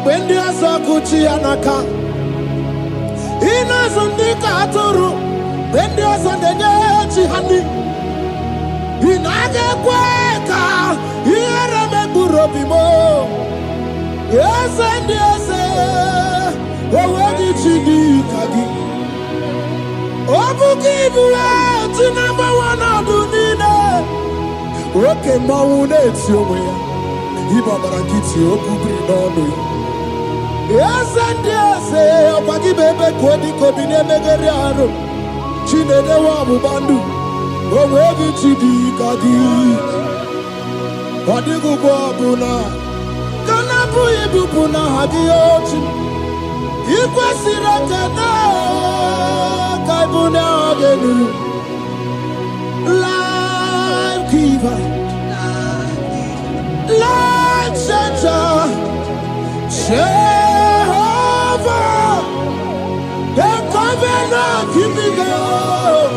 when the Asakuchi Anaka, Inazundika Aturu, when the Asandachi Hani, Inaga Quaka, Yeramegurobimo, yes, and yes, what did she do? Obukibu to number one of Dunina. Okay, Maune, somewhere. Ibabarakiti, Okubri, no. Yes, and yes, Opagibebe, Kodi, Kobine, Megariano, Chine, the Wabu Bandu, Owebi Chidi, Kadi, Padigu Babuna, Kanapu Ibupuna, Hadiochi, Ikwasirakana. Life giver, life changer, Jehovah, the covenant keeping God,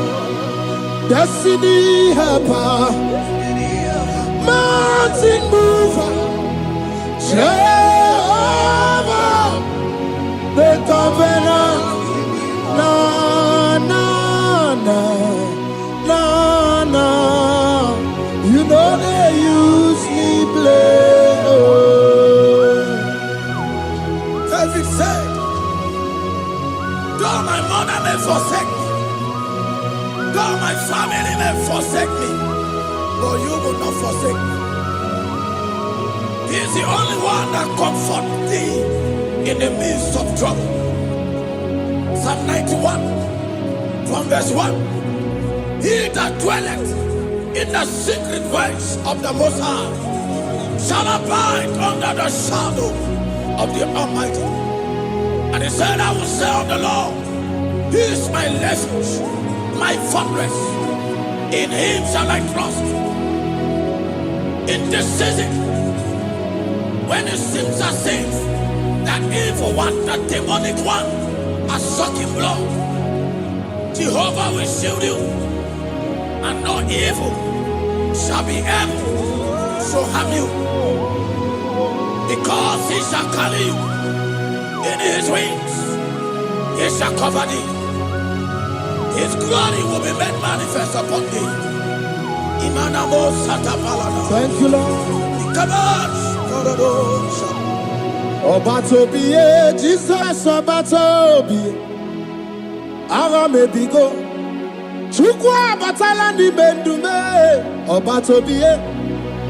destiny helper, mountain mover, Jehovah, the covenant. Na na na na na, you know they use me play. David said, though my mother may forsake me, though my family may forsake me, but you will not forsake me. He is the only one that comforts thee in the midst of trouble. Psalm 91, from verse 1. He that dwelleth in the secret place of the Most High shall abide under the shadow of the Almighty. And he said, I will say of the Lord, He is my refuge, my fortress. In Him shall I trust. In this season, when it seems as if that evil one, that demonic one, a sucking blood, Jehovah will shield you, and no evil shall be able to harm you, because He shall carry you in His wings. He shall cover thee. His glory will be made manifest upon thee. Thank you, Lord. Obatobie, Jesus Obatobie, Aramebigo, Chukwa Batala ni Bendume, Obatobie,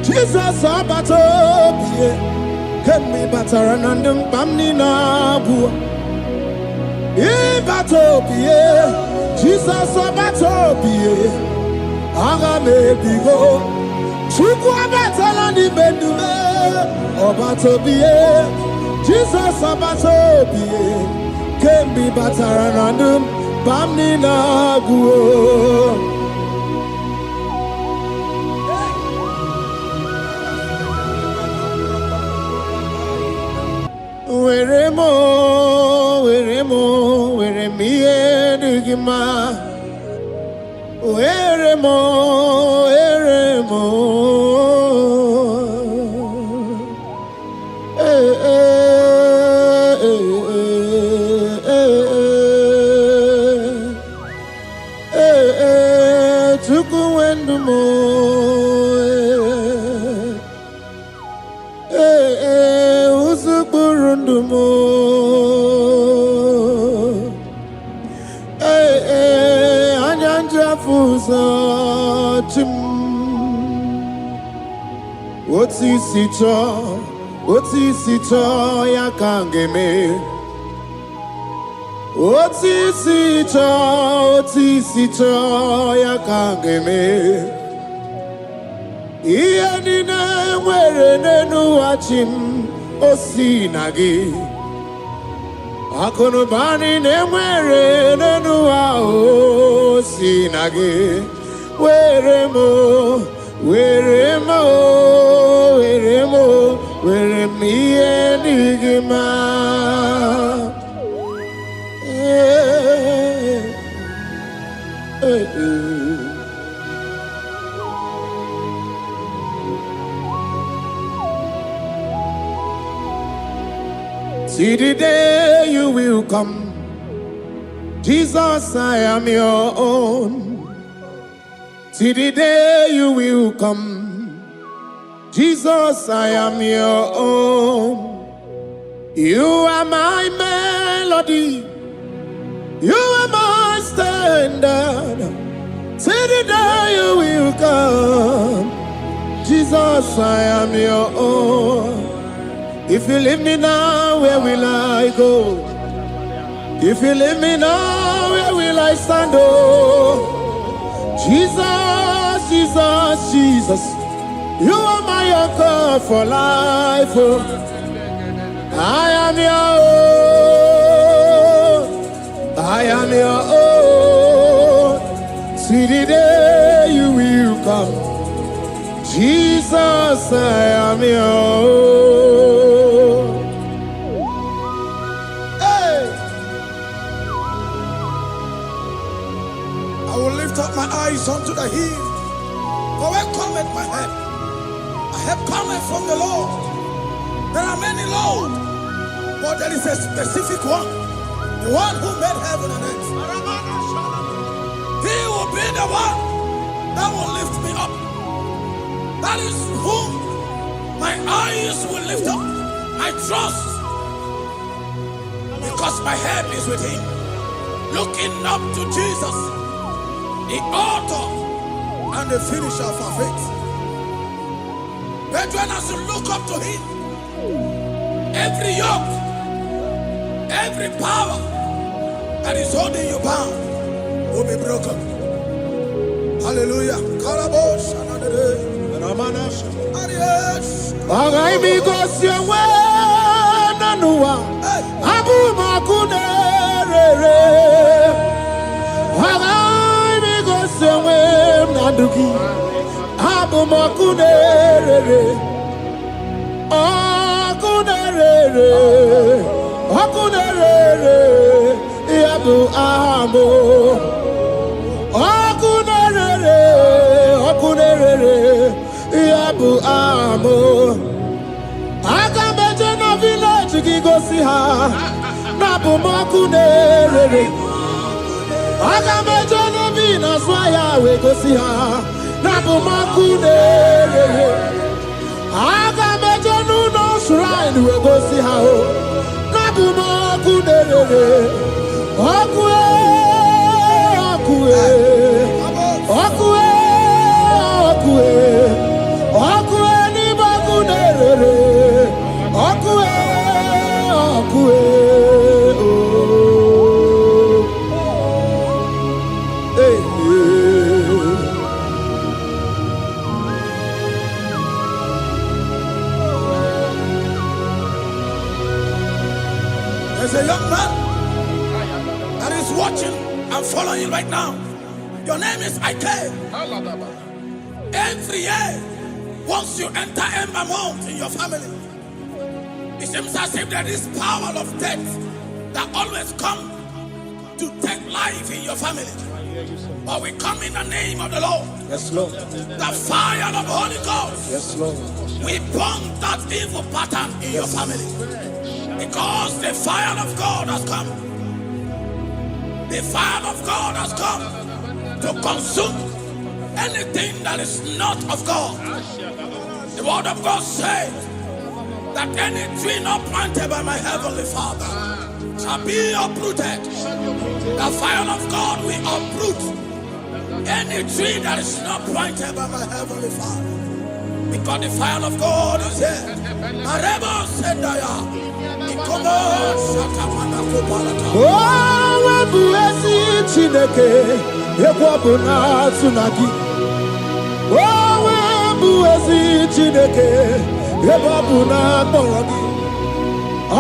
Jesus Obatobie, Kemi Bataranandum Bamni Nabu, Ibatobie, Jesus Obatobie, Aramebigo, Chukwa Batala ni Bendume, Obatobie, Jesus Obatobie, Kembi Bataranandum Bamni Naguo. Weremo, weremiye dugima. Weremo. Otisito ya kangeme. Otisito ya kangeme. Iya nina mwere nenu wachim osinagi. Akonubani ne mwere nenu wa osinagi. Weremo. Weremiye digima. See the day you will come. Jesus, I am your own. See the day you will come. Jesus, I am your own. You are my melody. You are my standard. See the day you will come. Jesus, I am your own. If you leave me now, where will I go? If you leave me now, where will I stand? Oh, Jesus, Jesus, Jesus. You are my anchor for life. Oh, I am your own. I am your own. See the day you will come. Jesus, I am your own. Hey! I will lift up my eyes unto the hill. For where cometh my help? My help cometh from the Lord. There are many Lord, but there is a specific one. The one who made heaven and earth. He will be the one that will lift me up. That is whom my eyes will lift up. I trust, because my help is with him. Looking up to Jesus, the author and the finisher of our faith. Brethren, as you look up to him, every yoke, every power that is holding you bound will be broken. Hallelujah. Karabosh, another day. Agai because you were nanua Abu Makunere. Agai because you were Naduki Abu Makunere. Akunere Akunere Abu Amo Akunere Akunere Yabu amo Agameje na village gigosi ha Nabu makunere Agameje na vina swaya we gosi ha Nabu makunere Agameje no shrine we gosi ha Nabu makunere Okue Okue Okue Okue Okue ni bakunere, okue, okue, oh. Hey, There's a young man that is watching and following right now. Your name is Ike. Every year, once you enter Ember Mount in your family, it seems as if there is power of death that always come to take life in your family. But we come in the name of the Lord. Yes, Lord. The fire of the Holy Ghost. Yes, Lord. We burn that evil pattern in your family. Because the fire of God has come. The fire of God has come to consume anything that is not of God. The word of God says that any tree not planted by my heavenly Father shall be uprooted. The fire of God will uproot any tree that is not planted by my heavenly Father. Because the fire of God is here. Owebuezi Chineke ebabuna kpọrọgị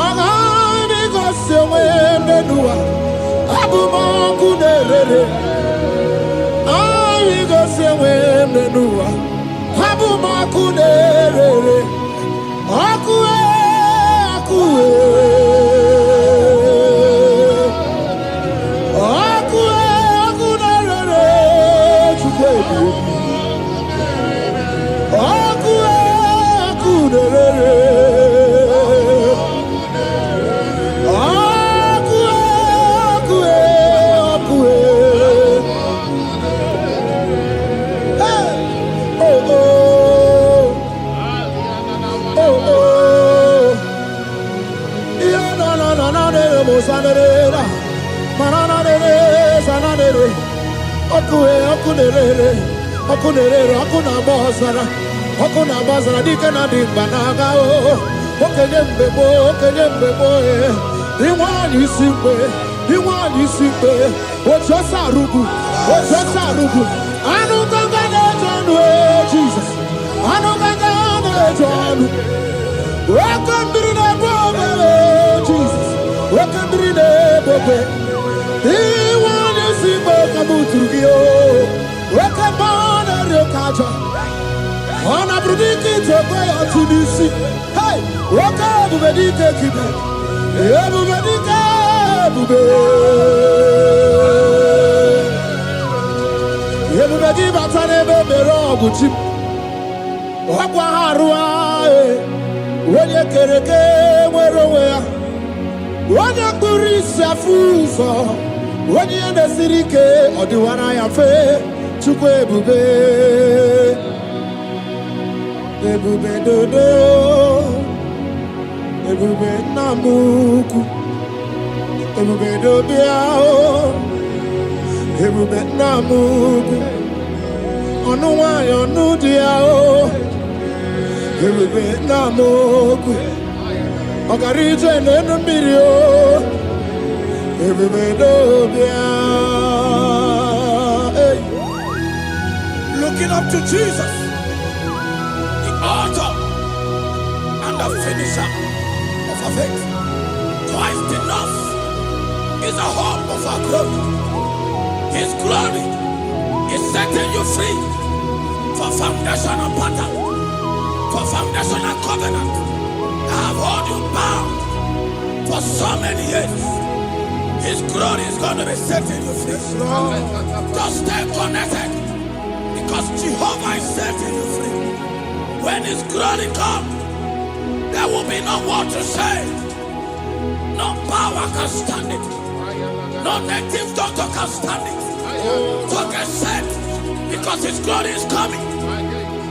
ọgani gosi onwe n'ụwa abụmọkụ na-erere anyị gosi onwe n'ụwa abụmọkụ na-erere ọkụ ọkụ ọkụ ọkụ na-erere chukwu ebi mosanera. Mananere, sananere. Okue, okunere. Okunere, okunabazara. Okunabazara, dikana dimbanaga. Okenyembebo, Iwani simpe. Ochosarugu. Anu gangane jonu, Jesus. Anu gangane jonu. Welcome to the bobe, Jesus. Welcome to the bobe. Iwani simpe kabuturugio. Welcome on the kaja. Ona brudiki tobe atunisi. Hey, welcome to the kibe. Everybody batane bebero guchim. Wakwa harua wenye kereke mwerowe. Wenye kurisa fuso. Wenye nesirike odiwana ya fe. Chukwe ebube dodo. Ebube namuku. Ebube dobiao. Ebube namuku. Onu wayo nudiao. Ebube namuku. Okarije nenu mirio. Ebube dobiao. Hey. Looking up to Jesus, the author and the finisher of our faith. Christ in us is the hope of our glory. His glory is setting you free for foundational pattern, for foundational covenant that have held you bound for so many years. His glory is going to be setting you free. Just stay connected, because Jehovah is setting you free. When His glory comes, there will be no more to say. No power can stand it. No native doctor can stand it. So get set, because His glory is coming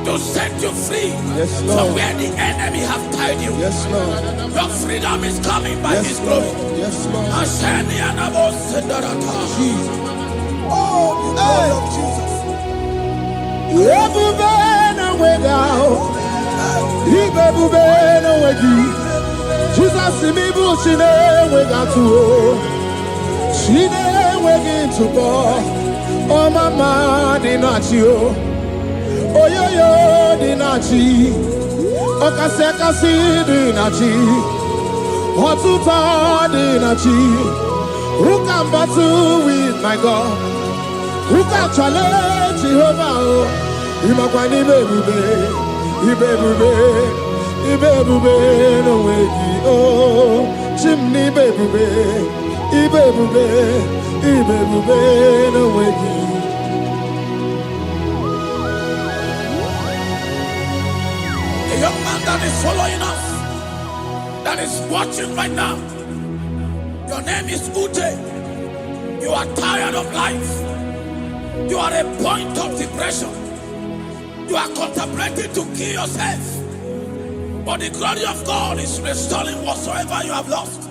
to set you free from where the enemy have tied you. Yes, Lord. Your freedom is coming by His glory. Yes, Lord. Jesus. Oh, the glory of Jesus. Jesus imibu shine wegatu. Shine wegintu bo. Oh mama dinachi o. Oyoyo dinachi. Okase dinachi. Otuta dinachi. Who can battle with my God? Who can challenge Jehovah? Imakwani bebube. Ibebube no wegi oh chimney bebube ibebube no wegi. A young man that is following us, that is watching right now. Your name is Ute. You are tired of life. You are a point of depression. You are contemplating to kill yourself. But the glory of God is restoring whatsoever you have lost.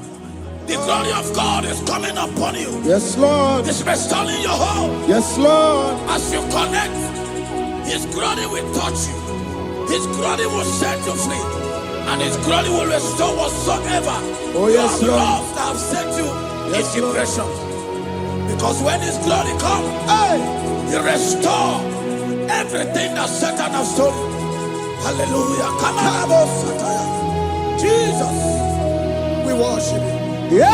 The glory of God is coming upon you. Yes, Lord. It's restoring your home. Yes, Lord. As you connect, His glory will touch you. His glory will set you free. And His glory will restore whatsoever you have lost that have set you in depression. Because when His glory comes, He restores everything that Satan has stolen. Hallelujah. Come on, Jesus, we worship You.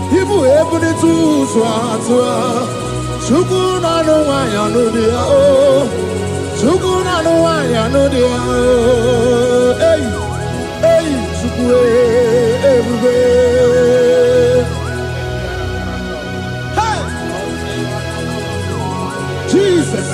Ibu ebuni tu swatwa Chukuna no wanya no dia oh Chukuna no wanya no dia oh Hey chukwe ebube Hey Jesus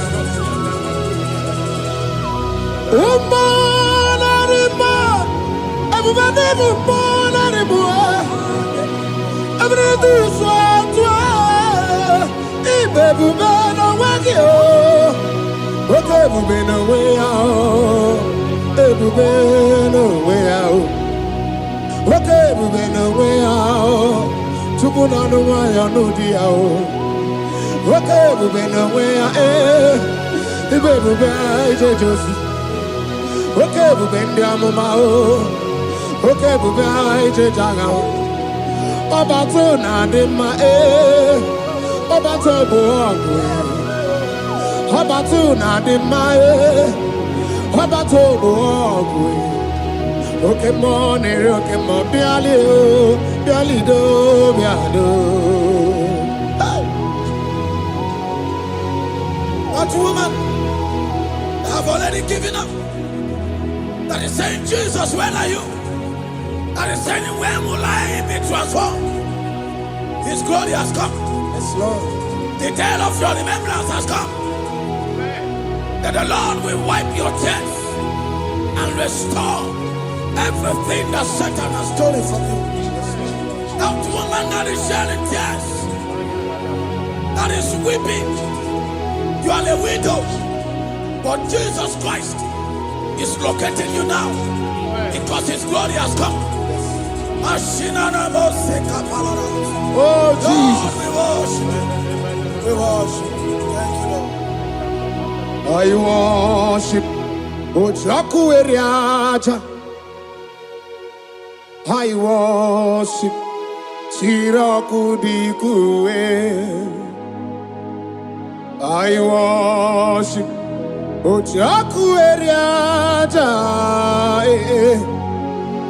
That woman have already given up. That is saying, Jesus, where are you? That is saying, when will I be transformed? His glory has come. Yes, Lord. The day of your remembrance has come. That the Lord will wipe your tears and restore everything that Satan has stolen from you. That woman that is shedding tears, that is weeping. You are a widow, but Jesus Christ is locating you now because His glory has come. Oh, Jesus. Lord, we worship. Thank you, Lord. I worship. Ojaku eriaja. I worship. Tiraku dikue. I worship. Ojaku eriaja.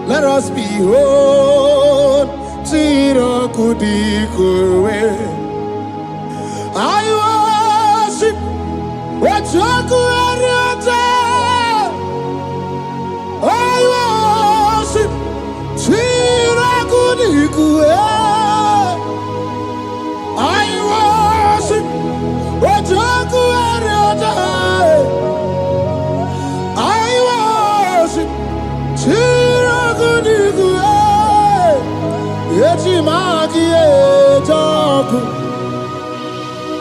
Let us behold. Tiraku dikue. I worship. Ojaku eriaja. I worship. Tiraku dikue. I worship. Ojaku eriaja. I worship. Tiraku dikue. Echimaki ejaku.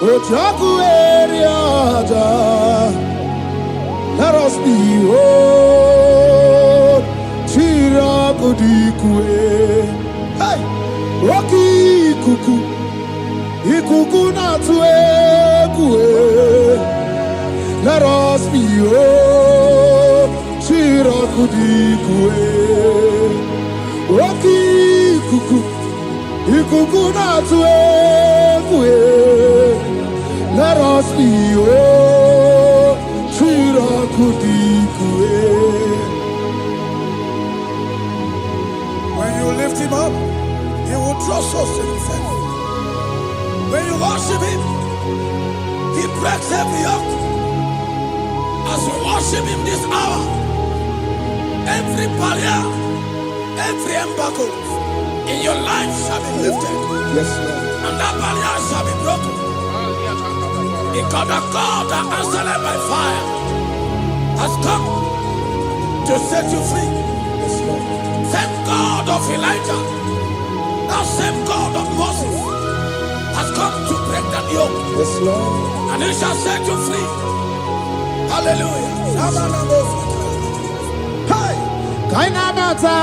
Ojaku eriaja. Let us behold. Tiraku dikue. Hey, Rocky kuku. Ikuku na tuekue. Let us behold. Tiraku dikue. Rocky kuku. Ikuku na tuekue. Let us behold. Tiraku dikue. When you lift Him up, He will draw souls to Himself. When you worship Him, He breaks every yoke. As we worship Him this hour, every barrier, every embargo in your life shall be lifted. Yes, Lord. And that barrier shall be broken. Because the God that answered by fire has come to set you free. Yes, Lord. Same God of Elijah, that same God of Moses has come to break that yoke. Yes, Lord. And He shall set you free. Hallelujah. Hey! Kaina bata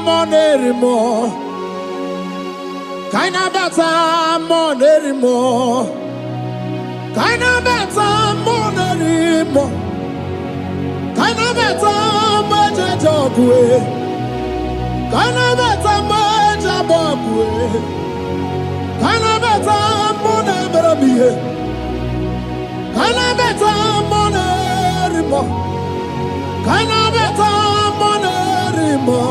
monerimo. Kaina bata monerimo. Kaina bata monerimo. Kaina bata majajogwe. Kaina bata majabogwe. Kaina bata monebramiye. Kaina bata monerimo. Kaina bata monerimo.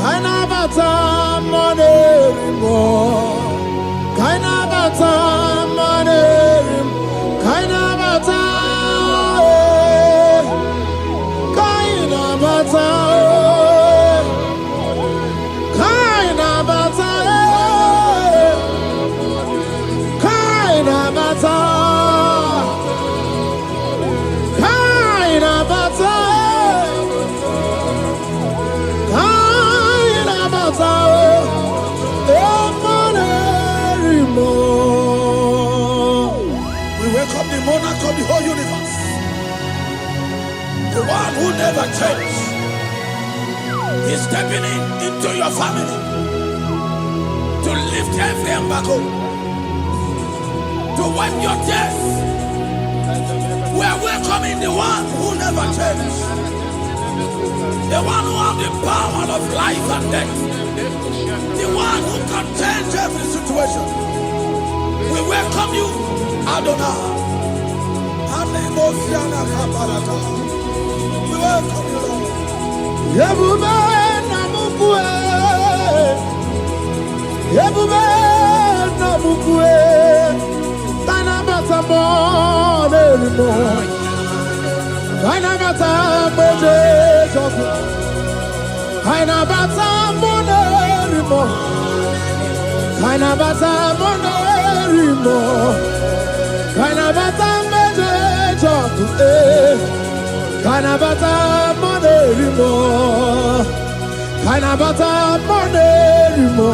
Kaina bata monerimo. Kaina bata monerimo. Kaina bata. Kaina bata. Kaina bata. Kaina bata. Kaina bata. monarch of the whole universe, the one who never changed, is stepping into your family to lift every embargo, to wipe your tears. We are welcoming the one who never changed, the one who has the power of life and death, the one who can change every situation. We welcome you, Adonai. We welcome you, Lord. Yebube namukwe, Yebube namukwe, Kanabata monerimo, Kanabata meje joku, Kanabata monerimo, Kanabata monerimo, Kanabata meje joku, Kanabata monerimo, Kanabata monerimo,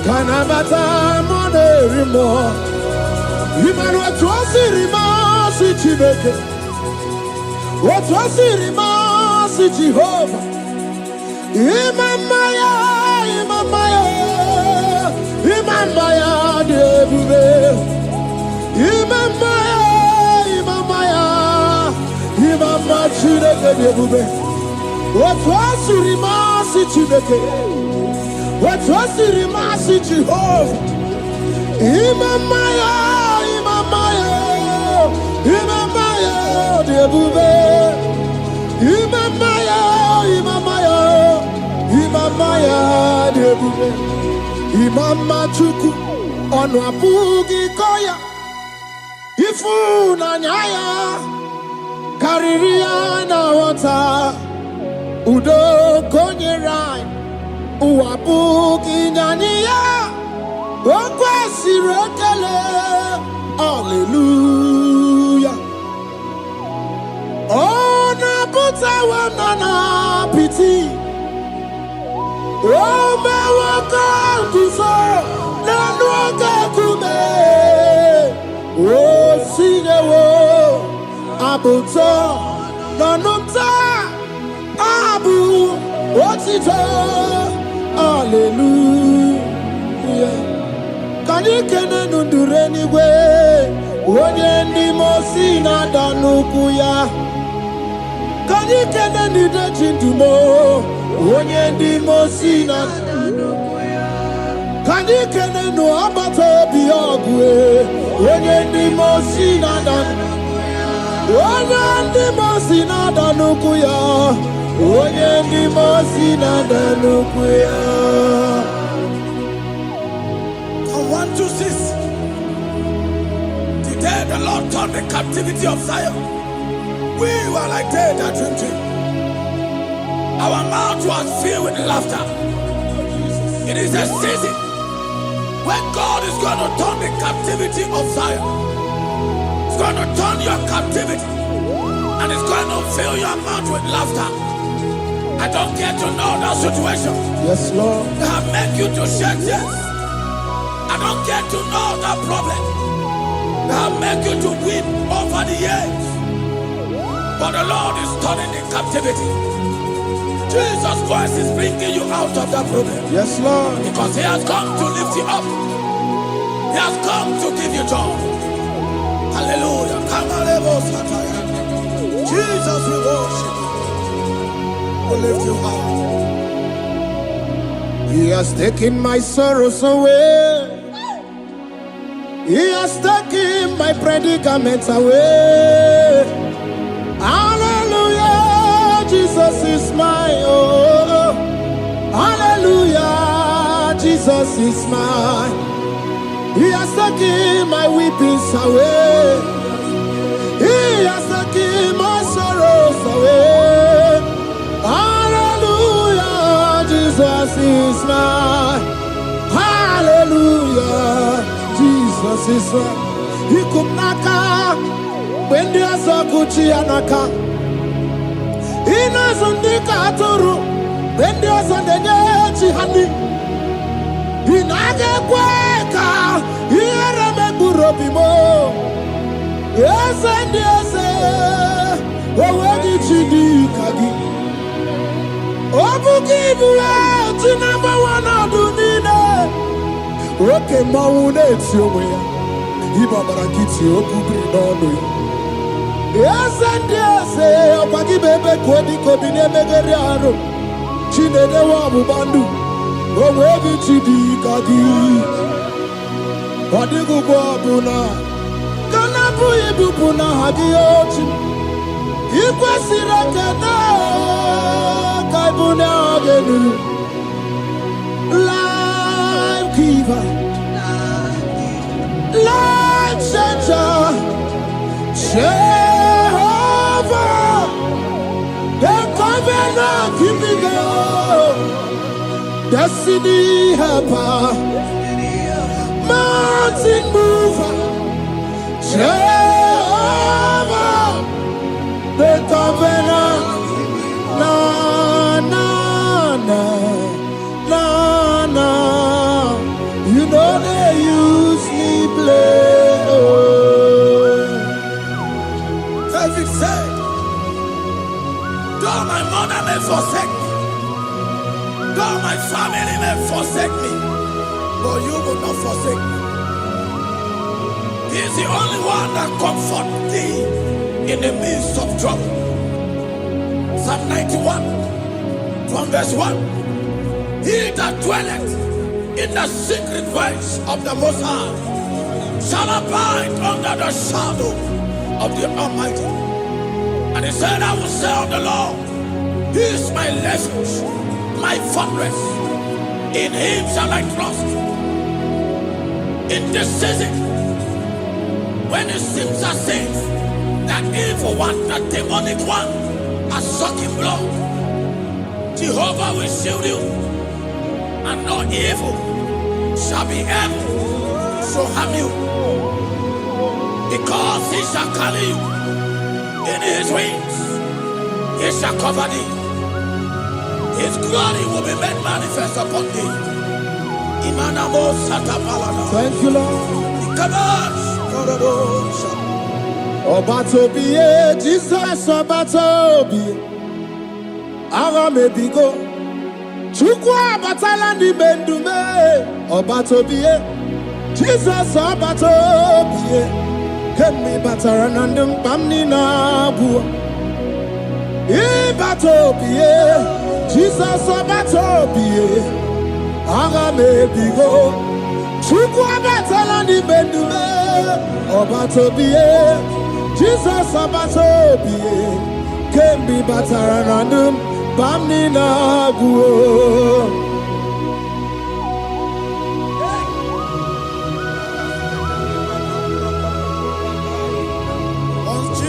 Kanabata monerimo. Imanu atwasirima si Chineke, atwasirima si Jehovah. Imamaya, Imamaya, Imamaya debube. Imamaya, Imamaya, Imamaya Chineke debube. Atwasirima si Chineke, atwasirima si Jehovah. Imamaya, Imamaya, Imamaya debube. Imamaya, Imamaya, Imamaya debube. Imama chuku onu abugi koya. Ifu na nyaya kariria na wata. Udo konye rai uabugi nyaniya. Okwesi rekele. Hallelujah. Oh, na puta wa na piti. Oh, me waka kuso na nuaka kume. Oh, sine wo abuto na numta abu otito. Hallelujah. Kanikene nundureni we onye ndi mosi na danukuya. Kanikene nide chindumo onye ndi mosi na danukuya. Kanikene no abato biogwe onye ndi mosi na danukuya. Onye ndi mosi na danukuya. Onye ndi mosi na danukuya. 1, 2, 6. Today the Lord turned the captivity of Zion. We were like they that dream. Our mouth was filled with laughter. It is a season when God is going to turn the captivity of Zion. It's going to turn your captivity, and it's going to fill your mouth with laughter. I don't get to know that situation. Yes, Lord. That make you to shed tears. I don't get to know that problem that make you to weep over the years. But the Lord is turning the captivity. Jesus Christ is bringing you out of that problem. Yes, Lord. Because He has come to lift you up. He has come to give you joy. Hallelujah. Jesus, we worship you. We lift you up. He has taken my sorrows away. He has taken my predicaments away. Hallelujah, Jesus is mine. Oh, hallelujah, Jesus is mine. He has taken my weepings away. He has taken my sorrows away. Hallelujah, Jesus is mine. Hallelujah, Jesus is mine. He could not come when there's a Gucci anaka. He knows on the Katuru when there's a Nechi honey. He naga kweka. He remember Robimo. Yes, and yes, where did you do, Kagi? Give out to number one of the Nina. Okay, Mauna, it's your way. Ibabarakiti, Okubri, no. Yes, and yes, Pagi Bebe, Kodi, Kobine, Megariano, Chine, the Wabu Bandu, where did you do, Kagi? Padigu Babuna, Kanabu Ibupuna, Hadioti, Ikwasiraka. Life giver, life changer, Jehovah, the covenant keeping God, destiny helper, mountain mover, Jehovah, the covenant. You know they use me play. David said, though my mother may forsake me, though my family may forsake me, but you will not forsake me. He is the only one that comforts thee in the midst of trouble. Psalm 91 from verse 1. He that dwelleth in the secret place of the Most High shall abide under the shadow of the Almighty. And he said, I will say of the Lord, He is my refuge, my fortress. In Him shall I trust. In this season, when it seems as if that evil one, that demonic one, are sucking blood, Jehovah will shield you, and no evil shall be able to harm you, because He shall carry you in His wings. He shall cover thee. His glory will be made manifest upon thee. Thank you, Lord. Obatobie, Jesus, Obatobie. Ara mebigo. Chukwa batala ni bendume. Obatobie, Jesus, Obatobie. Kemi bataranandum pamni na bua. Ibatobie, Jesus, Obatobie. Ara mebigo. Chukwa batala ni bendume. Obatobie, Jesus, Obatobie. Kemi bataranandum pamni na bua.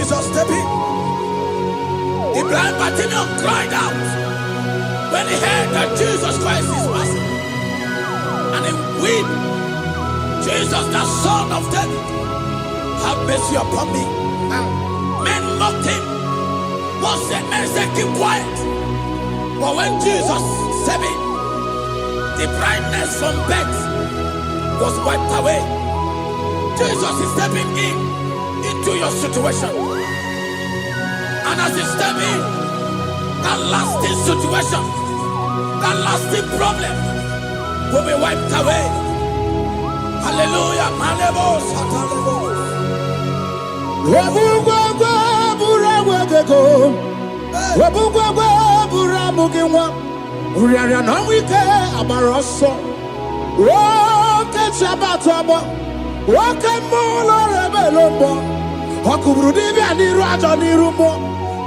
Step in. The blind Bartimaeus cried out when he heard that Jesus Christ is passing, and he wept. Jesus, the Son of David, have mercy upon me. Men mocked him. Most said, men said, keep quiet. But when Jesus stepped in, the brightness from birth was wiped away. Jesus is stepping into your situation. And as he step in, that lasting situation, that lasting problem will be wiped away. Hallelujah.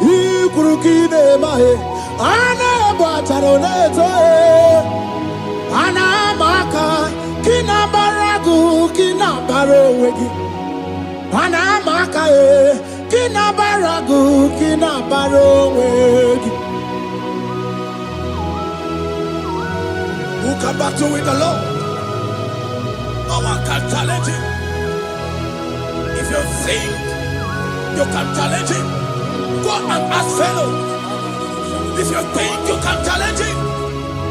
Ikurukine mahe ana bataroneto ana maka kina baragu kina barowegi ana maka kina baragu kina barowegi. Who can battle with the Lord? No one can challenge him. If you think you can challenge him, go and ask fellow. If you think you can challenge him,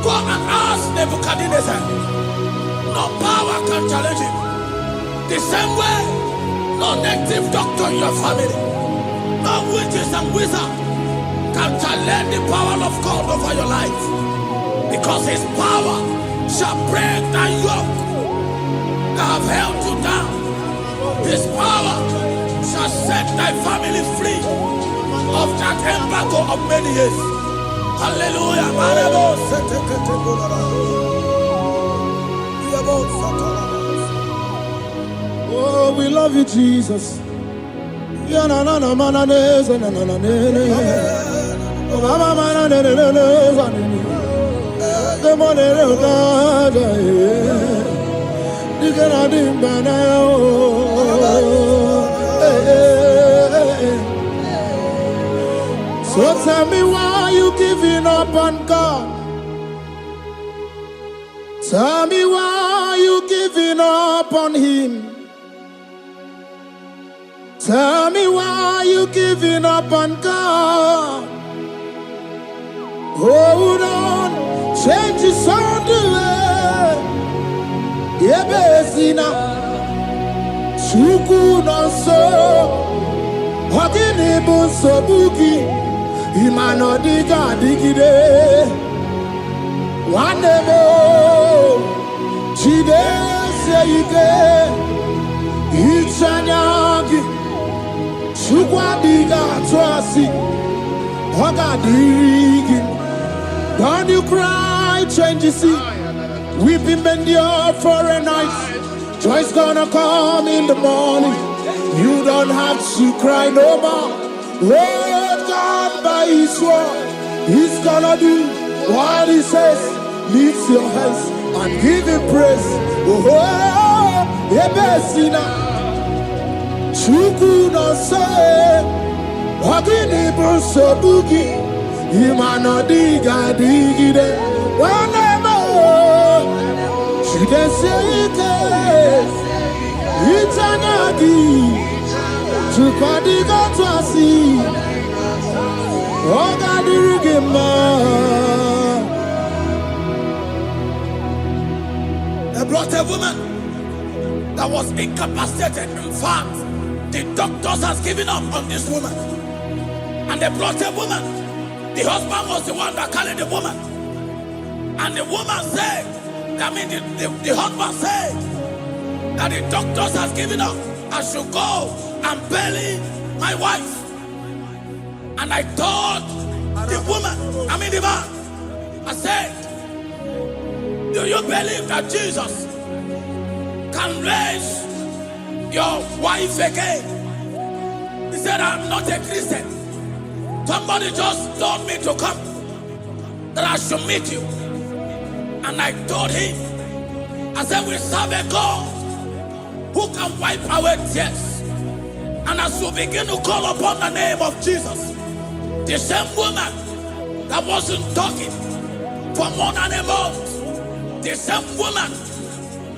go and ask Nebuchadnezzar. No power can challenge him. The same way No native doctor in your family, no witches and wizards can challenge the power of God over your life, because his power shall break that yoke that have held you down. His power shall set thy family free of that embargo of many years. Hallelujah. Oh, we love you, Jesus. So tell me why you giving up on God. Tell me why you giving up on him. Tell me why you giving up on God. Hold on, change is on the way. Yebesina, Chuku no so, Hogini bunso buki, Imano diga digide, Wanemo, Chide seige, Ichanyagi, Chukwa diga twasi, Hoga digi. Don't you cry, change you see. Weeping bend your for a night. Joy's gonna come in the morning. You don't have to cry no more. Hold God by his word. He's gonna do what he says. Lift your hands and give him praise. Oh, Ebesina. Chuku no say. Wagini bruso bugi. Imano diga digide. Wanemo. Chide seike. Itanyagi. Chukadiga twasi. Oga dirigema. They brought a woman that was incapacitated. In fact, the doctors has given up on this woman. And they brought a woman. The husband was the one that carried the woman. And the woman said, the husband said that the doctors has given up. I should go and bury my wife. And I told the woman, the man, I said, do you believe that Jesus can raise your wife again? He said, I'm not a Christian. Somebody just told me to come, that I should meet you. And I told him, I said, we serve a God who can wipe away tears. And as we begin to call upon the name of Jesus, the same woman that wasn't talking for more than a month, the same woman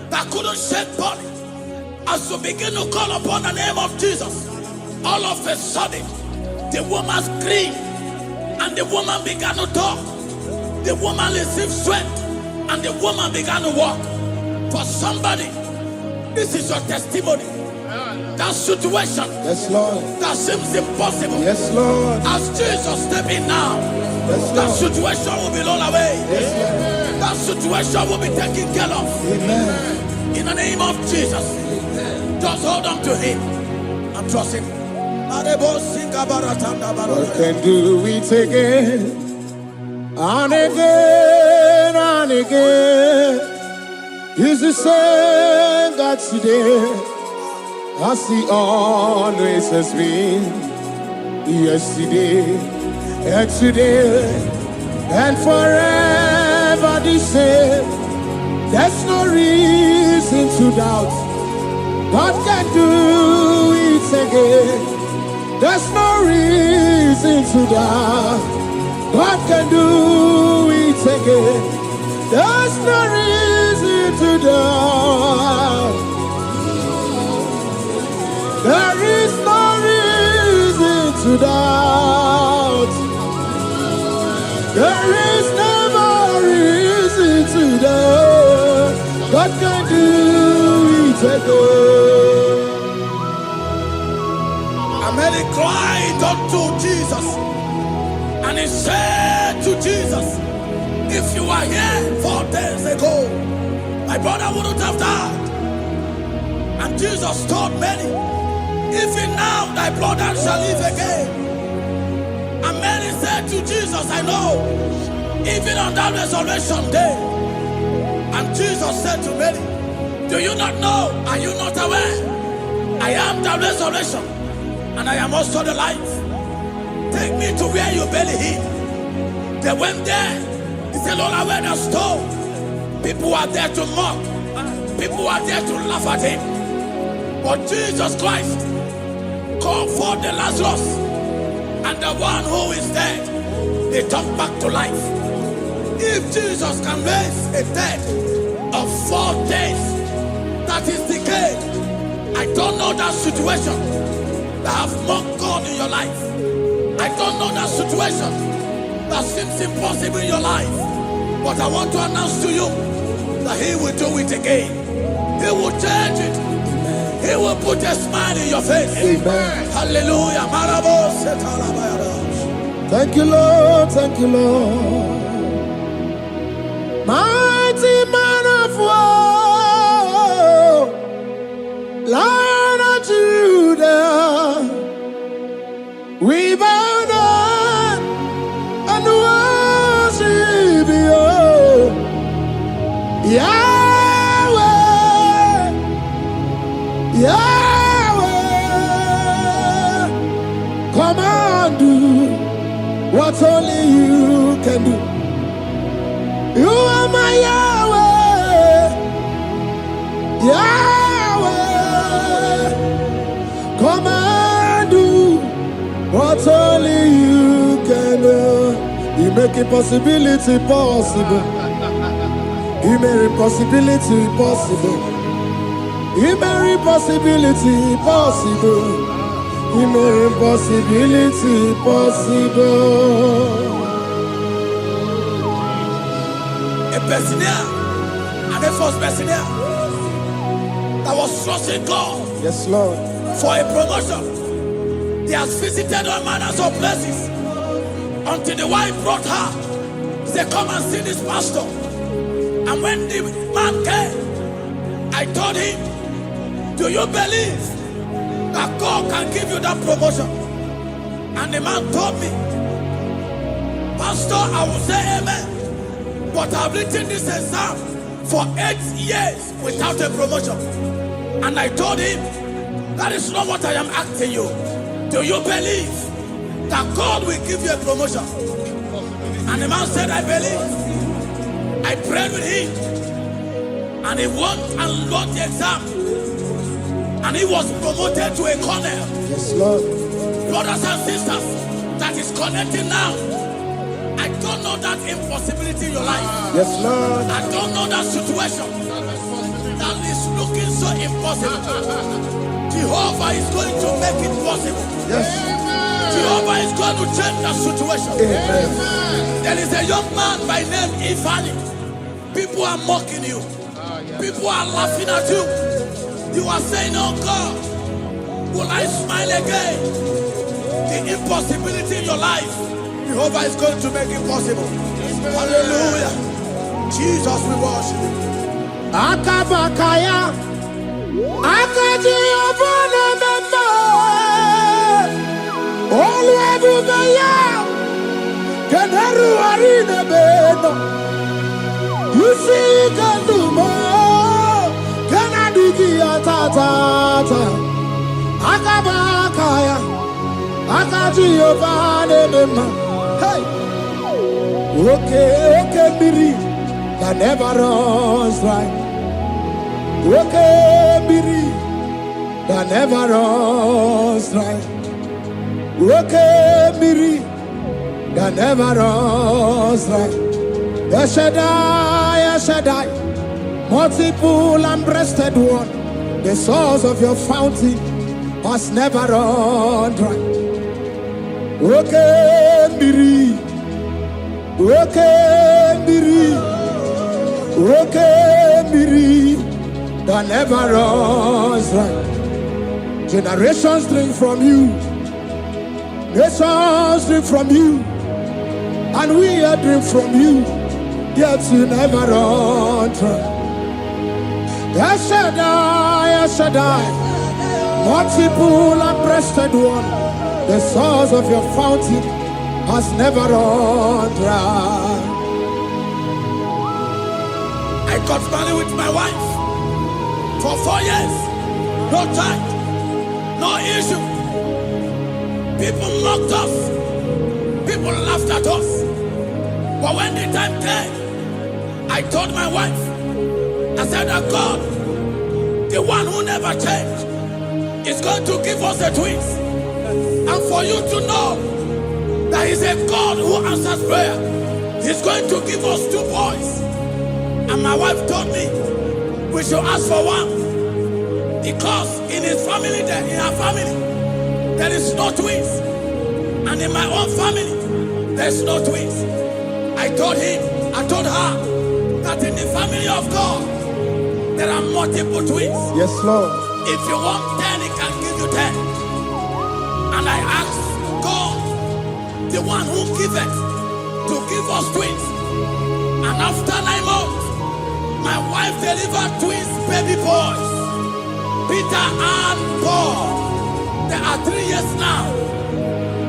that couldn't shed body, as we begin to call upon the name of Jesus, all of a sudden, the woman screamed, and the woman began to talk. The woman received strength, and the woman began to walk. For somebody, this is your testimony. That situation, yes, Lord, that seems impossible, yes, Lord, as Jesus step in now, yes, that situation will be rolled away. Yes, that situation will be taken care of. Amen. In the name of Jesus, just hold on to him and trust him. God can do it again and again and again. He's the same God today as he always has been. Yesterday and today and forever the same. There's no reason to doubt. God can do it again. There's no reason to doubt. God can do it again. There's no reason to doubt. There is no reason to doubt. There is never reason to doubt. God can do it again. And Mary cried unto Jesus. And he said to Jesus, if you were here 4 days ago, my brother wouldn't have died. And Jesus told Mary, even now thy brother shall live again. And Mary said to Jesus, I know, even on that resurrection day. And Jesus said to Mary, do you not know? Are you not aware? I am the resurrection, and I am also the life. Take me to where you barely hid. They went there. He said, Lord, I went a stone. People are there to mock. People are there to laugh at him. But Jesus Christ called for the Lazarus, and the one who is dead, they turned back to life. If Jesus can raise a dead of 4 days that is decayed, I don't know that situation that have mocked God in your life. I don't know that situation that seems impossible in your life. But I want to announce to you that He will do it again. He will change it. He will put a smile in your face. Amen. Hallelujah. Thank you, Lord. Thank you, Lord. Mighty man of war, Lion of Judah, we bow down and worship you, Yahweh, Yahweh. Come and do what only you can do. You are my Yahweh, Yahweh. Come and do what only you can do. You make impossibility possible. You make impossibility possible. You make impossibility possible. You make impossibility possible. A Bethania, and a first Bethania that was trusting God. Yes, Lord. For a promotion. He has visited all manners of places until the wife brought her. He said, come and see this pastor. And when the man came, I told him, do you believe that God can give you that promotion? And the man told me, Pastor, I will say amen. But I've written this exam for 8 years without a promotion. And I told him, that is not what I am asking you. Do you believe that God will give you a promotion? And the man said, I believe. I prayed with him. And he won and wrote the exam. And he was promoted to a colonel. Yes, Lord. Brothers and sisters, that is connecting now. I don't know that impossibility in your life. Yes, Lord. I don't know that situation that is looking so impossible. Jehovah is going to make it possible. Yes. Jehovah is going to change that situation. Amen. There is a young man by name Ifani. People are mocking you. People are laughing at you. You are saying, oh God, will I smile again? The impossibility in your life, Jehovah is going to make it possible. Hallelujah. Jesus, we worship you. Akabakaya, Akaji Obana Mama, Oluwabubaya, Keneru Arina Beno, you see Kandumo, Kanadiki Atata, Akabakaya, Akaji Obana Mama, hey, okay, Miri, that never runs dry. Okay, Miri, that never runs dry. Okay, Miri, that never runs dry. Shaddai, multiple and breasted one, the source of your fountain must never run dry. Okay, Miri, okay, Miri, okay, Miri, that never runs dry. Generations drink from you, Nations drink from you, and we are drink from you, yet you never run dry. Yes, Shaddai, multiple and breasted one, the source of your fountain has never run dry. I got married with my wife for 4 years. No child, no issue. People mocked us. People laughed at us. But when the time came, I told my wife, I said that God, the one who never changed, is going to give us the twins. And for you to know that He's a God who answers prayer, He's going to give us 2 boys. And my wife told me we should ask for one, because in his family, in her family, there is no twins, and in my own family, there's no twins. I told her that in the family of God, there are multiple twins. Yes, Lord. If you want 10, He can give you 10. And I asked God, the one who giveth, to give us twins. And after 9 months, my wife delivered twins, baby boys, Peter and Paul. They are 3 years now.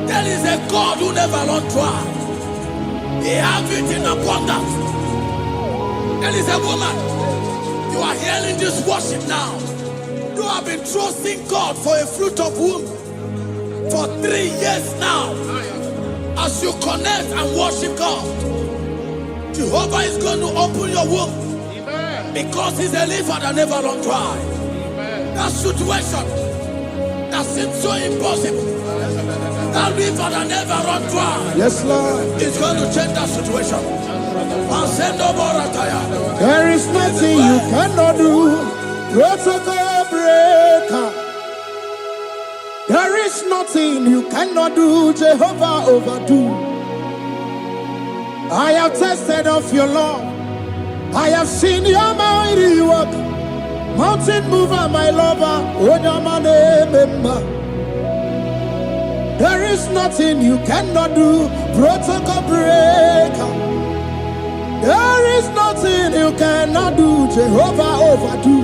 There is a God who never runs dry. He has it in abundance. There is a woman. You are hearing this worship now. You have been trusting God for a fruit of womb for 3 years now. As you connect and worship God, Jehovah is going to open your womb. Because He's a river that never runs dry. That situation that seems so impossible, that river that never runs dry, yes, Lord, is going to change that situation. There is nothing you cannot do. Protocol breaker. There is nothing you cannot do. Jehovah overdo. I have tasted of your love. I have seen your mighty work. Mountain mover, my lover. There is nothing you cannot do. Protocol breaker. There is nothing you cannot do. Jehovah overdo.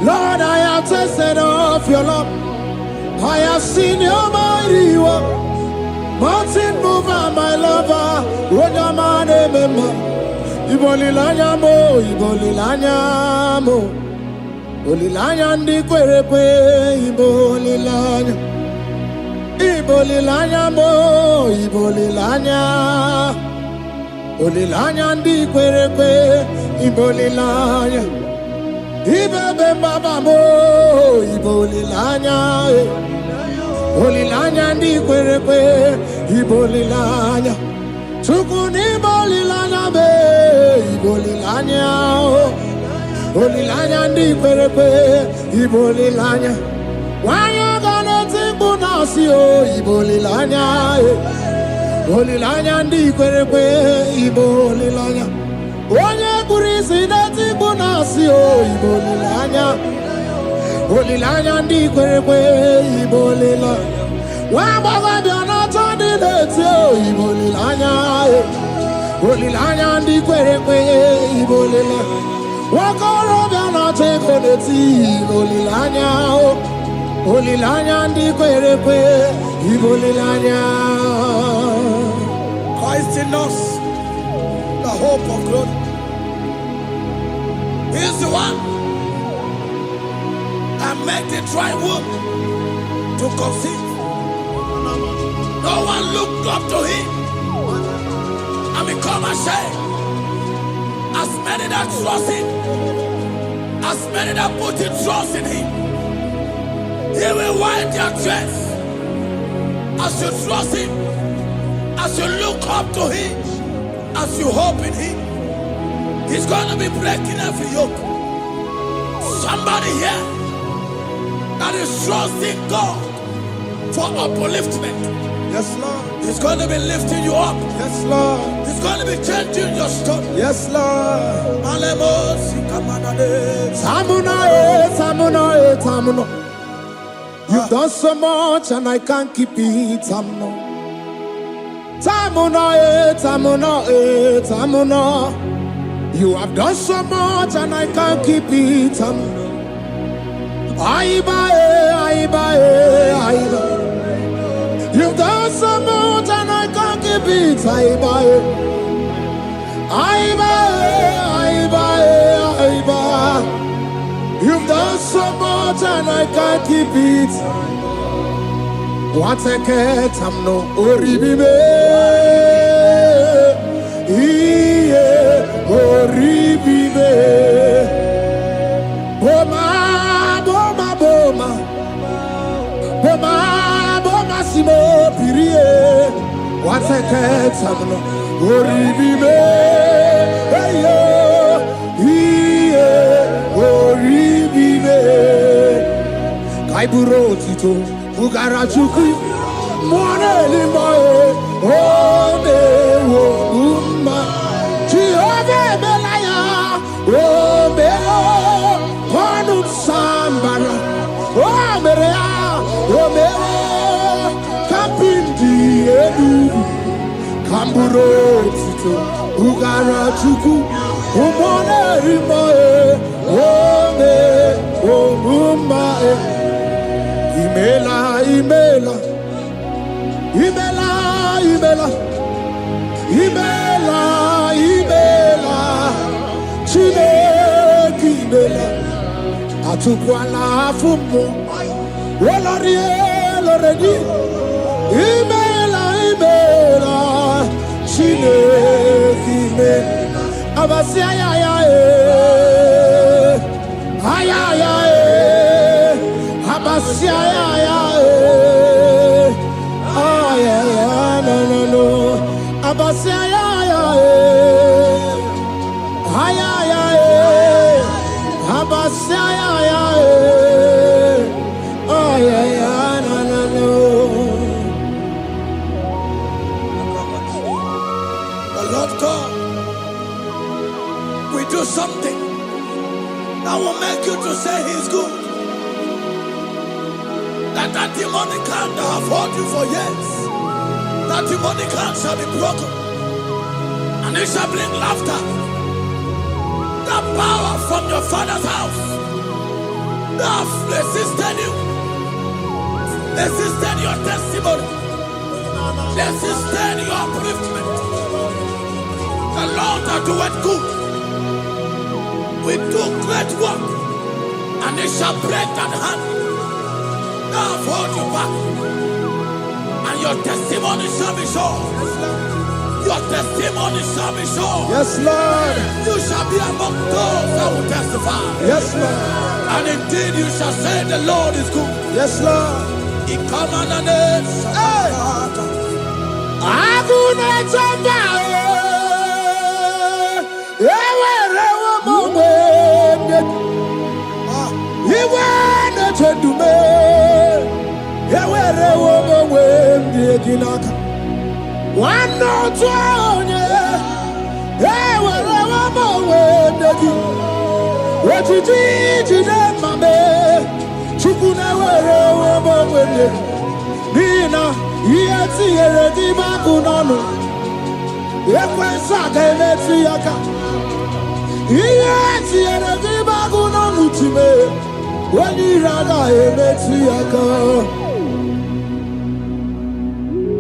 Lord, I have tasted of your love. I have seen your mighty work. Mountain mover, my lover. Ibolilanya mo, ibolilanya mo. Bolilanya ndi kwerekwe, ibolilanya. Ibolilanya mo, ibolilanya. Bolilanya ndi kwerekwe, ibolilanya. Ibebe baba mo, ibolilanya. Bolilanya ndi kwerekwe, ibolilanya. Chukuni bolilanya be, ibolilanya. Bolilanya ndi kwerekwe, ibolilanya. Wanya gana tibu nasi o, ibolilanya. Bolilanya ndi kwerekwe, ibolilanya. Wanya kurisi na tibu nasi o, ibolilanya. Bolilanya ndi kwerekwe, ibolilanya. Wabaga biana tandi leti o, ibolilanya. Bolilanya ndi kwerekwe, ibolilanya. Wakoro biana teko leti, ibolilanya. Bolilanya ndi kwerekwe, ibolilanya. Christ in us, the hope of glory. He is the one that made the dry womb to conceive. No one looked up to Him and become ashamed. As many that trust Him, as many that put in trust in Him, He will wipe their tears. As you trust Him, as you look up to Him, as you hope in Him, He's going to be breaking every yoke. Somebody here that is trusting God for upliftment. Yes, Lord. He's going to be lifting you up. Yes, Lord. He's going to be changing your story. Yes, Lord. Alemos, Samuna, Samuna, Samuna. You You've done so much and I can't keep it. You have done so much and I can't keep it. You've done so much and I can't keep it. You've done so much and I can't keep it. What a cat, I'm no oribibe. Oribibe. Boma, boma, boma. Boma, boma, simo, pirie. What a cat, I'm no oribibe. Hey, yo. Kaiburo tito ugarachuku mwana limbae ode wo umma chiove belaya obe panu sambara omerea obe kapindi edu kamburo tito ugarachuku mwana limbae ode wo umma Imela, Imela, Imela, Imela, Imela, Imela, Chineke Imela, Atukwala Fumo, Loredi, Imela, Imela, Chineke Imela, Abasia, Ayaya, Abasia, no. Abasia, Abasia, no. The Lord God will do something that will make you to say He's good. That demonic hand that have held you for years, that demonic hand shall be broken, and it shall bring laughter. That power from your father's house that have resisted you, resisted your testimony, resisted your upliftment. The Lord that doeth good will do great work, and it shall break that hand. Now hold you back, and your testimony shall be shown. Your testimony shall be shown. Yes, Lord. You shall be among those that will testify. Yes, Lord. And indeed you shall say the Lord is good. Yes, Lord. He come on the name. One no twenty, what you did, Mame, Chukuna, Nina, Yeti, Bakunano, Yakwasaka, Yaka, Yeti, Bakunano, Time, when you rada, Yaka.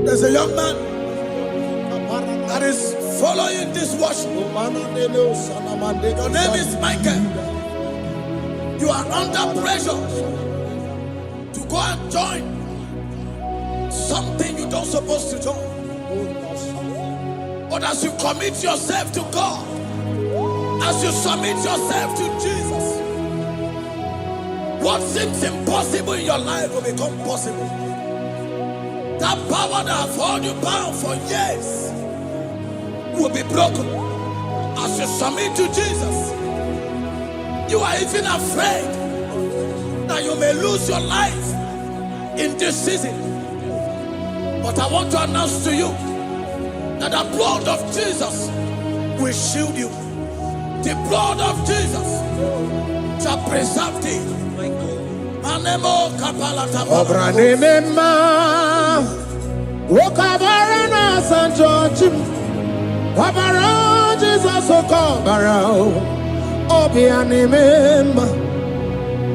There's a young man that is following this worship. Your name is Michael. You are under pressure to go and join something you don't supposed to join. But as you commit yourself to God, as you submit yourself to Jesus, what seems impossible in your life will become possible. That power that has held you bound for years will be broken as you submit to Jesus. You are even afraid that you may lose your life in this season. But I want to announce to you that the blood of Jesus will shield you. The blood of Jesus shall preserve thee. Manemo kapala Obra tapala. nemema. Wokabara na San George. Wabara Jesus okabara. Obia nemema.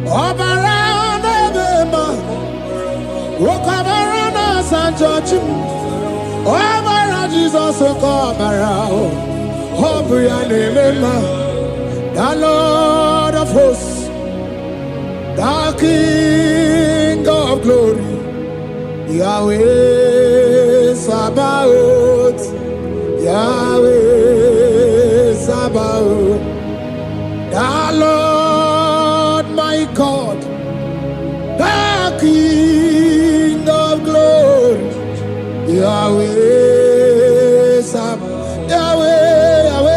Obara nemema. Wokabara na San George. Wabara Jesus okabara. Obia nemema. The Lord of hosts, the King of glory, Yahweh Sabaoth, Yahweh Sabaoth, the Lord my God, the King of glory, Yahweh Sabaoth, Yahweh, Yahweh.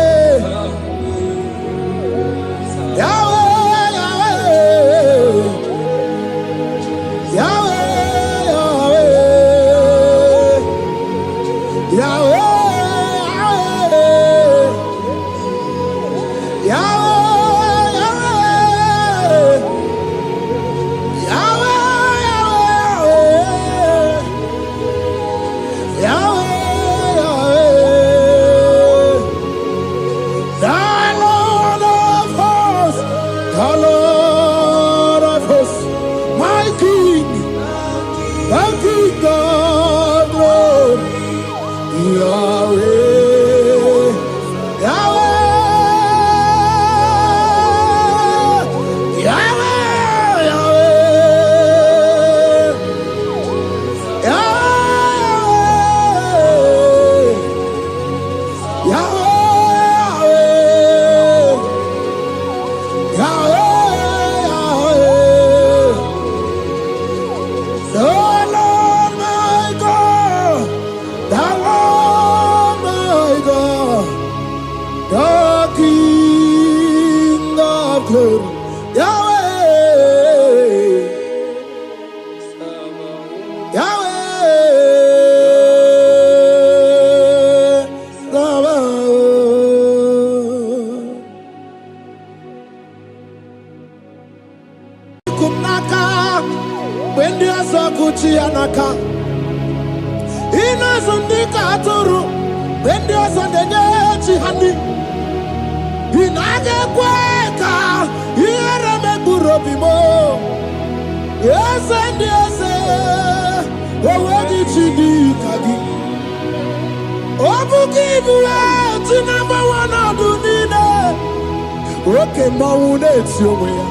Okay, Maunet, you will.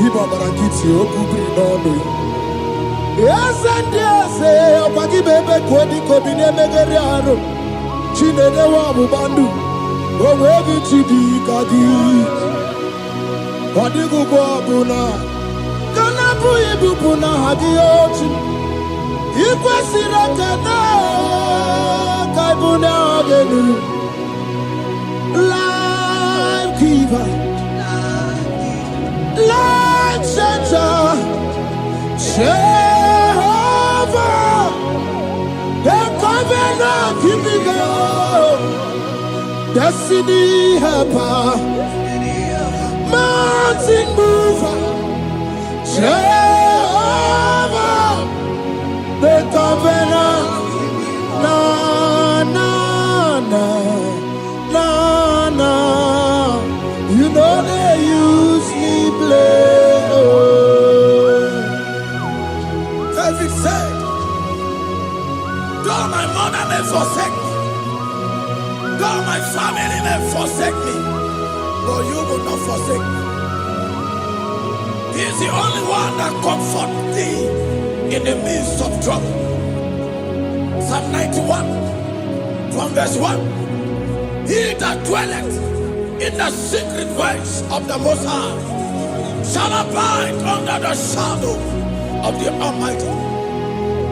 Ibabarakiti, Okubri, no. Yes, and yes, Pagi Bebe, Kodi, Kobine, Megariano, Chine, the Wabu Bandu, Owebi Chidi, Kadi, Padigu Babuna, Kanabu Ibupuna, Hadiochi, Ikwasiraka, Kaibuna, Agenu, Life Giver, Life Center. Jehovah, the covenant keeping God, destiny helper, mountain mover. Jehovah, the covenant, na na na na na. You know they use me play. Said, though my mother may forsake me, though my family may forsake me, but you will not forsake me. He is the only one that comforts thee in the midst of trouble. Psalm 91, from verse 1. He that dwelleth in the secret place of the Most High shall abide under the shadow of the Almighty.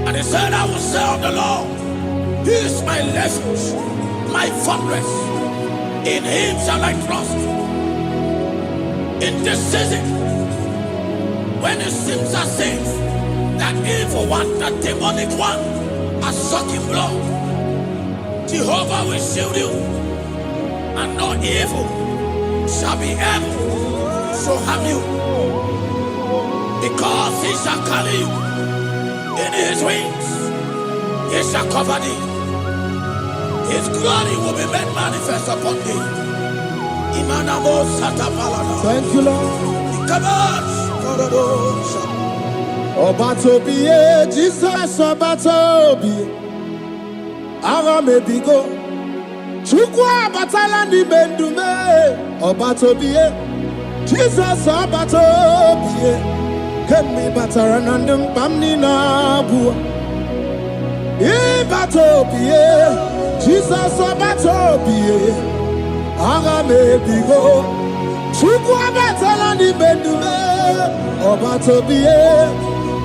And he said, I will say of the Lord, He is my refuge, my fortress. In Him shall I trust. In this season, when it seems as if that evil one, that demonic one, are sucking blood, Jehovah will shield you, and no evil shall be able to harm you. Because he shall carry you in his wings, he shall cover thee. His glory will be made manifest upon thee. Thank you, Lord. Obatobiye, Jesus Obatobiye. Ara mebigo. Chukwa batala ni mendume. Obatobiye, Jesus Obatobiye. Kemi bataranandum bamni nabu. Ibatobiye, Jesus Obatobiye. Ara mebigo. Chukwa batala ni mendume. Obatobiye,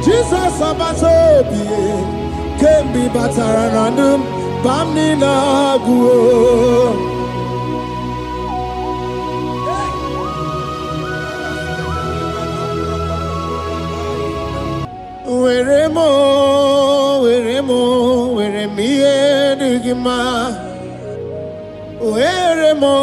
Jesus Obatobiye. Kemi bataranandum bamni nabu. Where me digima. Where mo.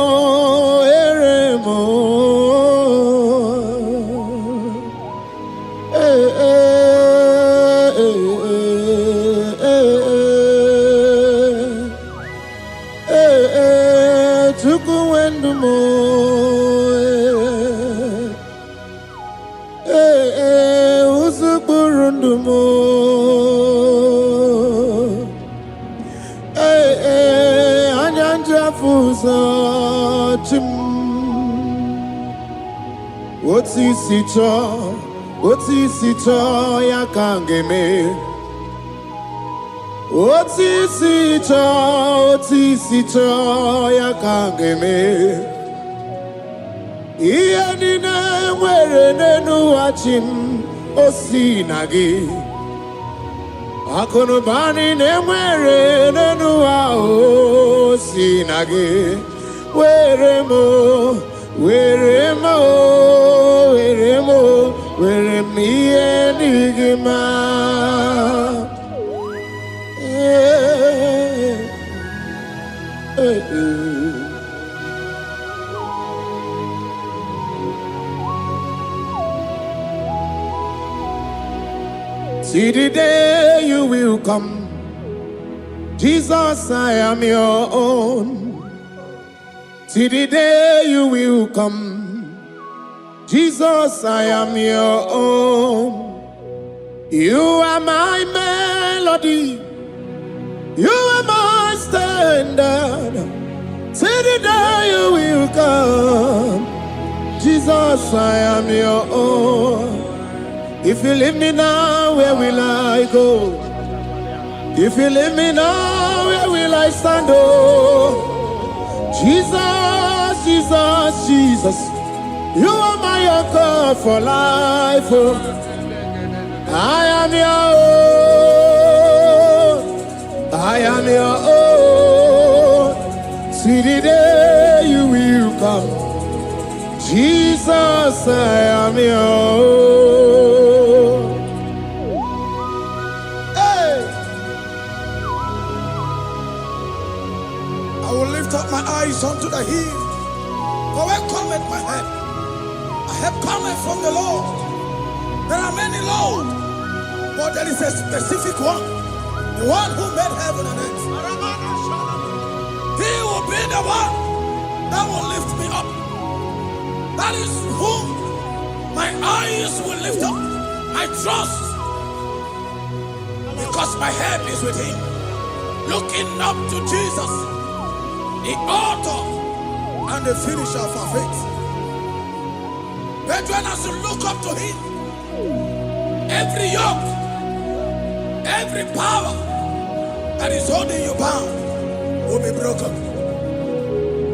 Tukuendumo. Usukurundumo. Anyanja fusa chim. Oti sito ya kangeme. Oti sito ya kangeme. Iya nina mwere nenu wachim osinagi. Akono bani ne mwere nenu wa osinagi. Were me enigma. See the day you will come, Jesus, I am your own. See the day you will come, Jesus, I am your own. You are my melody, you are my standard. See the day you will come, Jesus, I am your own. If you leave me now, where will I go? If you leave me now, where will I stand? Oh, Jesus, Jesus, Jesus, you are my anchor for life. Oh, I am your own. I am your own. See the day you will come, Jesus, I am your own. I will lift up my eyes unto the hill, for where cometh my help? I have cometh from the Lord. There are many Lord, but there is a specific one, the one who made heaven and earth. He will be the one that will lift me up. That is whom my eyes will lift up. I trust, because my help is with him. Looking up to Jesus, the author and the finisher of our faith. Brethren, as you look up to him, every yoke, every power that is holding you bound will be broken.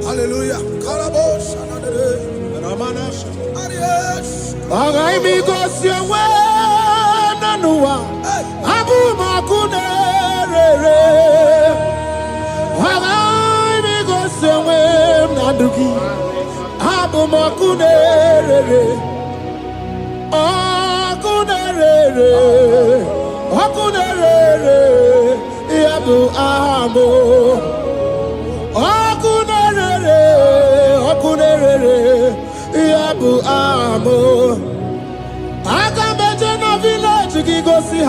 Hallelujah. Karabosh, Abu makunere, akunere, yabu amo, akunere, yabu amo.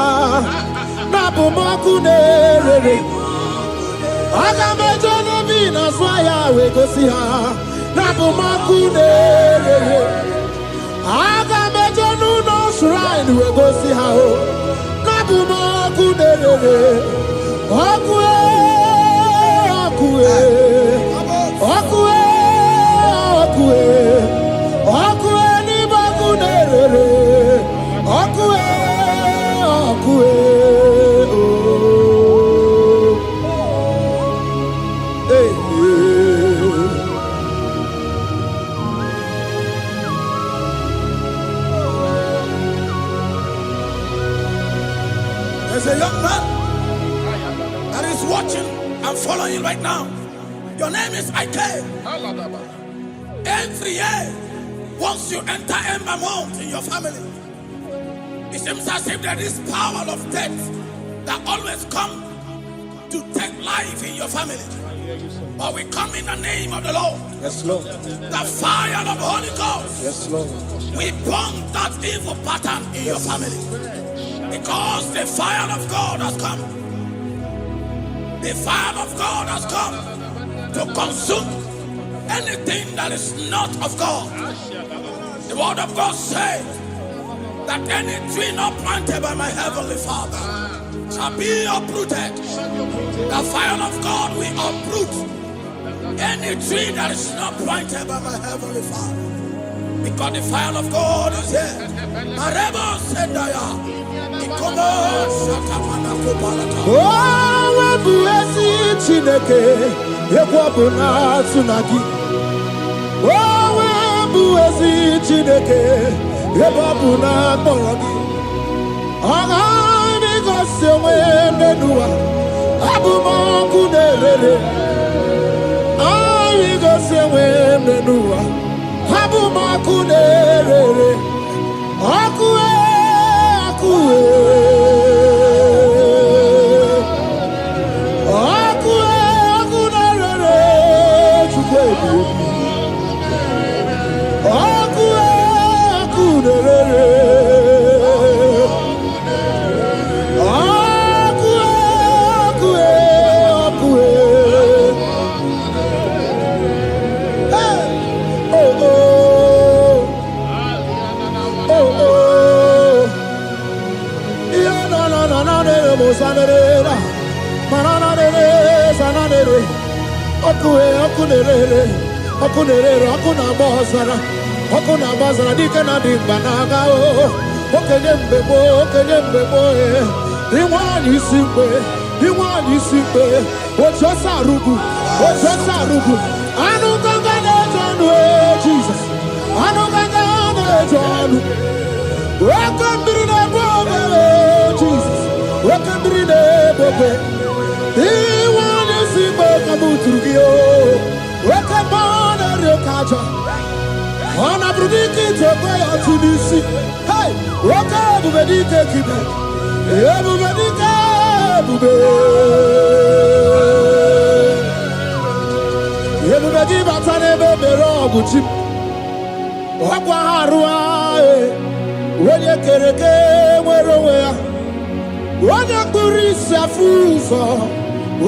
ha na bumaku nerere aga mejono bi na swaya we gosi ha na bumaku nerere aga mejono no shrine we gosi ha o na bumaku nerere okue okue okue okue okue ni baku nerere okue okue oh hey there's a young man that is watching and following you right now. Your name is Ike. Every year, once you enter Ember Mount in your family, it seems as if there is power of death that always come to take life in your family. But we come in the name of the Lord. yes Lord, The fire of the Holy Ghost. yes Lord, We burn that evil pattern in your family. Because the fire of God has come. The fire of God has come to consume anything that is not of God. The word of God says that any tree not planted by my heavenly Father shall be uprooted. The fire of God will uproot any tree that is not planted by my heavenly Father. Because the fire of God is here. Marebo Sendaya. Ikomo Shatamana Kopalata. oh webuesi chineke ekwobu na tsunagi oh webuesi chineke ekwobu na kporogi aga mi gosi onwe nenuwa abumoku nerere ai gosi onwe nenuwa abumoku nerere akue akue okuna bazara dike na dimba naga o okenye mbebo inwani simbe ochosa rugu anu ganga na jonu Jesus anu ganga na jonu wakambiri na bobe Jesus wakambiri na bobe inwani simbe kabuturugio wakamana rekaja ona brudiki tokoya tunisi hey wakabu bedike kibe ebu bedike bube ebu bedi batane bebero oguchim wakwa harua wenye kereke mwerowe ya wenye kurisi afuzo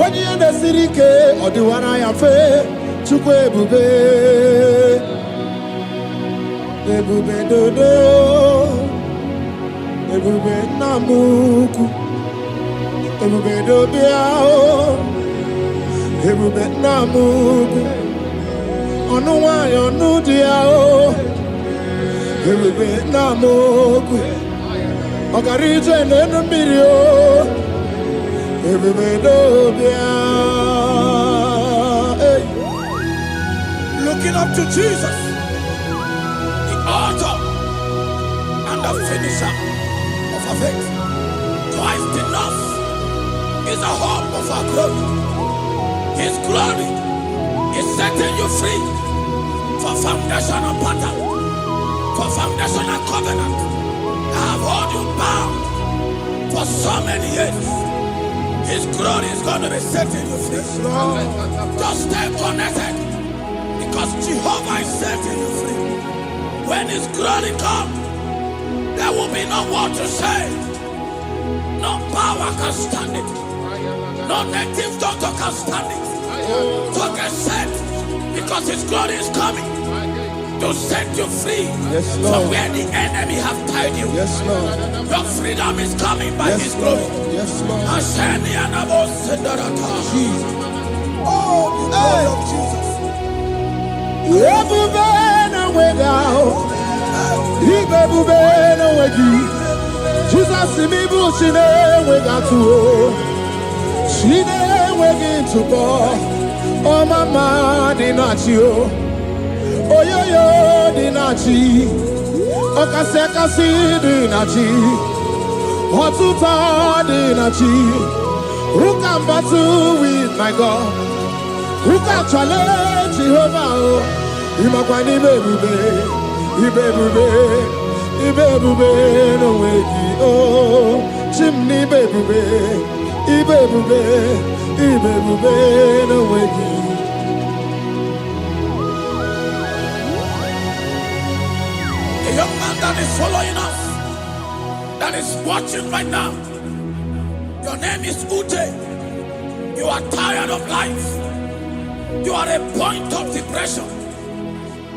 wenye nesirike odiwana ya fe chukwe ebube ebube dodo ebube namuku ebube dobiao ebube namuku onuwayo nudiao ebube namuku ogarije nenu mirio ebube dobiao Looking up to Jesus, author and the finisher of our faith. Christ in us is the hope of our glory. His glory is setting you free for foundational pattern, for foundational covenant that have held you bound for so many years. His glory is going to be setting you free. Just stay connected, because Jehovah is setting you free. When His glory comes, there will be no more to say. No power can stand it. No native doctor can stand it. So get set, because His glory is coming to set you free from where the enemy have tied you. Yes, Lord. Your freedom is coming by His glory. Yes, Lord. Jesus. Oh, the glory of Jesus. Jesus, me bushine we got to. She never to go. Oh, mama, dinachi. Oh, yo, dinachi. Oh, kasi, dinachi. Hotuta, dinachi. Who can battle with my God? Who can challenge Jehovah? Imakwani baby, Ibebube no weki oh chimney bebube Ibebube no weki. A young man that is following us, that is watching right now. Your name is Ute. You are tired of life. You are a point of depression.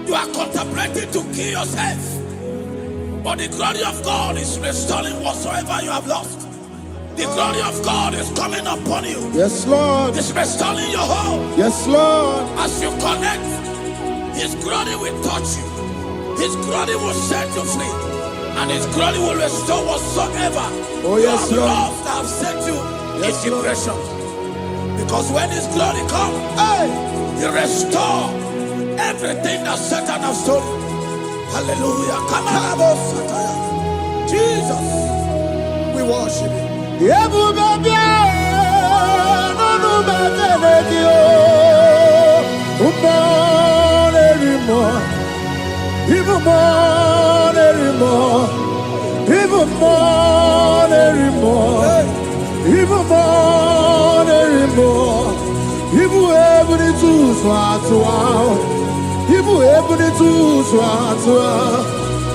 You are contemplating to kill yourself. But the glory of God is restoring whatsoever you have lost. The glory of God is coming upon you. Yes, Lord. It's restoring your home. Yes, Lord. As you connect, His glory will touch you. His glory will set you free. And His glory will restore whatsoever you have lost that have set you in depression. Because when His glory comes, He restores everything that Satan has stolen. Hallelujah. Come on, Jesus, we worship You. Even able to swat.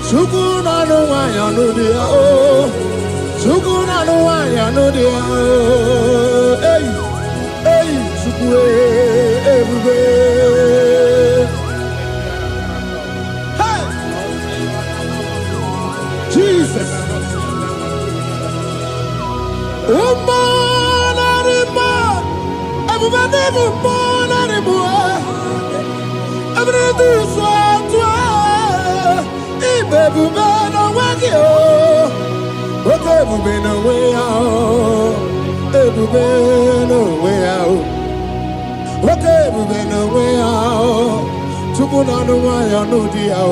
Sukuna no wanya no dia oh. Sukuna no wanya no dia oh. Hey, sukue everywhere. Hey, Jesus. Everybody no way out. Everybody no way out. Everybody no way out. Everybody no way out. Tukuna no way out no dia.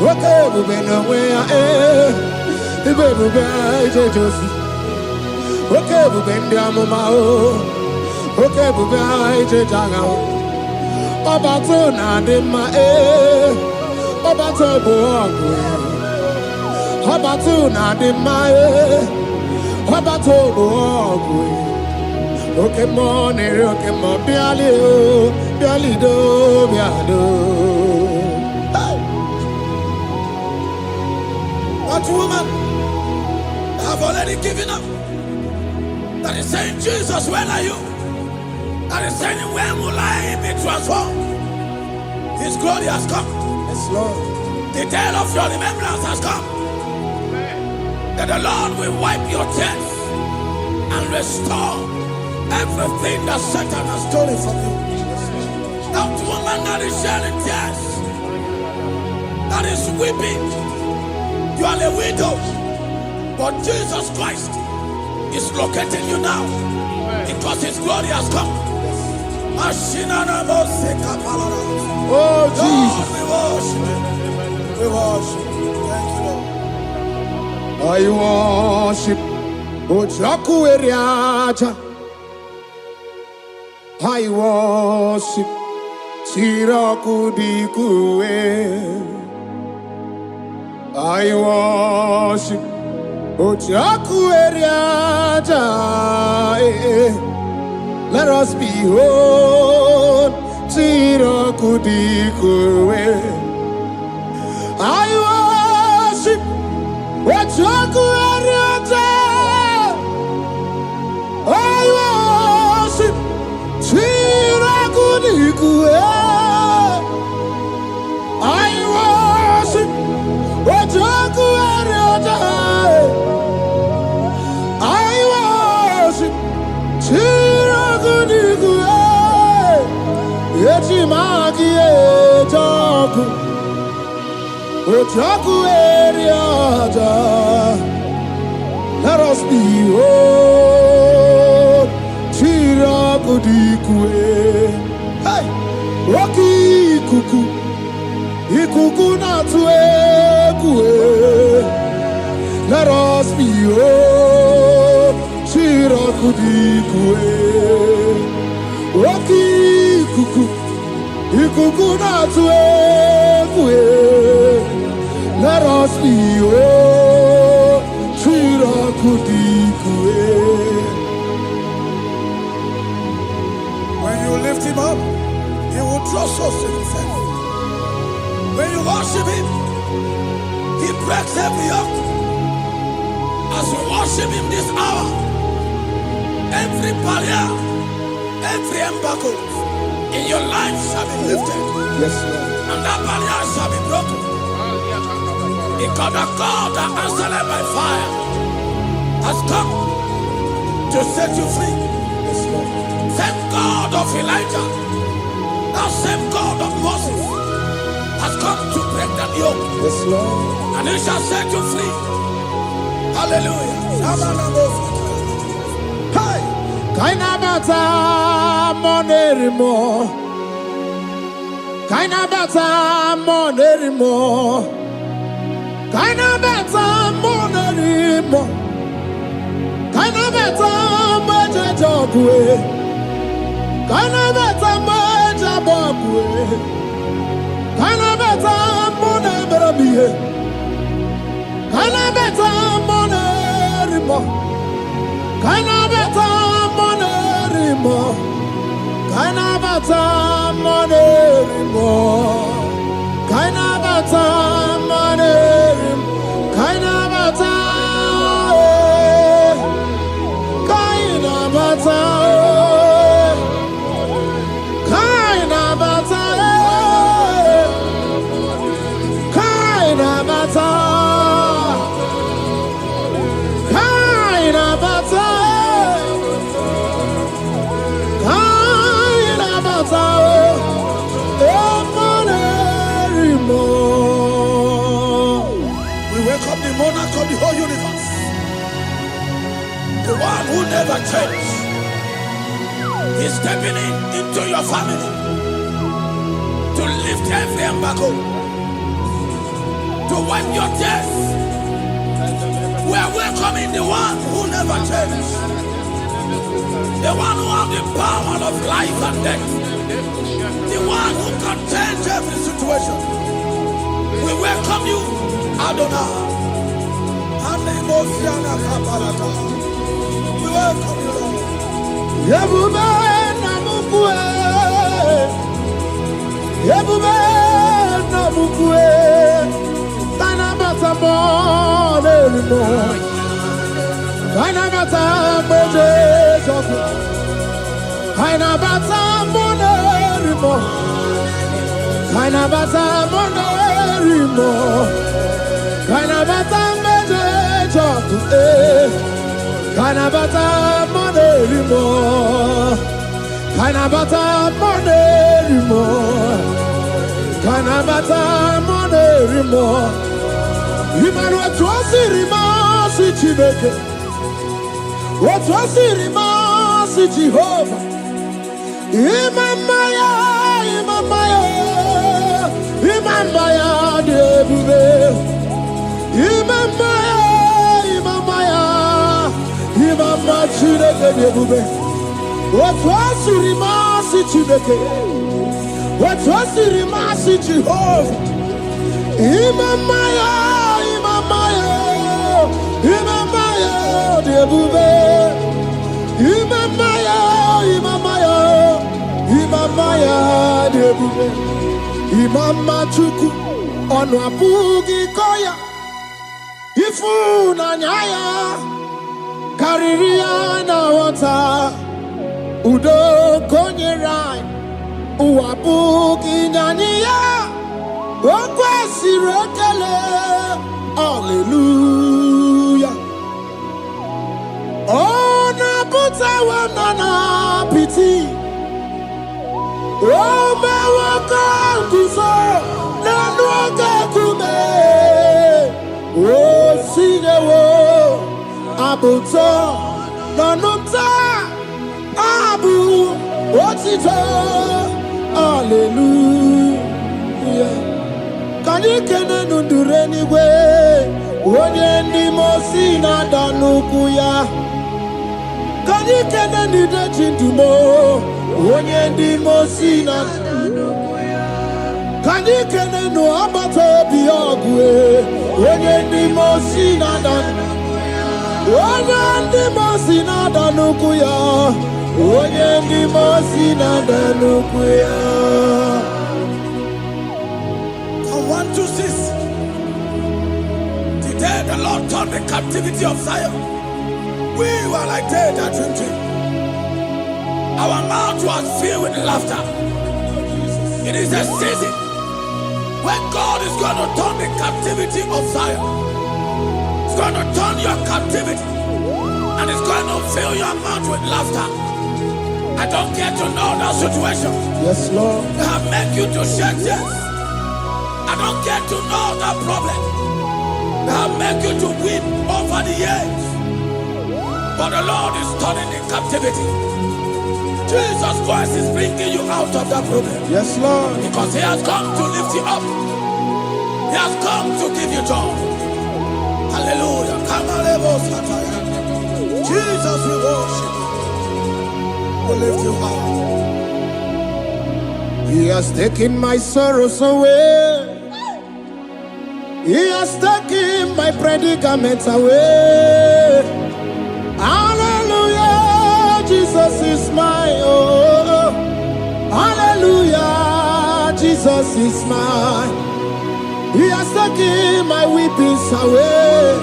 Everybody no way out. Everybody just. Everybody ndiamama. Everybody janga. Obato na dema Obato boagwe Obato na dema Obato boagwe Okay mo nere okay mo biali do biado. That woman have already given up. That is saying, Jesus, where are you? That is saying, when will I be transformed? His glory has come. Yes, Lord. The day of your remembrance has come. That the Lord will wipe your tears and restore everything that Satan has stolen from you. That woman that is shedding tears, that is weeping, you are a widow, but Jesus Christ is locating you now because His glory has come. Oh, Jesus. We worship. Thank you, I Lord. worship. Ojaku eriaja. I worship. Tiraku dikue. I worship. Ojaku eriaja. Let us behold. Tiraku dikue. I worship. Ojaku eriaja. magi ejoku ojoku eriada. Let us be whole. Chirakudikwe. Hey, Rocky kuku, ikuku na tuekwe. Let us be whole. Chirakudikwe. Rocky kuku, ikuku na tuekwe. Let us be whole. Chirakudikwe. When you lift him up, he will draw souls to himself. When you worship him, he breaks every yoke. As you worship him this hour, every barrier, every embargo in your life shall be lifted. Yes, Lord. And that barrier shall be broken. Because the God that answered by fire has come to set you free. Yes, Lord. Same God of Elijah, that same God of Moses, has come to break that yoke. Yes, Lord. And he shall set you free. Hallelujah. Hey! Kainabata monerimo. Kainabata monerimo. Kainabata monerimo. Kainabata mojejogwe. Kainabata mojabogwe. Kainabata moneberabie. Kainabata monerimo. Kainabata monerimo. Kainabata monerimo. Kainabata monerimo. Kainabata. Kainabata. Kainabata. Kainabata. Kainabata. Kainabata. We welcome the monarch of the whole universe, the one who never changed. He's stepping into your family to lift every embargo, to wipe your tears. We are welcoming the one who never changed, the one who has the power of life and death, the one who can change every situation. We welcome you, Adonai. We welcome you, Lord. Yebube namukwe. Yebube namukwe. Kainabata monerimo. Kainabata mojejoku. Kainabata monerimo. Kainabata monerimo. Kainabata mojejoku. Kainabata monerimo. Kainabata monerimo. Kainabata monerimo. Imanu atwasirima si Chineke. Atwasirima si Jehovah. Imamaya, imamaya, imamaya debube. Imamaya, imamaya, imamaya Chineke debube. Atwasirima si Chineke. Atwasirima si Jehovah. Imamaya, imamaya, imamaya debube. Imamaya, imamaya, imamaya debube. Imama chuku onu abugi koya. Ifu na nyaya kariria na wata. Udo konye rai uabugi nyaniya. Okwesi rekele. Hallelujah. Ona puta wana na piti. Oma waka kuso na waka kume o sinewo abuto na numta abu otito hallelujah kanikene nundureni we onye ndi mosi na danuku ya kanikene nide chindumo onye ndi mosi na danuku ya kanikene no abato bi ogwe onye ndi mosi na danuku ya onye ndi mosi na danuku ya onye ndi mosi na danuku ya 1, 2, 6. Today the Lord turned the captivity of Zion. We were like they that dream. Our mouth was filled with laughter. It is a season when God is going to turn the captivity of Zion. It's going to turn your captivity, and it's going to fill your mouth with laughter. I don't get to know that situation. Yes, Lord. That make you to shed tears. I don't get to know that problem. That make you to weep over the years. But the Lord is turning the captivity. Jesus Christ is bringing you out of that problem. Yes, Lord. Because He has come to lift you up. He has come to give you joy. Hallelujah. Jesus, we worship you. We lift you high. He has taken my sorrows away. He has taken my predicaments away. Hallelujah, Jesus is my oh. Hallelujah, Jesus is mine. He has taken my weepings away.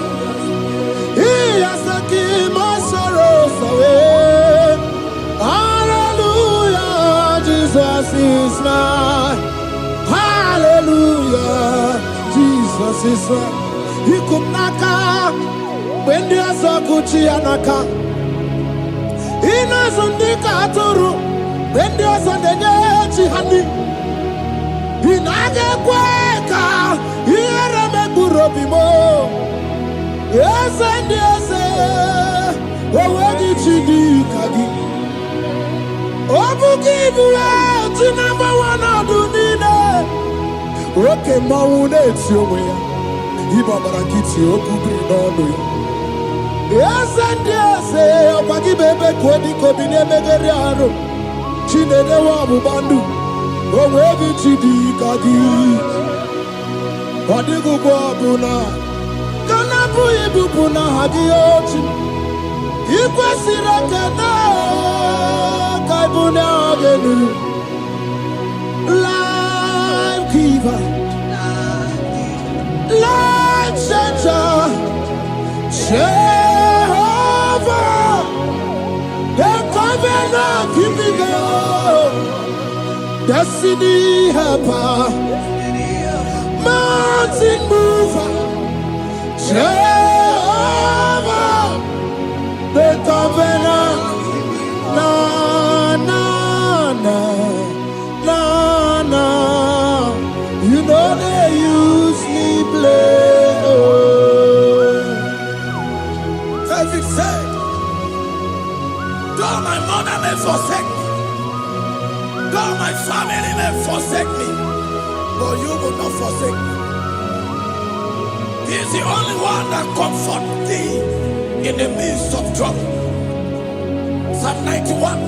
He has taken my sorrows away. Hallelujah, Jesus is mine. Hallelujah, Jesus is mine. He could naka when there's a Gucci anaka. He knows on the Katuru when there's a Nechi honey. He naga kweka. He had a Burobimo. Yes, and yes, what did you do, Kagi? Oh, give you to number one of the dinner. Okay, Maune, it's your way. Ibabara Kitty, Okubri, no. Yes, and yes, Pagi Bebe, Kodi, Kobine, Megariano, Chine, the Wabu Bandu. Oh, where did you do, Kagi? What did you go, Buna? Kanabu Ibupuna, Hadiochi. Ikwasiraka Kaibuna Genu. Life giver, life changer, Jehovah, the covenant keeping God, destiny helper, mountain mover, Jehovah, the covenant, na na na. You know they use me play. Oh. David said, though my mother may forsake me, though my family may forsake me, but you will not forsake me. He is the only one that comforts thee in the midst of trouble. Psalm 91,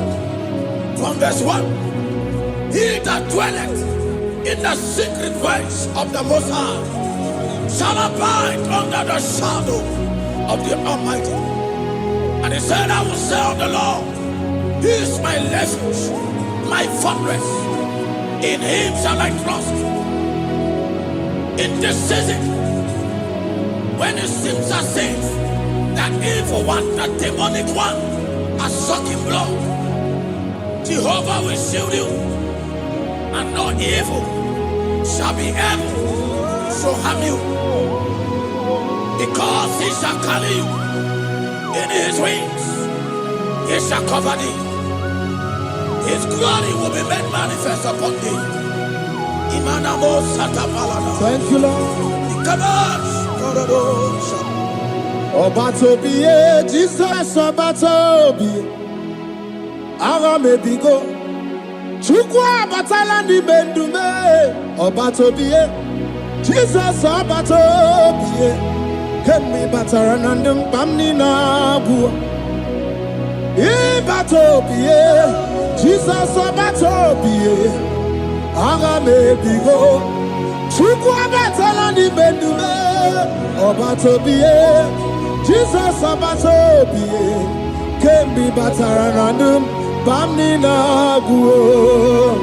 from verse 1. He that dwelleth in the secret place of the Most High shall abide under the shadow of the Almighty. And he said, I will say of the Lord, He is my refuge, my fortress. In Him shall I trust. In this season, when it seems as if that evil one, that demonic one, are sucking blood, Jehovah will shield you, and no evil shall be able to harm you, because He shall carry you in His wings. He shall cover thee. His glory will be made manifest upon thee. Thank you, Lord. Obatobie, Jesus Obatobie. Ara mebigo. Chukwa batala ni mendume. Obatobie, Jesus Obatobie. Kemi bataranandum pamni na bua. Ibatobie, Jesus Obatobie. Ara mebigo. Chukwa batala ni mendume. Obatobie, Jesus Obatobie. Kemi bataranandum pamni na bua.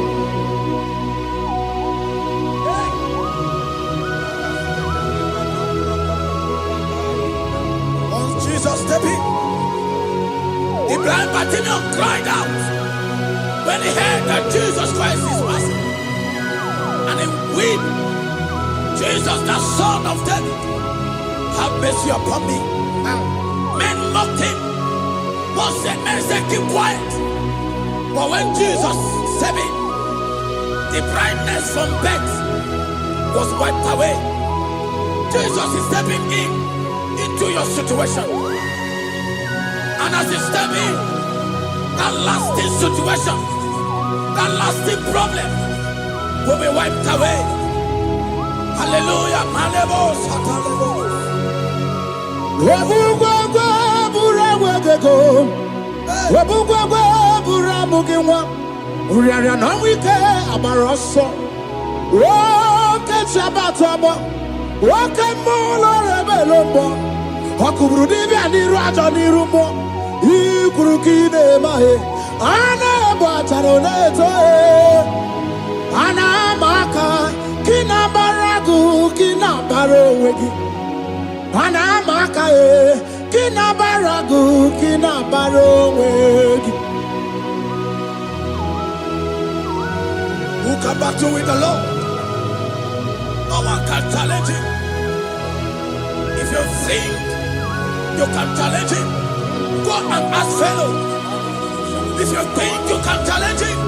Jesus stepped in. The blind Bartimaeus cried out when he heard that Jesus Christ is passing. And he wept, Jesus, the Son of David, have mercy upon me. Men mocked him. Men said, keep quiet. But when Jesus stepped in, the blindness from birth was wiped away. Jesus is stepping into your situation. And as he step in, that lasting situation, that lasting problem will be wiped away. Hallelujah. Anamaka kinabaragu kinabarowegi. Anamaka kinabaragu kinabarowegi. Who can battle with the Lord? No one can challenge him. If you think you can challenge him, go and ask fellow. If you think you can challenge him,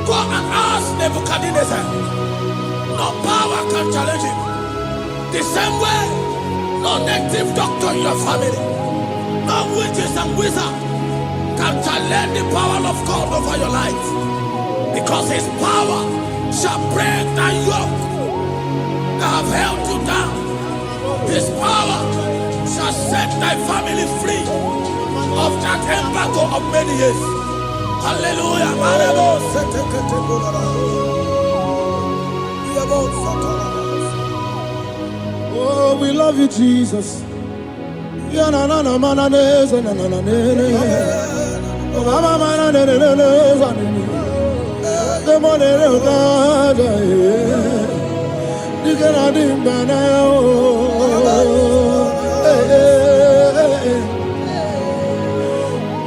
go and ask Nebuchadnezzar. No power can challenge him. The same way, no native doctor in your family, no witches and wizards can challenge the power of God over your life. Because his power shall break the yoke that have held you down. His power shall set thy family free of that embargo of many years. Hallelujah. Oh, we love you, Jesus.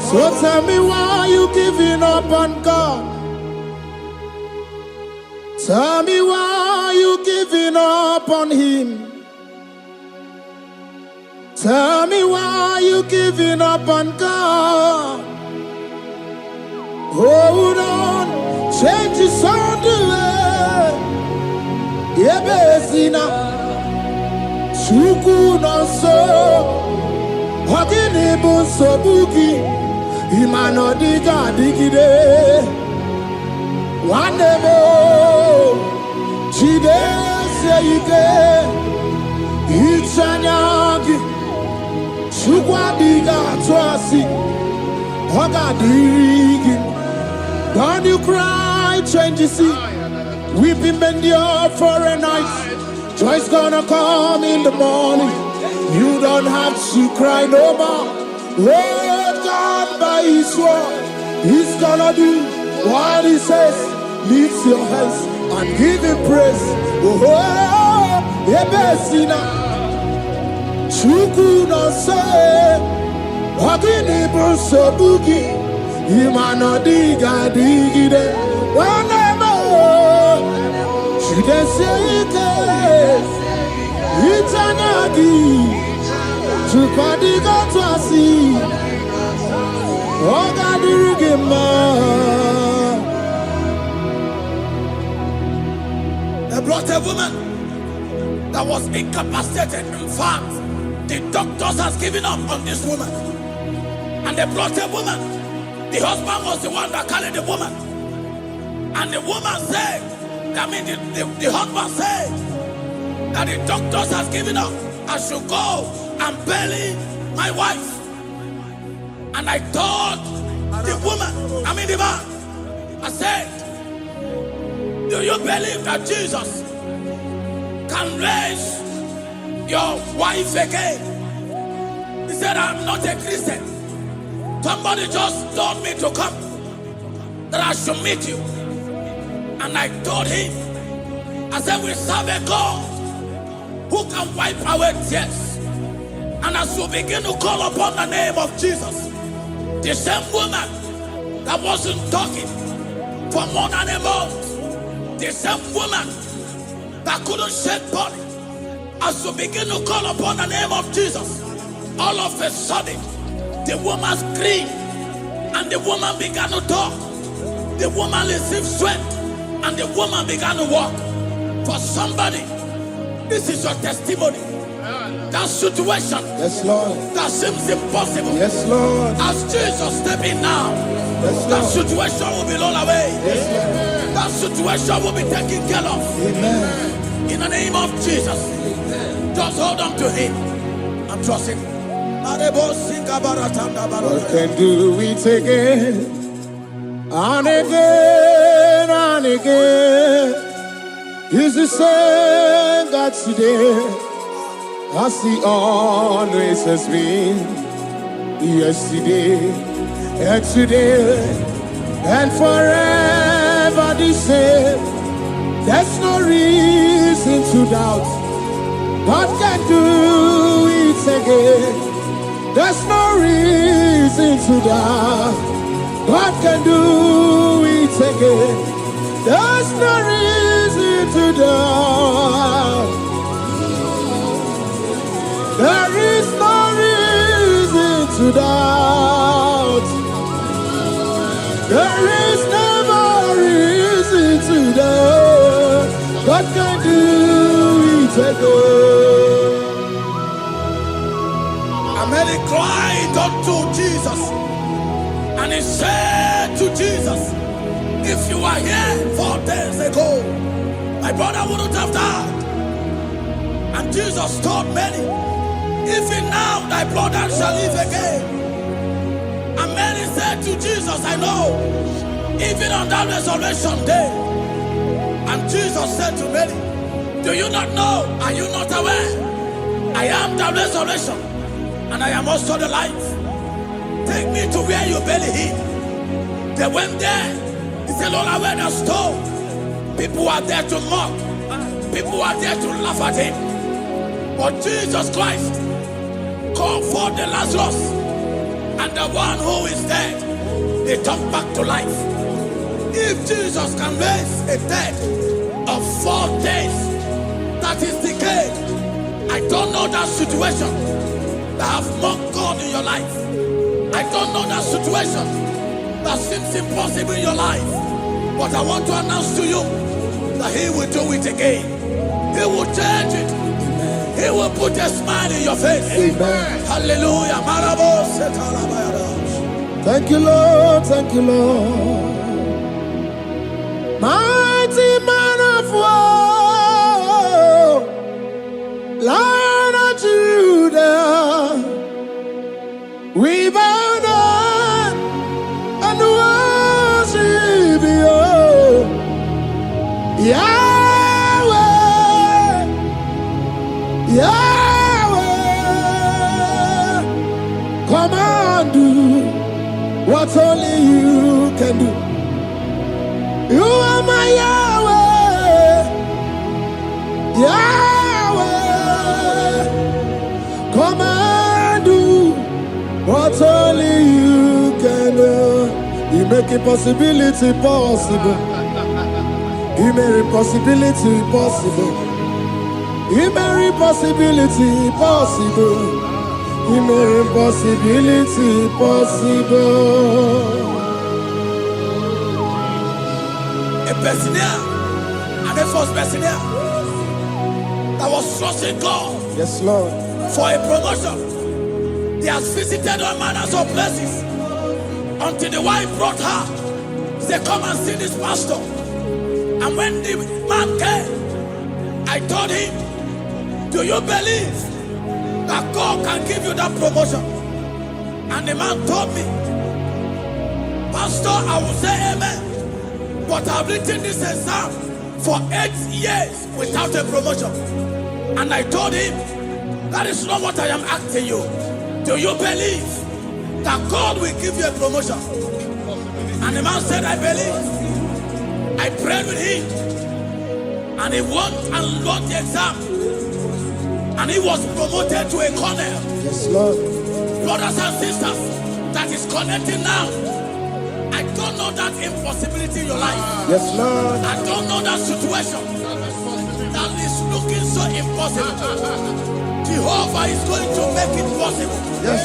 So tell me why you giving up on God. Tell me why you giving up on him. Tell me why you giving up on God. Hold on, change is on the way. Yebezina, Chuku no so, Hogini bunso buki, Imano diga digide. One demo, Chide seike, Ichanyagi, Chukwa diga twasi, Hoga digi. Don't you cry, change you see. Weeping endure for a night. Joy's gonna come in the morning. You don't have to cry no more. Lord God by his word, he's gonna do what he says. Lift your hands and give him praise. Oh, Ebesina Chuku no say Wagini Bruso Bugi Imano diga digide Wanemo Shide seite Itanagi Chukadiga twasi Oga dirigima a woman that was incapacitated. In fact, the doctors has given up on this woman. And they brought a woman. The husband was the one that carried the woman. And the woman said, the husband said that the doctors has given up. I should go and bury my wife. And I told the woman, the man, I said, do you believe that Jesus can raise your wife again? He said, I'm not a Christian. Somebody just told me to come, that I should meet you. And I told him, I said, we serve a God who can wipe away tears. And as we begin to call upon the name of Jesus, the same woman that wasn't talking for more than a month, the same woman that couldn't shed body, as we begin to call upon the name of Jesus, all of a sudden, the woman screamed and the woman began to talk. The woman received strength and the woman began to walk. For somebody, this is your testimony. That situation, yes, Lord, that seems impossible, yes, Lord, as Jesus step in now, yes, that situation will be rolled away. Yes, Lord. That situation will be taken care of. Amen. In the name of Jesus. Amen. Just hold on to him and trust him. What can do it again and again and again? Is the same God today as he always has been, yesterday and today and forever the same. There's no reason to doubt God can do it again. There's no reason to doubt God can do it again. There's no reason to doubt. There is no reason to doubt. There is never reason to doubt. God can do it again. Mary cried unto Jesus, and he said to Jesus, if you were here 4 days ago, my brother wouldn't have died. And Jesus told Mary, even now thy brother shall live again. And Mary said to Jesus, I know, even on that resurrection day. And Jesus said to Mary, do you not know? Are you not aware? I am the resurrection, and I am also the life. Take me to where you bury him. They went there. He said, Lord, I went a stone. People are there to mock. People are there to laugh at him. But Jesus Christ called forth the Lazarus, and the one who is dead, they come back to life. If Jesus can raise a dead of 4 days that is decayed, I don't know that situation that have mocked God in your life. I don't know that situation that seems impossible in your life. But I want to announce to you that he will do it again. He will change it. He will put a smile in your face. Amen. Hallelujah. Thank you, Lord. Thank you, Lord. Mighty man of war, Lion of Judah, we bow down and worship you, Yahweh, Yahweh. Come and do what only you can do. You are my Yahweh, Yahweh. Come and do what only you can do. You make impossibility possible. You make impossibility possible. You make impossibility possible. You make impossibility possible. A Bessinia and a first Bessinia. that was trusting God Yes, Lord. for a promotion. He has visited all manners of places until the wife brought her. He said, come and see this pastor. And when the man came, I told him, do you believe that God can give you that promotion? And the man told me, Pastor, I will say amen, but I've written this exam for 8 years without a promotion. And I told him, that is not what I am asking you. Do you believe that God will give you a promotion? And the man said, I believe. I prayed with him, and he won and lost the exam, and he was promoted to a colonel. Yes, Lord. Brothers and sisters, that is connecting now. I don't know that impossibility in your life. Yes, Lord. I don't know that situation that is looking so impossible. Jehovah is going to make it possible. Yes.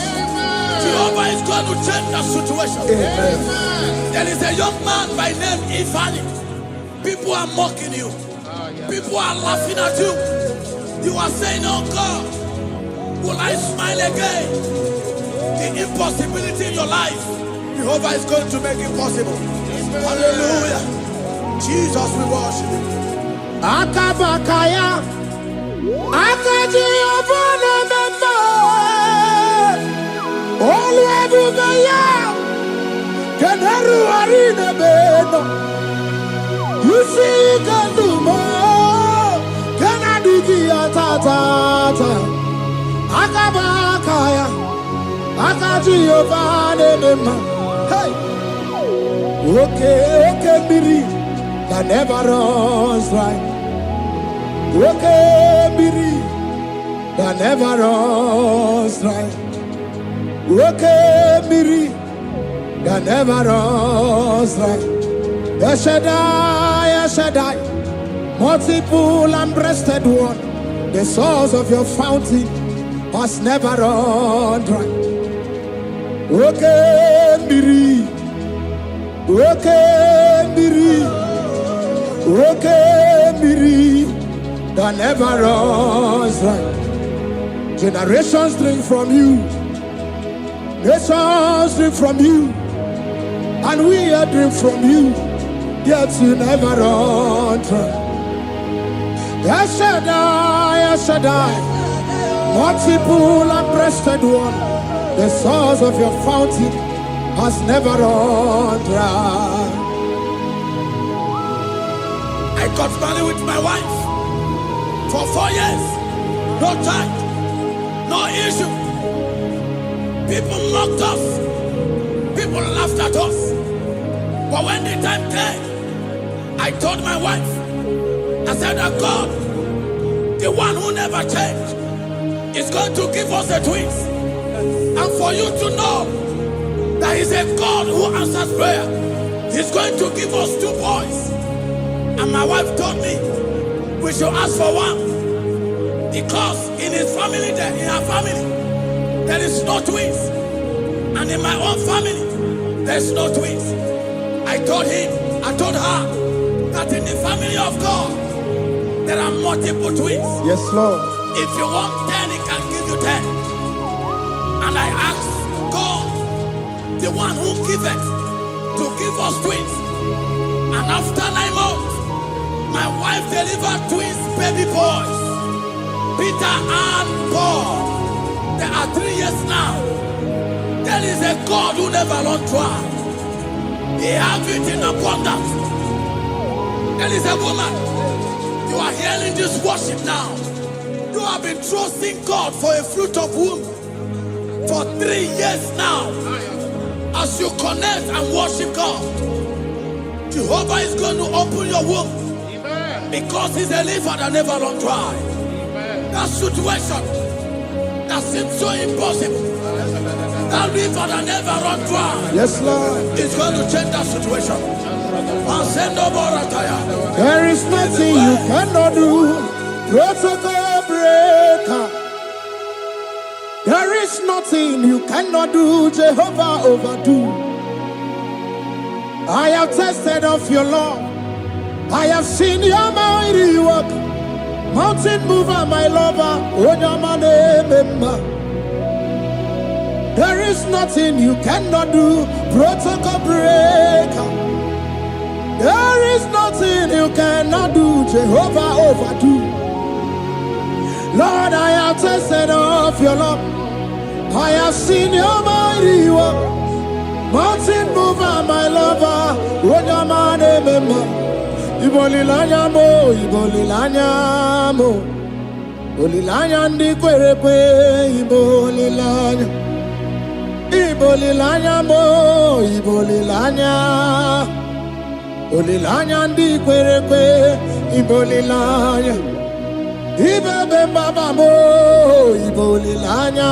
Jehovah is going to change that situation. Amen. There is a young man by name Ifani. People are mocking you. People are laughing at you. You are saying, oh God, will I smile again? The impossibility in your life, Jehovah is going to make it possible. Hallelujah. Jesus, we worship you. Akabakaya. Akaji Obana Mema. Olwebubeya. Kenaru Arina Beno. You see Kandumo. Kanadiki Atata. Akabakaya. Akaji Obana Mema. Hey. Okay, Biri. That never runs dry. Okay, Biri, that never runs dry. Okay, Biri, that never runs dry. Yes, Shaddai, multiple and breasted one, the source of your fountain has never run dry. Okay, Biri, okay, Biri, okay, Biri. That never runs dry. Generations drink from you. Nations drink from you. And we are drink from you. Yet you never run dry. Yes, Shaddai, multiple and breasted one, the source of your fountain has never run dry. I got married with my wife for 4 years, no child, no issue. People mocked us, people laughed at us. But when the time came, I told my wife, I said that God, the one who never changed, is going to give us the twins. And for you to know that He's a God who answers prayer, He's going to give us 2 boys. And my wife told me, we should ask for one, because in her family, there is no twins, and in my own family, there's no twins. I told her that in the family of God, there are multiple twins. Yes, Lord. If you want 10, He can give you 10. And I asked God, the one who giveth, to give us twins. And after 9 months, my wife delivered twins, baby boys, Peter and Paul. There are 3 years now. There is a God who never runs dry. He has it in abundance. There is a woman. You are hearing this worship now. You have been trusting God for a fruit of womb for 3 years now. As you connect and worship God, Jehovah is going to open your womb. Because He's a river that never runs dry. That situation that seems so impossible, that river that never runs dry, Yes, Lord. is going to change that situation. There is nothing you cannot do. Protocol breaker. There is nothing you cannot do. Jehovah overdo. I have tested of your love. I have seen your mighty work. Mountain mover, my lover, Onyamane member. There is nothing you cannot do, protocol breaker. There is nothing you cannot do, Jehovah overdo. Lord, I have tasted of your love. I have seen your mighty work. Mountain mover, my lover, Onyamane member. Ibolilanya mo, ibolilanya mo. Ibolilanya ndi kwerepe, ibolilanya. Ibolilanya mo, ibolilanya. Ibolilanya ndi kwerepe, ibolilanya. Ibebe baba mo, ibolilanya.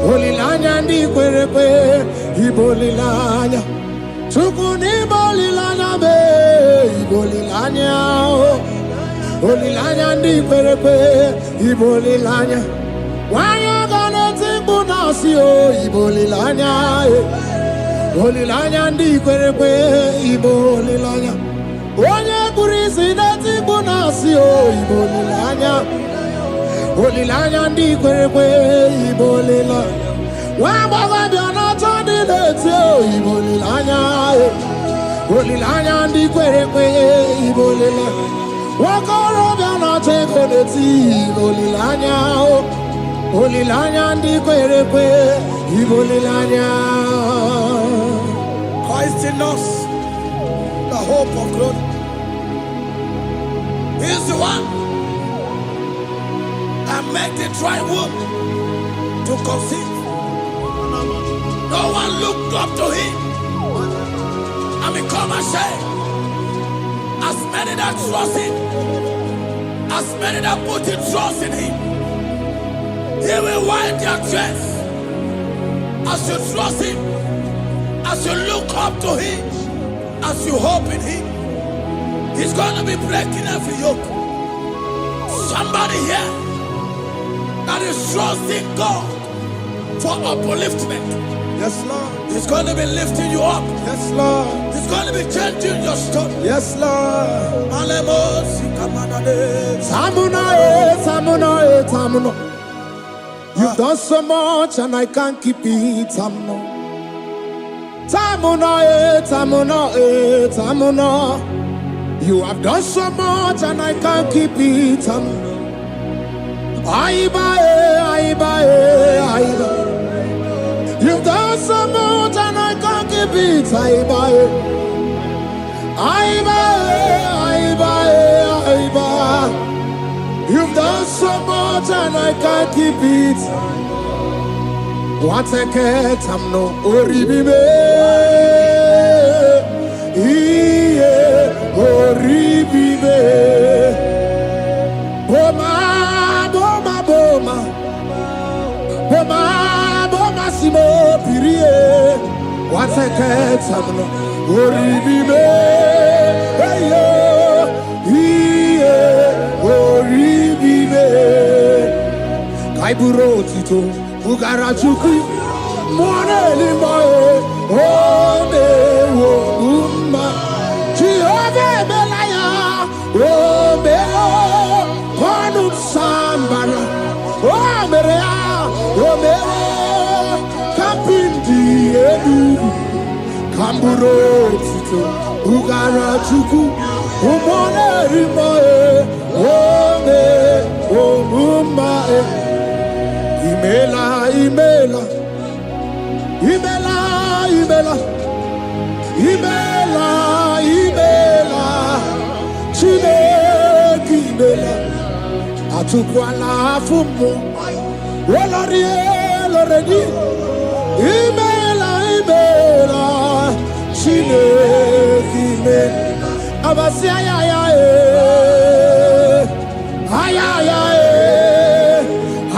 Ibolilanya ndi kwerepe, ibolilanya. Tukuni bolilanya be, ibolilanya. Ibolilanya ndi kwerepe, ibolilanya. Wanya gana timbu nasi o, ibolilanya. Ibolilanya ndi kwerepe, ibolilanya. Wanya kurisi na timbu nasi o, ibolilanya. Ibolilanya ndi kwerepe, ibolilanya. Wamba biana tandi lete o, ibolilanya. Ibolilanya ndi kwerepe, ibolilanya. Wakoro biana teko leti, ibolilanya o. Ibolilanya ndi kwerepe, ibolilanya. Christ in us, the hope of glory. He is the one that made the dry womb to conceive. No one looked up to him and become ashamed. As many that trust him, as many that put in trust in him, he will wipe their tears. As you trust him, as you look up to him, as you hope in him, he's going to be breaking every yoke. Somebody here that is trusting God for upliftment. Yes, Lord. He's going to be lifting you up. Yes, Lord. He's going to be changing your story. Yes, Lord. Tamuna. You've done so much and I can't keep it. Tamuna. You have done so much and I can't keep it. Aiba. You've done so much and I can't keep it. Aiba. You've done so much and I can't keep it. What a cat, I'm no oribibe. Oribibe. Boma, simo pirie. What a cat, I'm no oribibe. Oribibe. Kaiburo tito, Ugarachuku, Moneli Moe, Ode Woma, Jehovah Belaya, Omeo, Ponum Sambara, Omerea, Omeo, Kapindi Edu, Kamburo tito, Ugarachuku, Moneli Moe, Ode Woma. Imela. Chineke imela. Atukwala fumo. Loredi. Imela. Chineke imela. Abasia ya.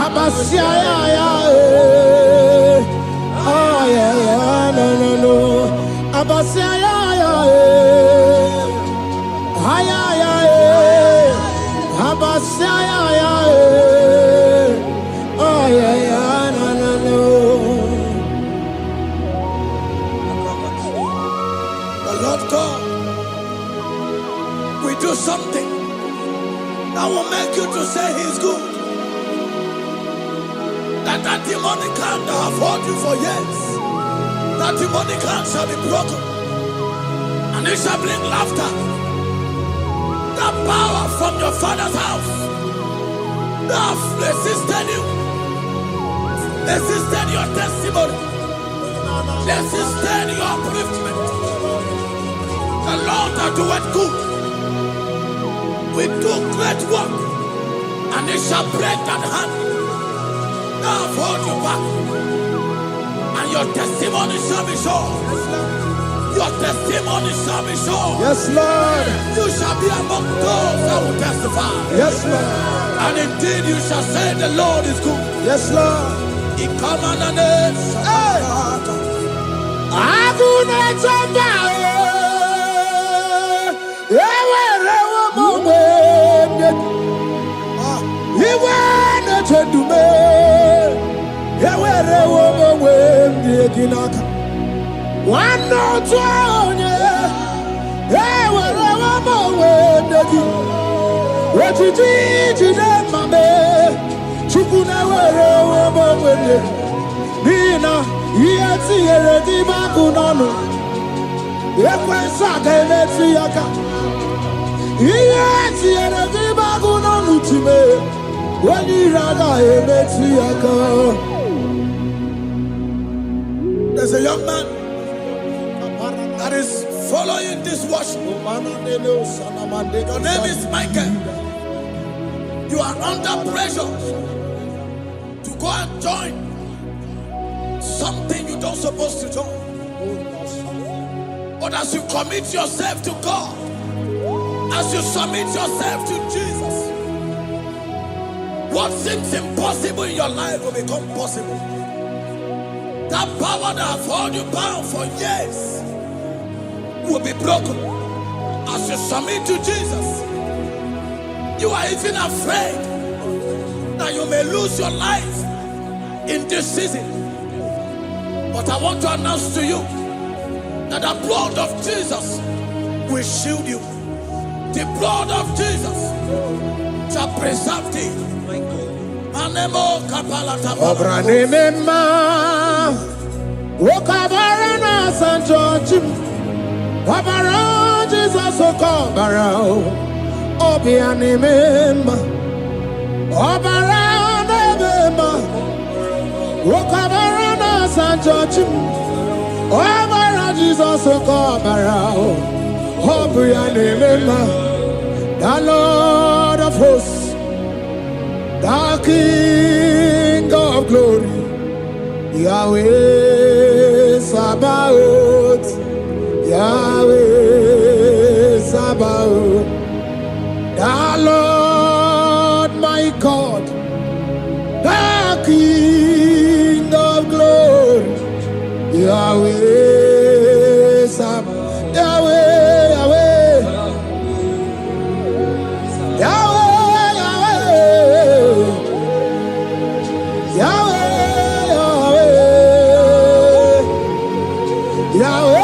Abasia ya. No. Abasia ya. Abasia ya. No. The Lord God will do something that will make you to say he's good. That demonic hand that have held you for years, that demonic hand shall be broken, and it shall bring laughter. That power from your father's house that have resisted you, resisted your testimony, resisted your upliftment. The Lord that doeth good will do great work, and it shall break that hand that have held you back, and your testimony shall be sure. Your testimony shall be sure. Yes, Lord. You shall be among those that will testify. Yes, Lord. And indeed you shall say the Lord is good. Yes, Lord. He come on the name. One no twenty, what you did, Mamma, Chukuna, Nina, yes, here, the Bakunano, Yakwasa, let's see Yaka. Yes, here, the Bakunano to me, when you rather, let's see Yaka. There's a young man that is following this worship. Your name is Michael. You are under pressure to go and join something you don't supposed to join. But as you commit yourself to God, as you submit yourself to Jesus, what seems impossible in your life will become possible. That power that have held you bound for years will be broken as you submit to Jesus. You are even afraid that you may lose your life in this season. But I want to announce to you that the blood of Jesus will shield you. The blood of Jesus shall preserve thee. Manemo kapalata. Okabarana Sancho Obara Jesus Okobara Obiani Memba Obara Memba Okabarana Sancho Obara Jesus Okobara Obiani Memba, the Lord of hosts, the King of glory, Yahweh Sabaoth, Yahweh Sabaoth, the Lord my God, the King of glory, Yahweh Sabaoth, Yahweh, Yahweh, Yahweh, Yahweh, Yahweh.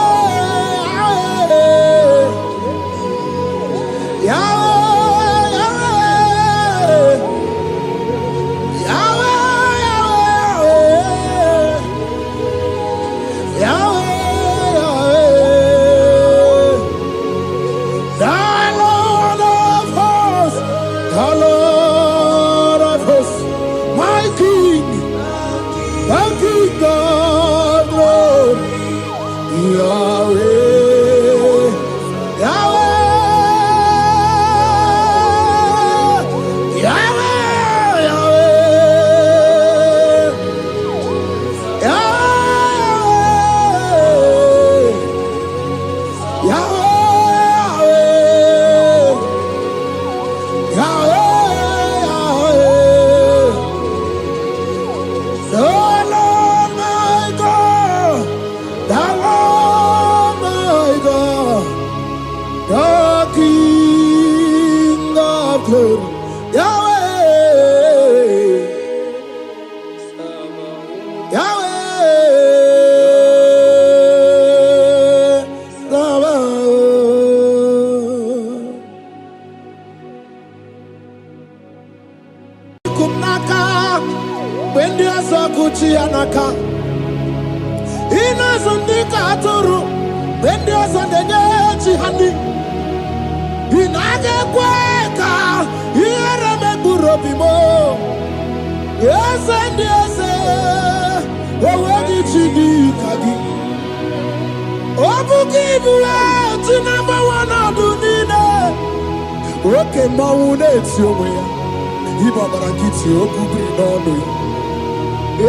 kuchia naka inazundika aturu bendi osandenye chihani inage kweka iyereme gurobimo yesendi ese owegi chidi kagi obuki ibuwe tinamba wana dunine oke mawune etiomwe ya ibabara kiti okubiri n'ọnụ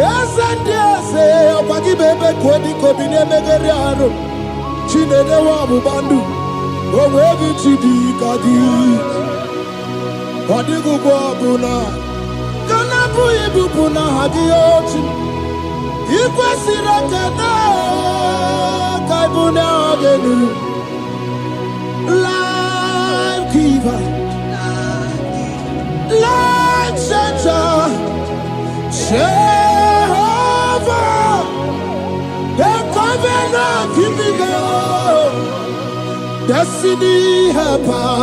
ya yesendi ese okwagi bebe kwodi kobi n'emegeri arụ chinedewa ọgbụgba ndụ owegi chidi kagi ọdịgụgụ ọbụla kanapụ ibupụ na ha gị ochi ikwesịrị ekene ka ịbụ na ọgenu life giver life changer Jehovah the covenant keeping God destiny helper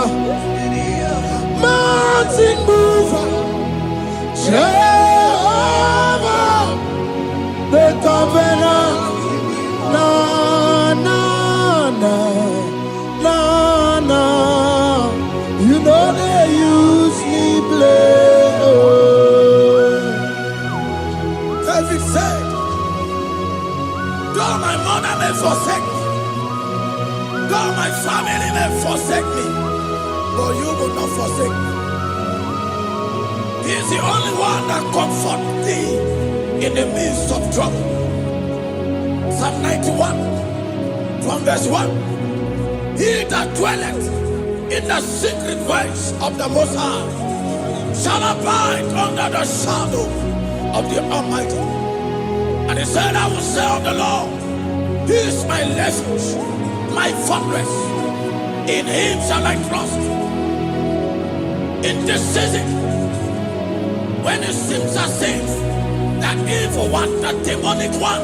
mountain mover Jehovah the covenant na na na na na you know they use me play David said, though my mother may forsake me, though my family may forsake me, but you will not forsake me. He is the only one that comforts thee in the midst of trouble. Psalm 91, from verse 1. He that dwelleth in the secret place of the Most High shall abide under the shadow of the Almighty. And he said, I will say of the Lord, He is my refuge, my fortress. In Him shall I trust. In this season, when it seems as if that evil one, that demonic one,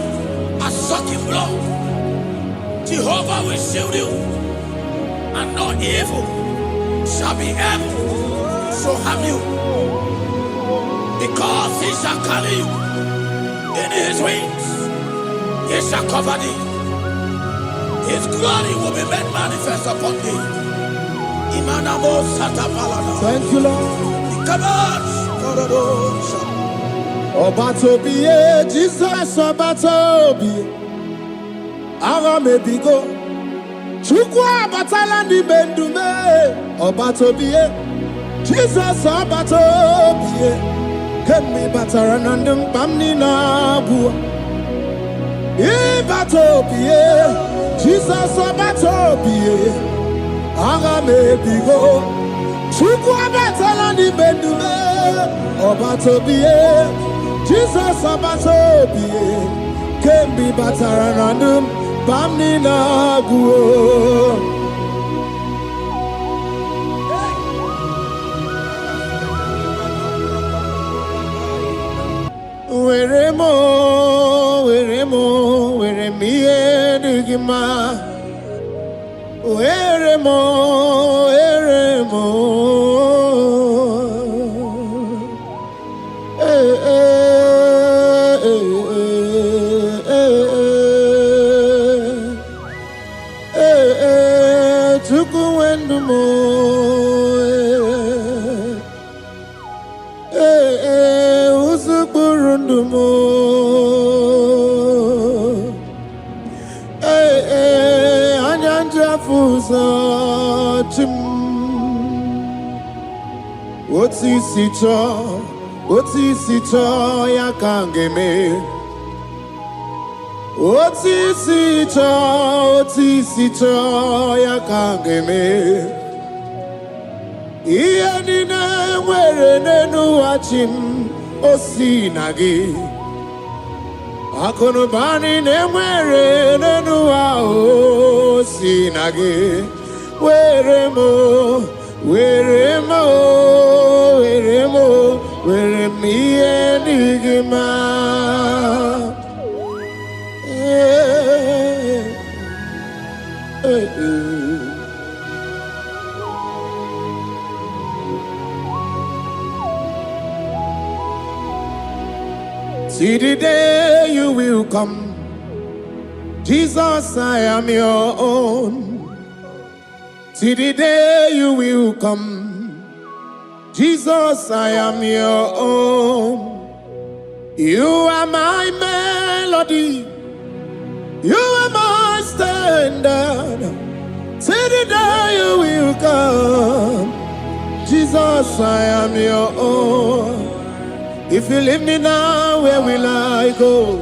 are sucking blood, Jehovah will shield you, and no evil shall be able to harm you, because He shall carry you in His wings. He shall cover thee. His glory will be made manifest upon thee. thank you Lord Obatobiye Jesus Obatobiye Aramebigo Chukwu abatala ndi bendume Obatobiye Jesus Obatobiye Kemi batara na ndị mpamni na abụọ Ibatobiye Jesus Obatobiye Aramebigo Chukwu abatala ndi bendume Obatobiye Jesus Obatobiye Kemi batara na ndị mpamni na abụọ Were me digima. Were mo. Tuku wendu mo. Usukurundumo Anyanja fusa chim Oti sito ya kangeme Oti sito ya kangeme Iye nine nwere nenu achim osinagi Akonubani ne nwere nenu osinagi Were me enigma See the day you will come. Jesus, I am your own. See the day you will come. Jesus, I am your own. You are my melody. You are my standard. See the day you will come. Jesus, I am your own. If you leave me now, where will I go?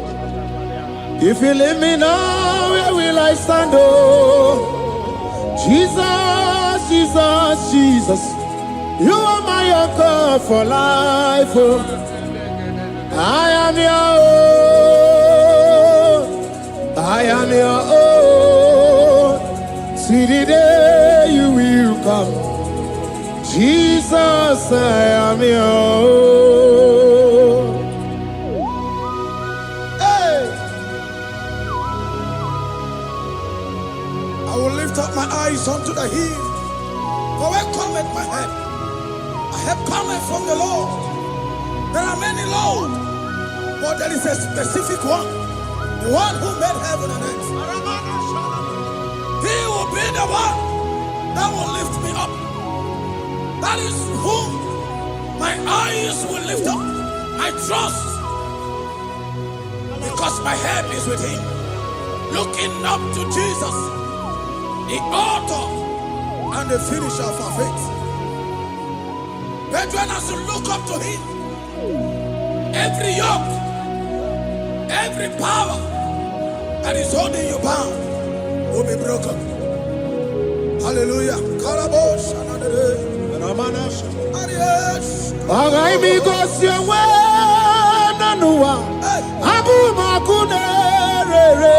If you leave me now, where will I stand? Oh, Jesus, Jesus, Jesus, you are my anchor for life. Oh, I am your own. I am your own. See the day you will come. Jesus, I am your own. Hey! I will lift up my eyes unto the hill. For where cometh my help? My help cometh from the Lord. There are many Lord, but there is a specific one. The one who made heaven and earth. He will be the one that will lift me up. That is whom my eyes will lift up. I trust, because my help is with him. Looking up to Jesus, the author and the finisher of our faith. Brethren, as you look up to him, every yoke, every power that is holding you bound will be broken. Hallelujah. Karabosh, another. Agai mi gosye we nanua abu makunere.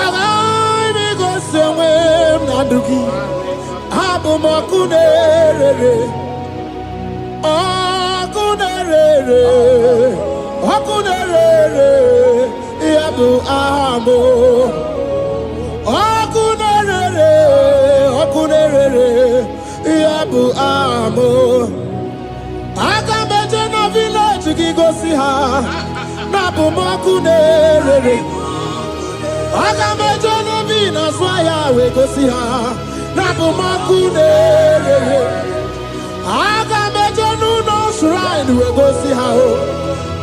Agai mi gosye we naduki abu makunere. Akunere, akunere, yabu amo. Akunere, akunere. Yabu amo. Akameje na village kigosi ha. Nabu makunere. Akameje na vina swaya we gosi ha. Nabu makunere. Akameje no shrine we gosi ha.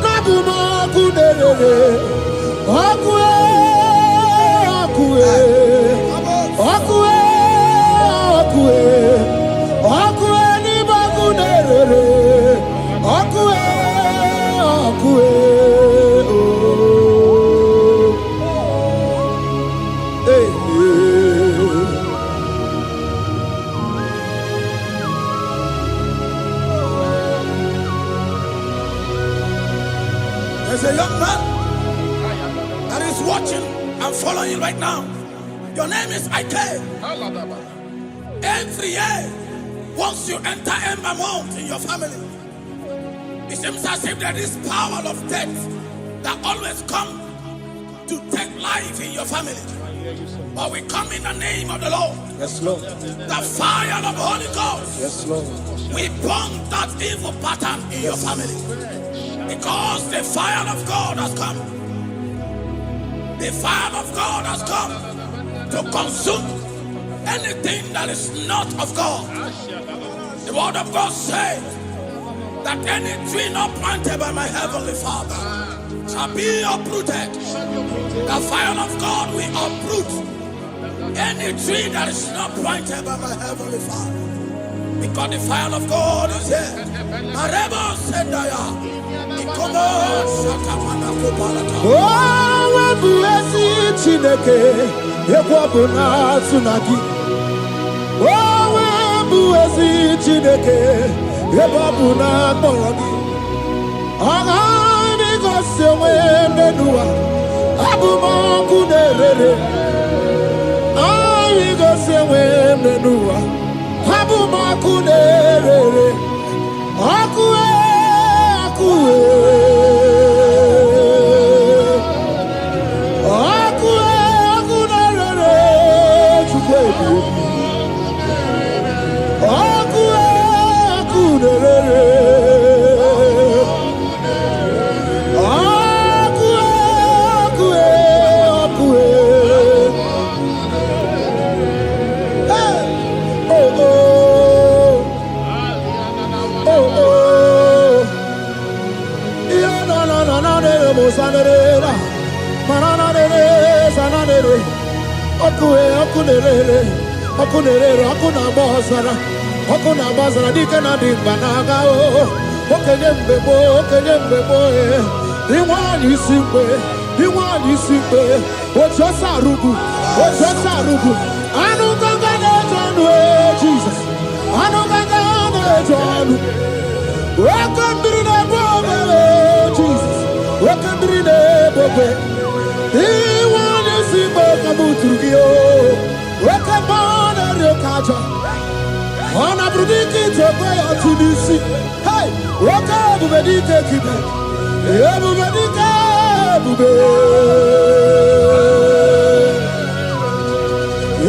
Nabu makunere. Okue, okue, okue, okue. Okue ni bakunere, okue, okue, oh. Hey, There's a young man that is watching and following right now. Your name is Ike. Every year, once you enter a month in your family, it seems as if there is power of death that always come to take life in your family. But we come in the name of the Lord. yes, Lord. The fire of the Holy Ghost. Yes, Lord. We burn that evil pattern in your family. Because the fire of God has come. The fire of God has come to consume anything that is not of God. The word of God says that any tree not planted by my heavenly Father shall be uprooted. The fire of God will uproot any tree that is not planted by my heavenly Father. Because the fire of God is here. Marebo Sendaya. Oh, webuezi Chineke, ekwabuna tsunagi. Oh, webuezi Chineke, ekwabuna korogi. Agami gosye wendenua, abuma kunerere. Agami gosye wendenua, abuma kunerere. Akue, akue. ọkụ na bazara dike na dị mba na-aga okenye mgbe gboo inwe anyị isi mgbe otu ọsọ arụgbu anụ nganga na-eje ọnụ Jesus anụ nganga na-eje ọnụ oke mmiri na-egbu obere Jesus oke mmiri na-egbu ogbe inwe anyị isi mgbe ka m tụrụ gị oke mba na-eri oke aja ọ na-abụrụ dike ite okwe ya otu n'isi oke ebube dike kibe ebube dike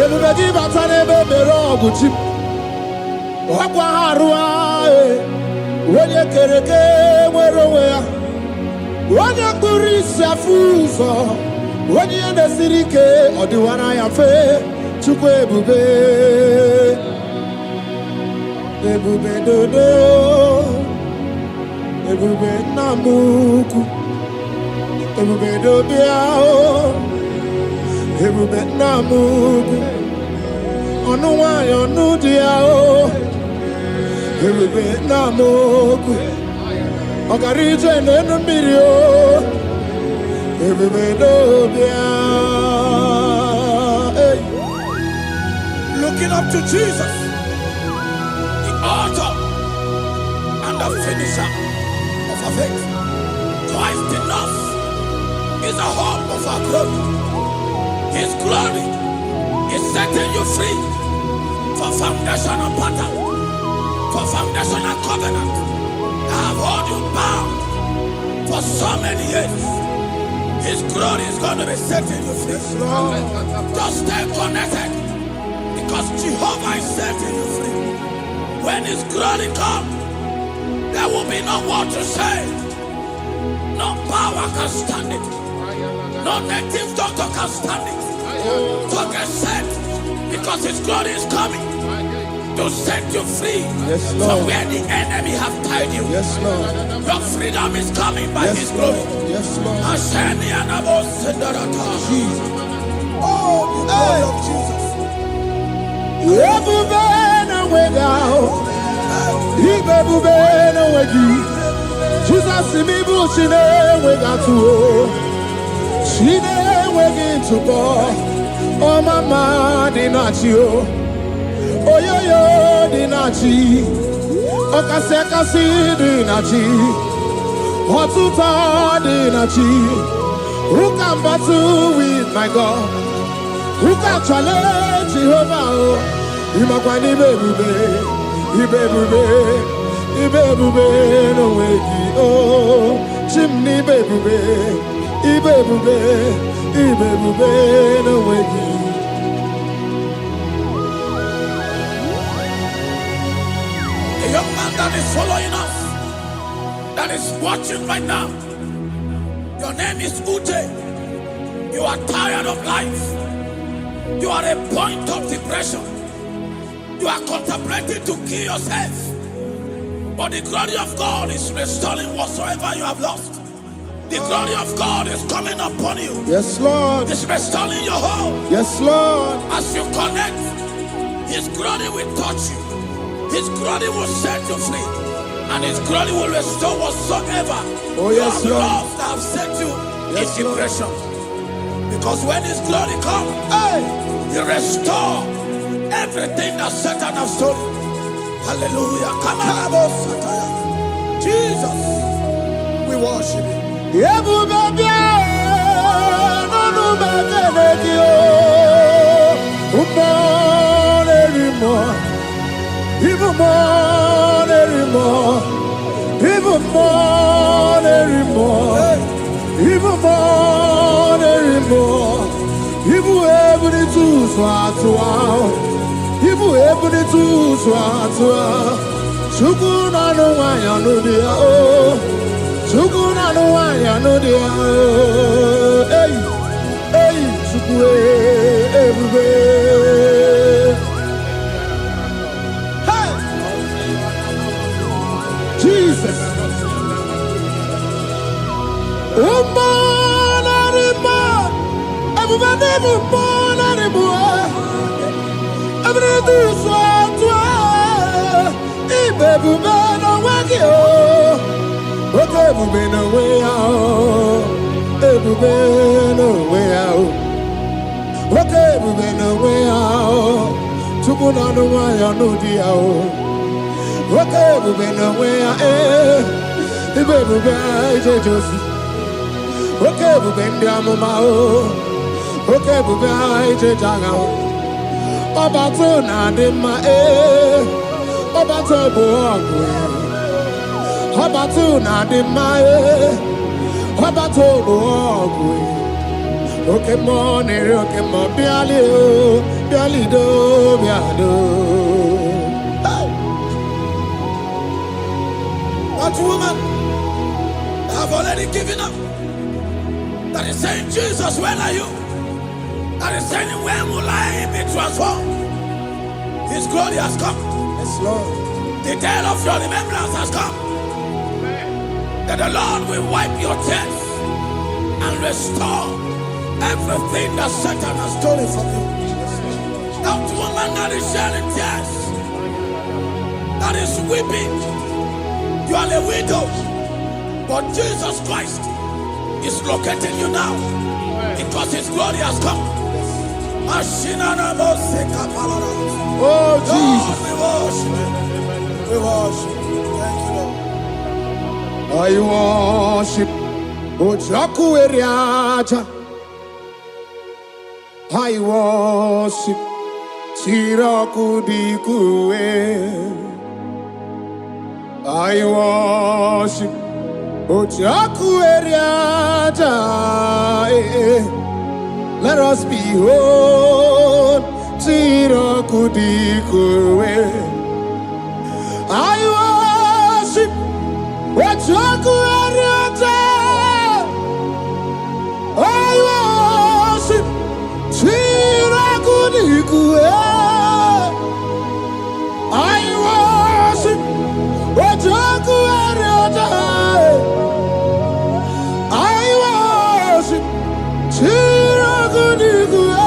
ebube gị bata n'ebe mere ọgụ chi ọkwa ha arụ onye kere eke nwere onwe ya onye kpụrụ isi afụ ụzọ onye ihe na-esiri ike ọ dịwara ya mfe Chukwu ebube dodo ebube nna m ukwu ebube dobịa ebube nna m ukwu ọnụ nwanyị ọnụ dị ya ebube nna m ukwu ọ gara ije n'elu mmiri ebube dobịa. Looking up to Jesus, the author and the finisher of our faith. Christ in us is the hope of our glory. His glory is setting you free for foundational pattern, for foundational covenant. I have held you bound for so many years. His glory is going to be setting you free. Just stay connected, because Jehovah is setting you free. When His glory comes, there will be no word to say. No power can stand it. No native doctor can stand it. So get set, because His glory is coming to set you free from where the enemy have tied you. Yes, Lord. Your freedom is coming by His glory. Yes, Lord. Jesus. Oh, the glory of Jesus. Ebube na wega ibebube na wegi Jesus mi bu chine wega tu chine wegi tuko o mama dinachi o yo dinachi o kase dinachi o tuta dinachi who can battle with my God? Who can challenge Jehovah? Imakwani ibebube no wegi chimni ibebube no wegi. A young man that is following us, that is watching right now. Your name is Ute. You are tired of life. You are a point of depression. You are contemplating to kill yourself. But the glory of God is restoring whatsoever you have lost. The glory of God is coming upon you. Yes, Lord. It's restoring your home. Yes, Lord. As you connect, His glory will touch you. His glory will set you free. And His glory will restore whatsoever you have lost that have set you in depression. Because when His glory comes, He restores everything that Satan has stolen. Hallelujah. Come on, Jesus, we worship You. Jesus. Everybody, ebube no wagi o. Oke ebube no we out. Ebube no we out. Oke ebube no we out. Tupu na no wa ya no di out. Oke ebube no we out. Ebube aje josi. Oke ebube ndi amụma o. Oke ebube aje jaga o. Ọbata na dị mma ọbata bụ ọgụ ọbata na dị mma ọbata bụ ọgụ oke mmụọ na-eri oke mmụọ bịali o bịalido bịado. That woman have already given up. That is saying, Jesus, where are you? That is saying, when will I be transformed? His glory has come. Yes, Lord. The day of your remembrance has come. That the Lord will wipe your tears and restore everything that Satan has stolen from you. That woman that is shedding tears, that is weeping, you are a widow, but Jesus Christ is locating you now because His glory has come. Oh, Jesus. We worship. Thank you, Lord. I worship. Ojaku eriaja. I worship. Tiraku dikue. I worship. Ojaku eriaja. Let us behold, Tiraku dikue. I worship, Ojaku eriaja. I worship, Tiraku dikue. I worship, Ojaku eriaja. I worship, Tiraku dikue.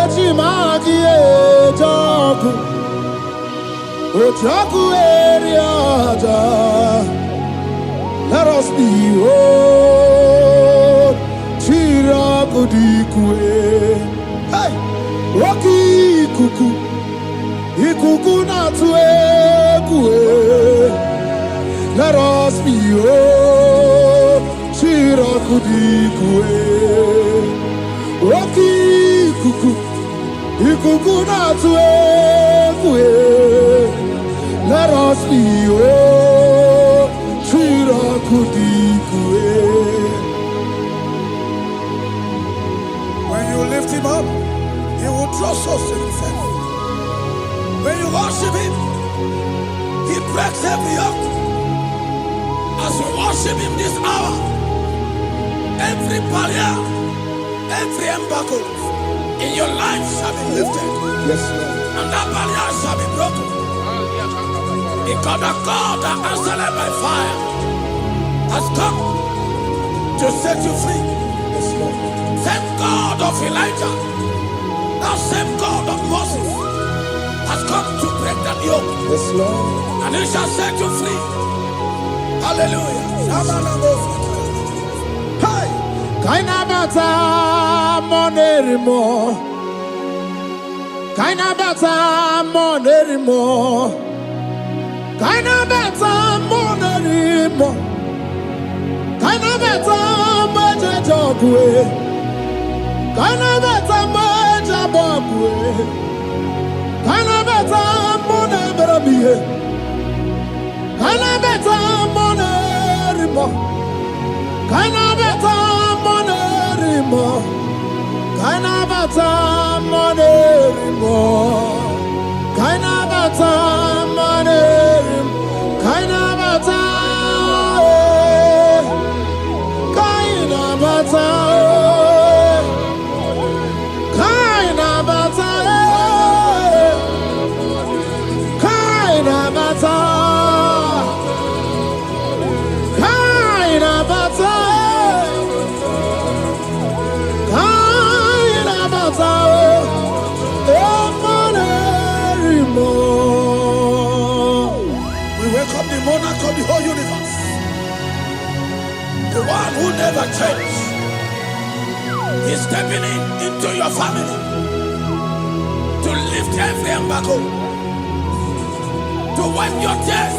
Echimaki ejaku, Ojaku eriaja. Let us behold, Tiraku dikue. Hey, Roki kuku, ikuku na tuekue. Let us behold, Tiraku dikue. Roki kuku, ikuku na tuekue. Let us behold, Tiraku dikue. When you lift Him up, He will draw souls to Himself. When you worship Him, He breaks every yoke. As we worship Him this hour, every barrier, every embargo in your life shall be lifted. Yes, Lord. And that barrier shall be broken. Because the God that answered by fire has come to set you free. Yes, Lord. Same God of Elijah, that same God of Moses has come to break that yoke. Yes, Lord. And He shall set you free. Hallelujah. Hey! Kaina bata monerimo. Kaina bata monerimo. Kaina bata monerimo. Kaina bata moje jogwe. Kaina bata moje bogwe. Kaina bata monebrabie. Kaina bata monerimo. Kaina bata monerimo. Kaina bata monerimo. Kaina bata monerimo. Kaina bata. Kaina bata. Kaina bata. Kaina bata. Kaina bata. Kaina bata. who never changed. He's stepping into your family to lift every embargo, to wipe your tears.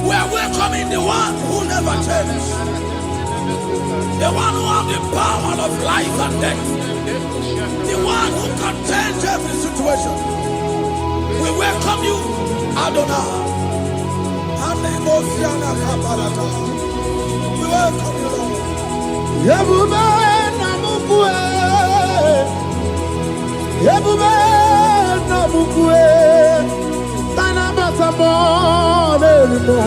We are welcoming the one who never changed, the one who has the power of life and death, the one who can change every situation. We welcome you, Adonai. We welcome you, Lord. Yebube namukwe, Yebube namukwe, Tanabata monerimo,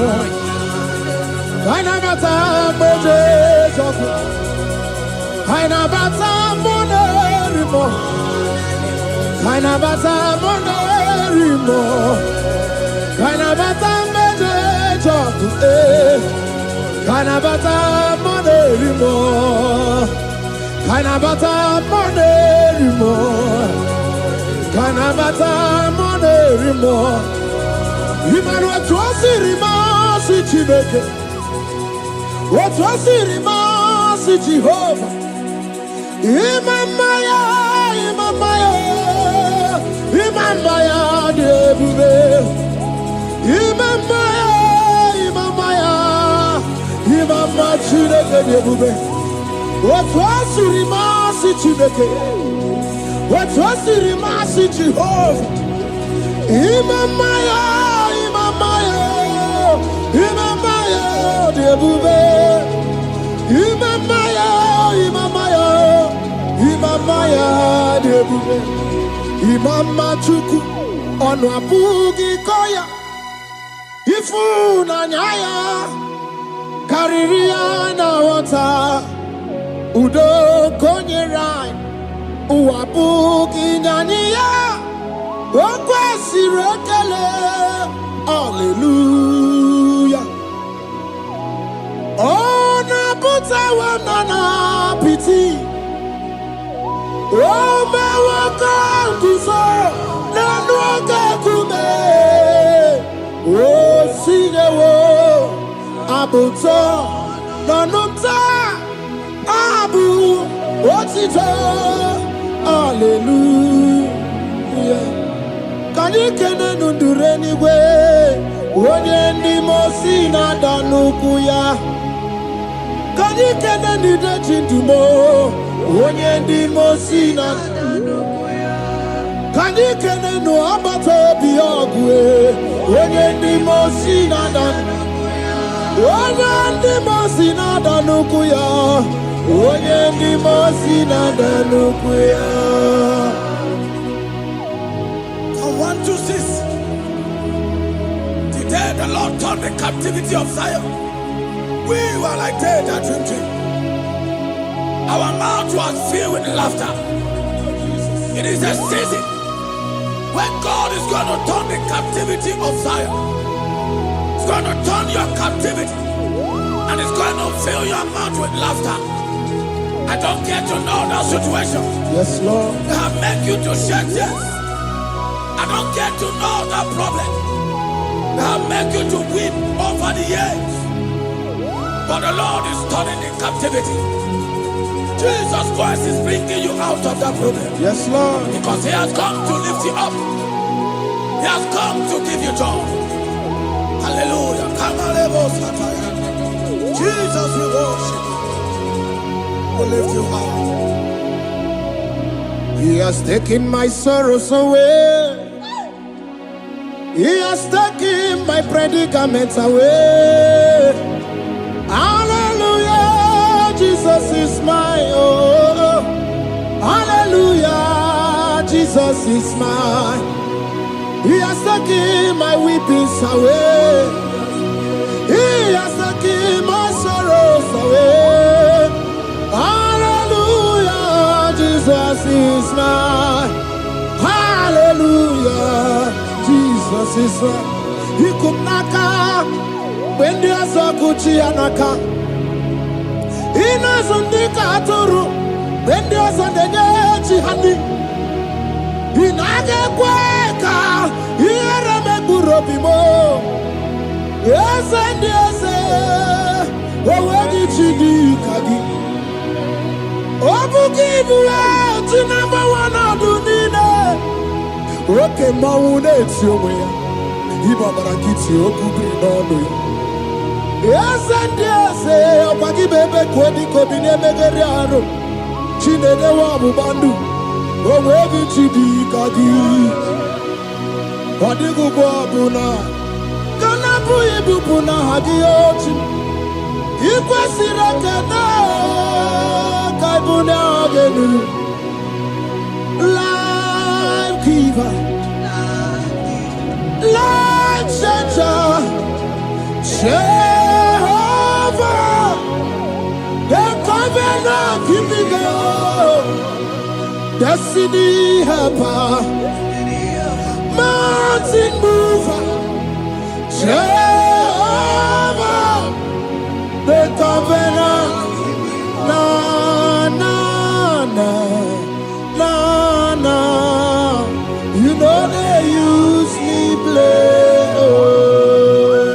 Tanabata monerimo, Tanabata monerimo, Tanabata monerimo, Tanabata monerimo. Kanabata monerimo, Kanabata monerimo, Kanabata monerimo. Imanu atwasirima si Chineke, atwasirima si Jehovah. Imamaya, Imamaya, Imamaya debube, Imamaya, Imamaya. Imama Chineke debube. Atwasirima si Chineke, atwasirima si Jehovah. Imamaya, Imamaya, Imamaya debube. Imamaya, Imamaya, Imamaya debube. Imama Chuku onu abugi koya. Ifu na nyaya. Kariria na wata udo konyerai uwabuki nyaniya okwesi rekele. Hallelujah. Ona puta wanana piti ome waka kuso nanu waka kume o sinewo abuto nanumta abu otito. Hallelujah. Kanikene nundureni we onye ndi mosi na danuku ya. Kanikene nideji ndumo onye ndi mosi na danuku ya. Kanikene no abato biogwe onye ndi mosi na danuku. Onye ndị mosi na-ada n'ukwu ya, onye ndị mosi na-ada n'ukwu ya. From 1 to 6, today the Lord turned the captivity of Zion. We were like they that dream. Our mouth was filled with laughter. It is a season when God is going to turn the captivity of Zion. It's going to turn your captivity, and it's going to fill your mouth with laughter. I don't get to know that situation. Yes, Lord. That make you to shed tears. I don't get to know that problem. That make you to weep over the years. But the Lord is turning the captivity. Jesus Christ is bringing you out of that problem. Yes, Lord. Because He has come to lift you up. He has come to give you joy. Hallelujah. Jesus, we worship you. We lift you high. He has taken my sorrows away. He has taken my predicaments away. Hallelujah. Jesus is mine. Oh, hallelujah. Jesus is mine. He has taken my weepings away. He has taken my sorrows away. Hallelujah, Jesus is mine. Hallelujah, Jesus is mine. He could naka when there's a Gucci anaka. He knows on the Katuru when there's a Nechi Handi. He naga kweka. Yes, and yes, Owedi chidi kagi. Obuki bua ti number one adunine. Oke maune tiomwe. Iba barakiti okubri nono. Yes and yes, okwagi bebe kwedi kobine megeriano. Chinede wabu bandu. Owedi chidi kagi. Wadigu bwabuna. Kanabu ibupuna hagiochi. Ikwesira kena kaibuna agenu. Life giver, life changer, Jehovah, the covenant keeping God, destiny helper, mountain mover, Jehovah, the covenant, na na na na na. You know they use me play. Oh.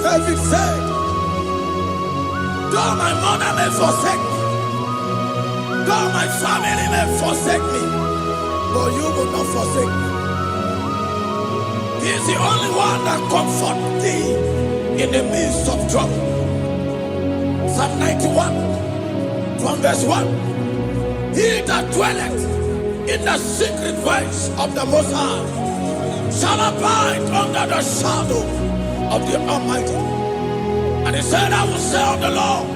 David said, though my mother may forsake me, though my family may forsake me, but you will not forsake me. He is the only one that comforts thee in the midst of trouble. Psalm 91, from verse 1. He that dwelleth in the secret place of the Most High shall abide under the shadow of the Almighty. And he said, I will say of the Lord,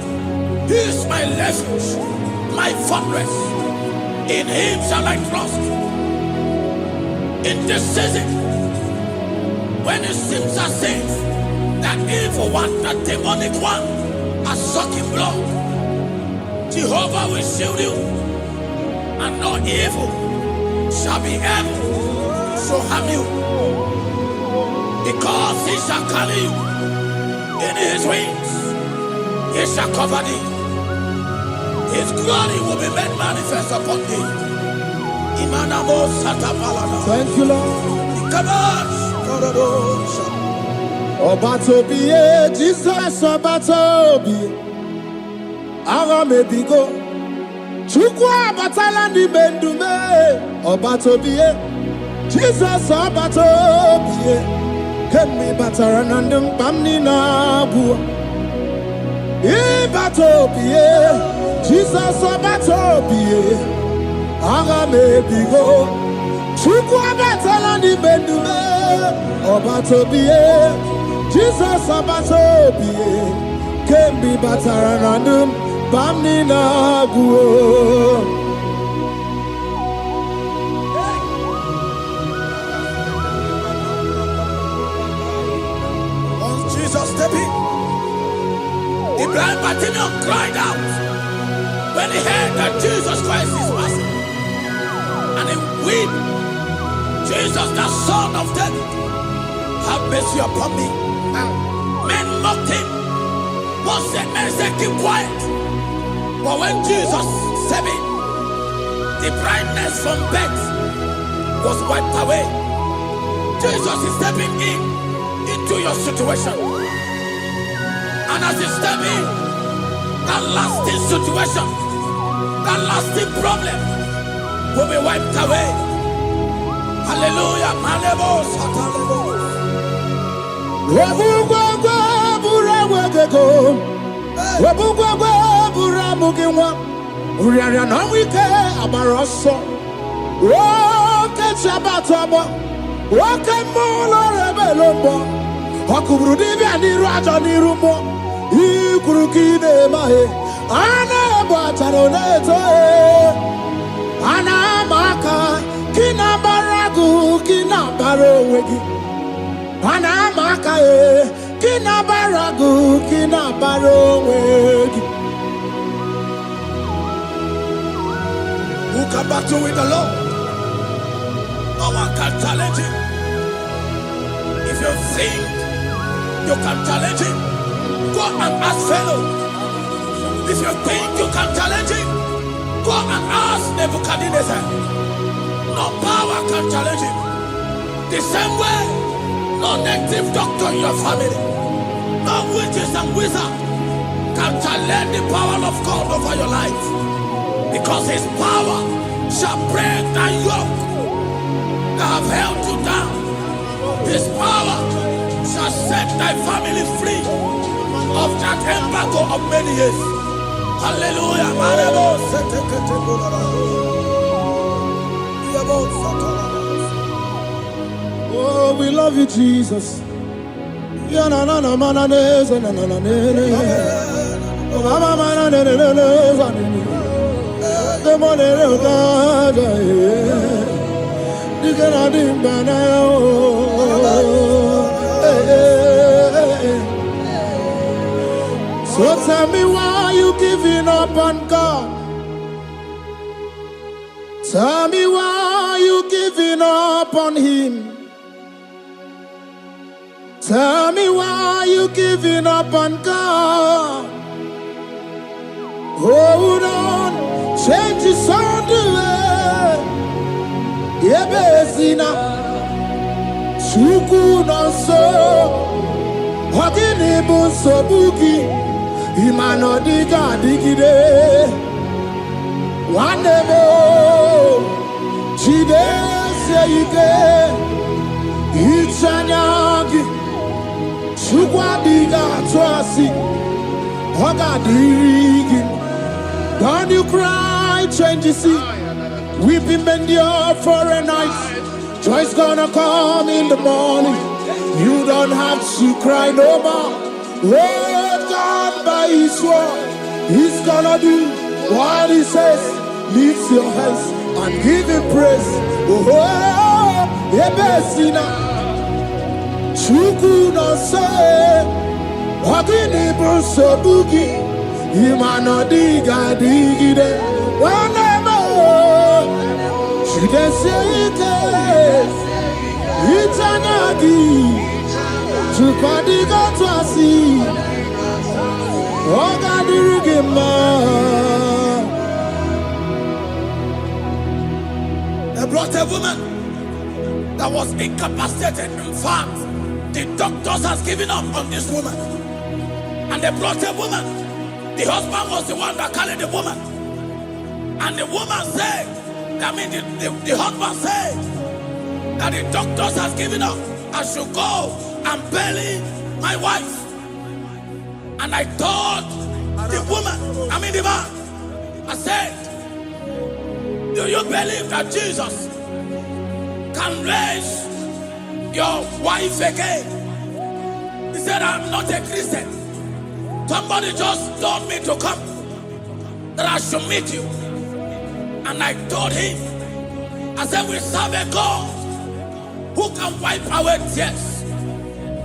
He is my refuge, my fortress. In Him shall I trust. In this season, when it seems as if that evil one, that demonic one, are sucking blood, Jehovah will shield you, and no evil shall be able to harm you, because He shall carry you in His wings. He shall cover thee. His glory will be made manifest upon thee. Thank you, Lord. Obatobiye, Jesus Obatobiye. Aramebigo. Chukwa batala ni bendume. Obatobiye, Jesus Obatobiye. Kemi bataranandum bamni na bua. Ibatobiye, Jesus Obatobiye. Aramebigo. Chukwa batala ni bendume. Obatobiye, Jesus Obatobiye. Kemi bataranandum bamni na bua. Step in. The blind Bartimaeus cried out when he heard that Jesus Christ is passing, and he wept. Jesus, the Son of David, have mercy upon me. Men mocked him. One said, men said, keep quiet. But when Jesus said it, the brightness from birth was wiped away. Jesus is stepping into your situation. And as you step in, that lasting situation, that lasting problem will be wiped away. Hallelujah. Ikurukide mahe ana bataroneto ana maka kina baragu kina barowegi ana maka kina baragu kina barowegi. Who can battle with the Lord? No one can challenge him. If you think you can challenge him, go and ask fellow. If you think you can challenge him, go and ask Nebuchadnezzar. No power can challenge him. The same way, no native doctor in your family, No witches and wizards can challenge the power of God over your life, because his power shall break that yoke that have held you down. His power shall set thy family free of that embargo of many years. Hallelujah. Oh, we love you, Jesus. So tell me, why you giving up on God? Tell me, why you giving up on him? Tell me, why you giving up on God? Hold on, change is on the way. Yebezina, Chuku no so, Hogini bunso buki, Imano diga digide, Wandebo, Chide seyike, Ichanyagi, Chukwa diga twasi, Hoga digi. Don't you cry, change you see. Weeping endure for a night. Joy's gonna come in the morning. You don't have to cry no more. Let God by his word, he's gonna do what he says. Lift your hands and give him praise. Oh, Ebesina, Chuku no say, Wakini Bruso Bugi. Imano diga digide, whenever she can say it, it's an agi to Padiga Twasi. Oh, God, they brought a woman that was incapacitated. In fact, the doctors has given up on this woman, and they brought a woman. The husband was the one that carried the woman. And the woman said, the husband said that the doctors has given up. I should go and bury my wife. And I told the woman, the man, I said, do you believe that Jesus can raise your wife again? He said, I'm not a Christian. Somebody just told me to come, that I should meet you. And I told him, I said, we serve a God who can wipe away tears.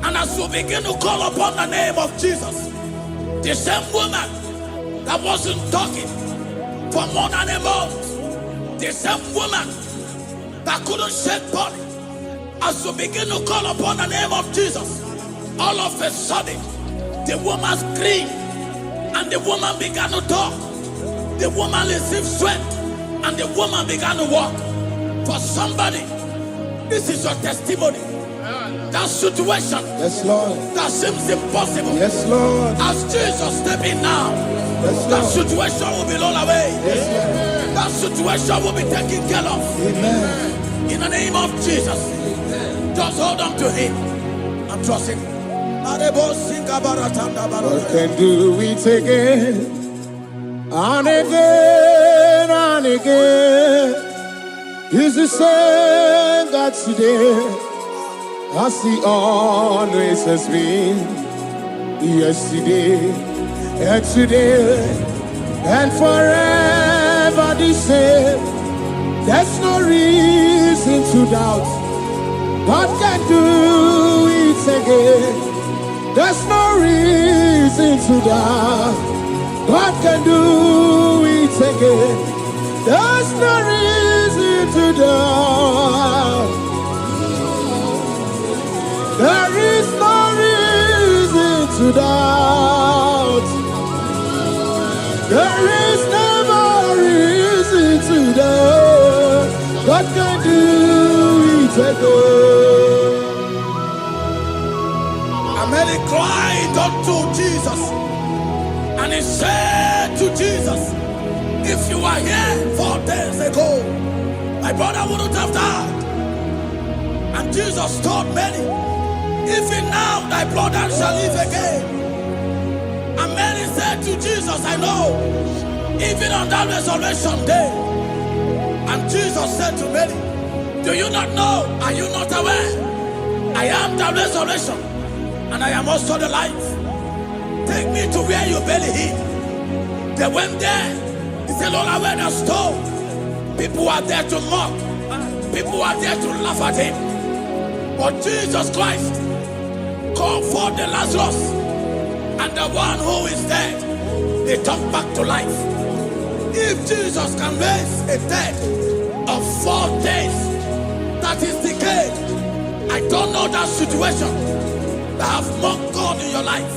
And as we begin to call upon the name of Jesus, the same woman that wasn't talking for more than a month, the same woman that couldn't shed body, as we begin to call upon the name of Jesus, all of a sudden, the woman screamed, and the woman began to talk. The woman received strength, and the woman began to walk. For somebody, this is your testimony. That situation, yes, Lord, that seems impossible, yes, Lord, as Jesus step in now, yes, that situation will be rolled away. Yes, that situation will be taken care of. Amen. In the name of Jesus, just hold on to him and trust him. God can do it again and again and again. He's the same God today as he always has been. Yesterday and today and forever the same. There's no reason to doubt. God can do it again. There's no reason to doubt. God can do it again. There's no reason to doubt. There is no reason to doubt. There is never reason to doubt. God can do it again. Amen. Then he cried unto Jesus, and he said to Jesus, if you were here 4 days ago, my brother wouldn't have died. And Jesus told many, even now thy brother shall live again. And many said to Jesus, I know, even on that resurrection day. And Jesus said to many, do you not know? Are you not aware? I am the resurrection, and I am also the life. Take me to where you barely hid. They went there. He said, Lord, I went a stone. People are there to mock. People are there to laugh at him. But Jesus Christ called forth the Lazarus, and the one who is dead, they come back to life. If Jesus can raise a dead of 4 days, that is decayed, I don't know that situation that have mocked God in your life.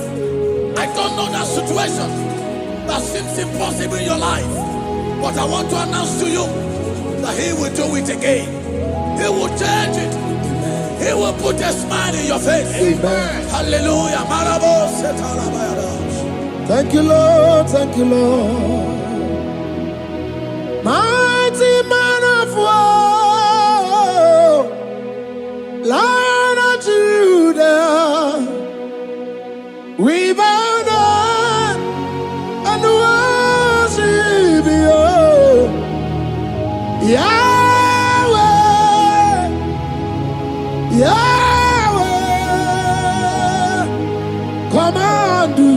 I don't know that situation that seems impossible in your life. But I want to announce to you that he will do it again. He will change it. Amen. He will put a smile in your face. Amen. Hallelujah. Thank you, Lord. Thank you, Lord. Mighty man of war, Lion of Judah, we bow down and worship you, Yahweh, Yahweh. Come and do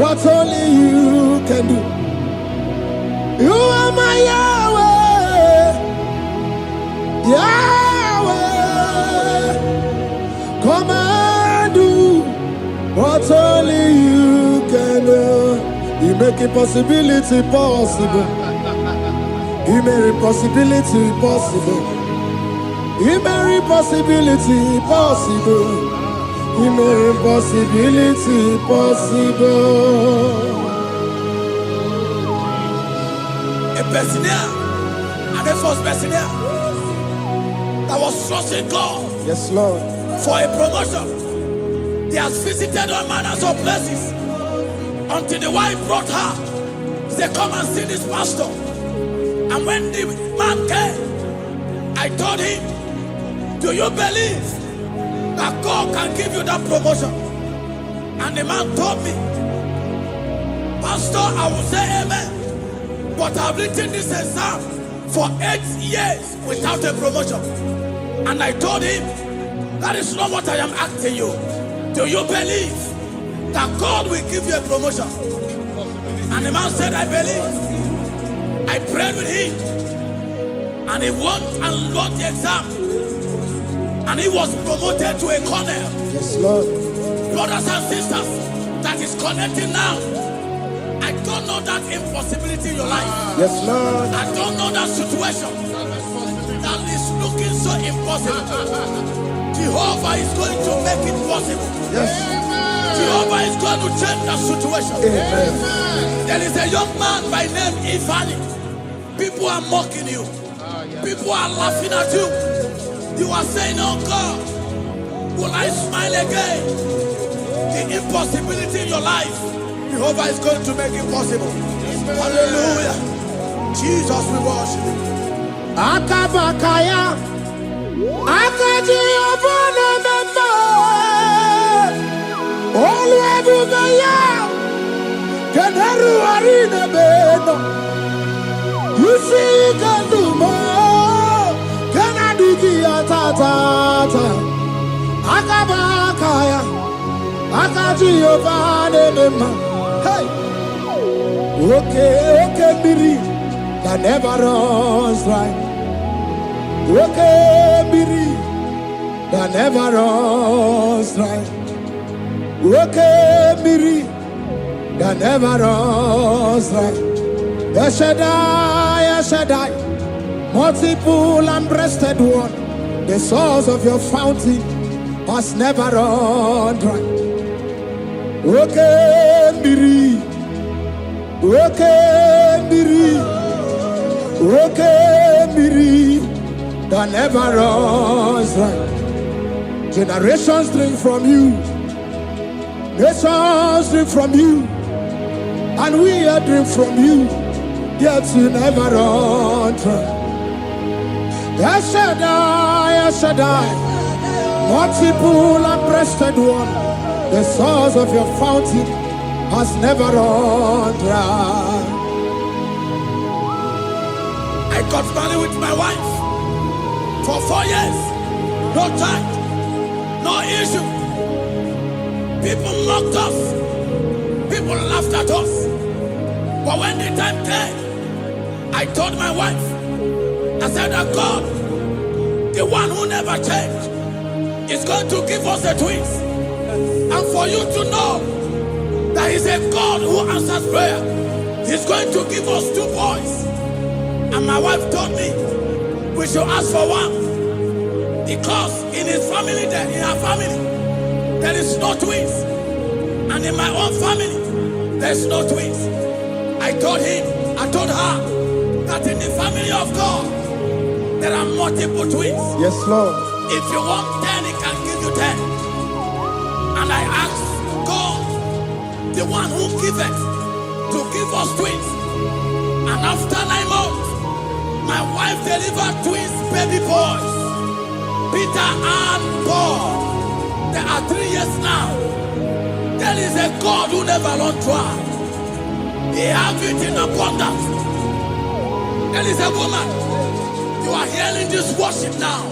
what only you can do. You are my Yahweh, Yahweh. Come and do what only you can do. You make impossibility possible. You make impossibility possible. You make impossibility possible. You make impossibility possible. A Bessenia, and the first Bessenia that was trusting God, Yes, Lord, for a promotion. He has visited all manners of places until the wife brought her. He said, come and see this pastor. And when the man came, I told him, do you believe that God can give you that promotion? And the man told me, Pastor, I will say amen. But I've written this exam for 8 years without a promotion. And I told him, that is not what I am asking you. Do you believe that God will give you a promotion? And the man said, I believe. I prayed with him. And he won and wrote the exam. And he was promoted to a colonel. yes, Lord. Brothers and sisters, that is connecting now. I don't know that impossibility in your life. Yes, Lord. I don't know that situation that is looking so impossible. Jehovah is going to make it possible. Yes. Jehovah is going to change that situation. Amen. There is a young man by name Ifani. People are mocking you. People are laughing at you. You are saying, oh God, will I smile again? The impossibility in your life, Jehovah is going to make it possible. Hallelujah. Jesus, we worship you. Akabakaya, Akaji Obana Memba, Olwebubaya, Keneru Arina Beno, you see, can do more, Kanadiki Atata, Akabakaya, Akaji Obana Memba, hey, okay, Biri. That never runs dry. Okay, Biri, that never runs dry. Okay, Biri, that never runs dry. Shaddai, multiple and breasted one, the source of your fountain has never run dry. Okay, Biri, okay, Biri. Okay, Miri, that never runs dry. Generations drink from you, Nations drink from you, and we are drink from you, yet you never run dry. El Shaddai, El Shaddai, multiple and breasted one, the source of your fountain has never run dry. I got married with my wife for 4 years. No child, no issue. People mocked us. People laughed at us. But when the time came, I told my wife, I said that God, the one who never changed, is going to give us a twins. And for you to know that He's a God who answers prayer, He's going to give us 2 boys. And my wife told me we should ask for one, because in his family, in her family, there is no twins, and in my own family, there's no twins. I told her that in the family of God, there are multiple twins. Yes, Lord. If you want 10, He can give you 10. And I asked God, the one who giveth, to give us twins. And after 9 months, my wife delivered twins, baby boys, Peter and Paul. There are 3 years now. There is a God who never runs dry. He has it in abundance. There is a woman. You are hearing this worship now.